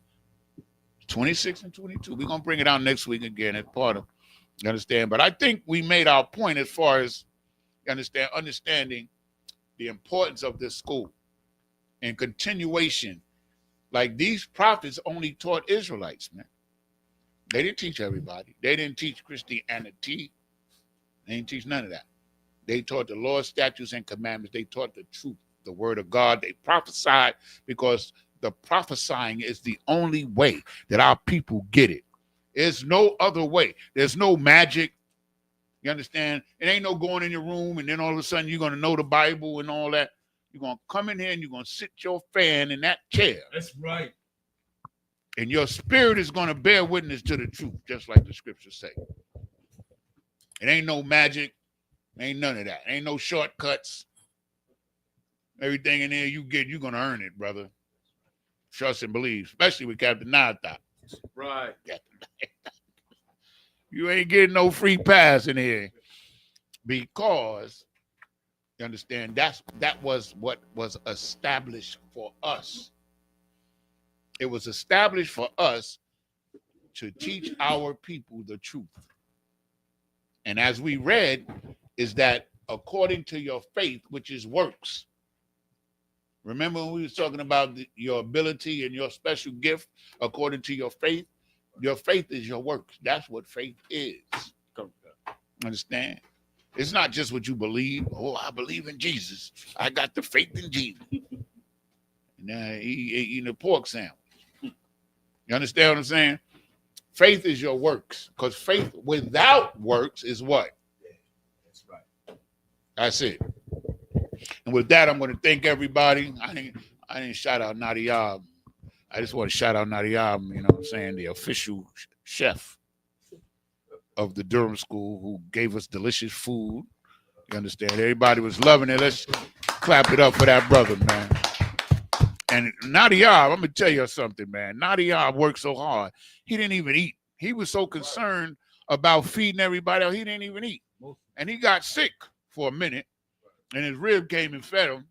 26 and 22. We're going to bring it out next week again as part of, you understand? But I think we made our point as far as, you understand, understanding the importance of this school and continuation. Like these prophets only taught Israelites, man. They didn't teach everybody. They didn't teach Christianity. They didn't teach none of that. They taught the law, statutes, and commandments. They taught the truth, the word of God. They prophesied because the prophesying is the only way that our people get it. There's no other way. There's no magic. You understand? It ain't no going in your room and then all of a sudden you're going to know the Bible and all that. You're going to come in here and you're going to sit your fan in that chair. That's right. And your spirit is going to bear witness to the truth, just like the scriptures say. It ain't no magic. Ain't none of that. Ain't no shortcuts. Everything in there you get, you're going to earn it, brother. Trust and believe, especially with Captain Nata. Right. You ain't getting no free pass in here because, you understand, that was what was established for us. It was established for us to teach our people the truth. And as we read, is that according to your faith, which is works. Remember when we was talking about your ability and your special gift according to your faith? Your faith is your works. That's what faith is. Understand? It's not just what you believe. Oh, I believe in Jesus. I got the faith in Jesus. Now he eating a pork sandwich. You understand what I'm saying? Faith is your works. Because faith without works is what? That's right. That's it. And with that, I'm going to thank everybody. I didn't shout out Nadia. I just want to shout out Nadia, you know what I'm saying, the official chef of the Durham School who gave us delicious food. You understand? Everybody was loving it. Let's clap it up for that brother, man. And Nadia, I'm going to tell you something, man. Nadia worked so hard. He didn't even eat. He was so concerned about feeding everybody else, he didn't even eat. And he got sick for a minute. And his rib came and fed him,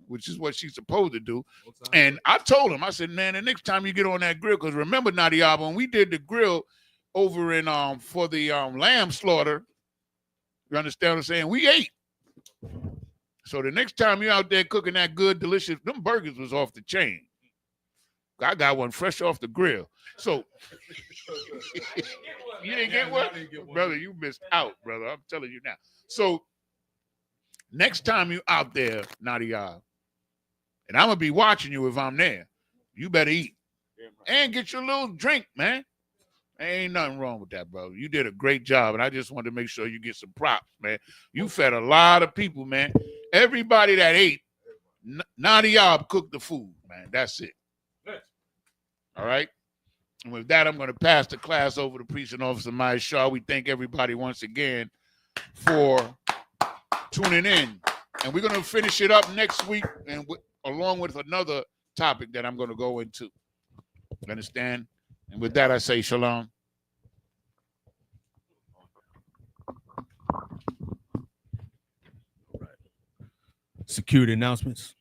which is what she's supposed to do. And I told him, I said, man, the next time you get on that grill, because remember, Nadia, when we did the grill over in for the lamb slaughter, you understand what I'm saying? We ate. So the next time you're out there cooking that good, delicious, them burgers was off the chain. I got one fresh off the grill. So you didn't get one? Brother, you missed out, brother. I'm telling you now. So next time you out there, Nadia, and I'm going to be watching you if I'm there, you better eat. And get your little drink, man. Ain't nothing wrong with that, bro. You did a great job, and I just wanted to make sure you get some props, man. You fed a lot of people, man. Everybody that ate, Nadia cooked the food, man. That's it. All right? And with that, I'm going to pass the class over to Preaching Officer Maya Shaw. We thank everybody once again for tuning in. And we're going to finish it up next week, and along with another topic that I'm going to go into. You understand? And with that, I say shalom. Security announcements.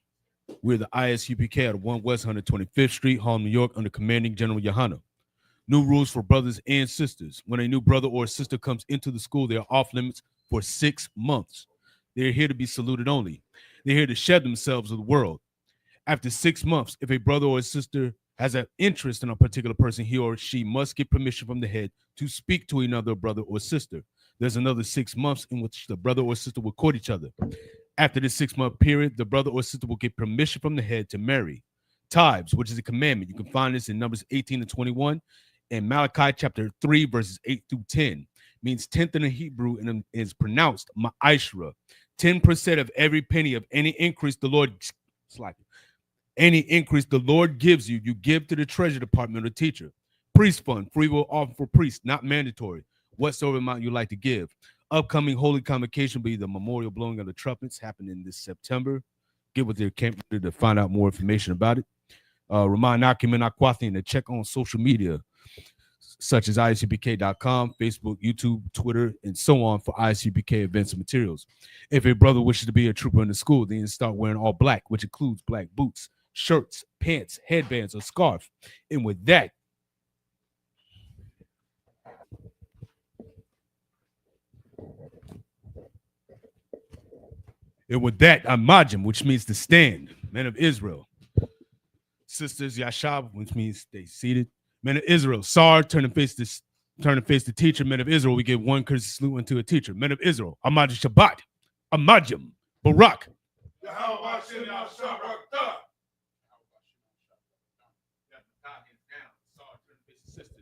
We're the ISUPK at 1 West 125th Street, Harlem, New York, under commanding General Yohana. New rules for brothers and sisters. When a new brother or sister comes into the school, they are off limits for 6 months. They're here to be saluted only. They're here to shed themselves with the world. After 6 months, if a brother or a sister has an interest in a particular person, he or she must get permission from the head to speak to another brother or sister. There's another 6 months in which the brother or sister will court each other. After this 6-month period, the brother or sister will get permission from the head to marry. Tithes, which is a commandment. You can find this in Numbers 18 and 21 and Malachi chapter 3, verses 8 through 10. Means tenth in the Hebrew and is pronounced ma'ashra. 10% of every penny of any increase the Lord gives you, you give to the treasury department or teacher. Priest fund, free will offer for priests, not mandatory. Whatsoever amount you like to give. Upcoming holy convocation will be the memorial blowing of the trumpets happening this September. Get with their camp to find out more information about it. Remind Akim and Aquathian to check on social media such as isupk.com, Facebook, YouTube, Twitter, and so on for ISUPK events and materials. If a brother wishes to be a trooper in the school, then start wearing all black, which includes black boots, shirts, pants, headbands, or scarf. And with that, I'm Majim, which means to stand, men of Israel. Sisters, Yashab, which means stay seated. Men of Israel, Sar, turn and face the teacher. Men of Israel, we give one courtesy salute unto a teacher. Men of Israel, Ahmad Shabbat, Amajim, Barak.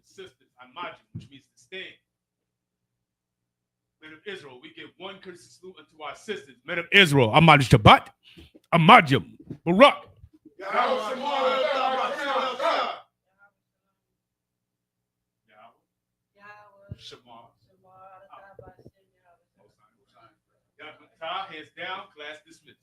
Sisters, Amajim, which means to stand. Men of Israel, we give one courtesy salute unto our sisters. Men of Israel, Ahmad Shabbat, Amajim, Barak. Shamar. Hands down, class dismissed.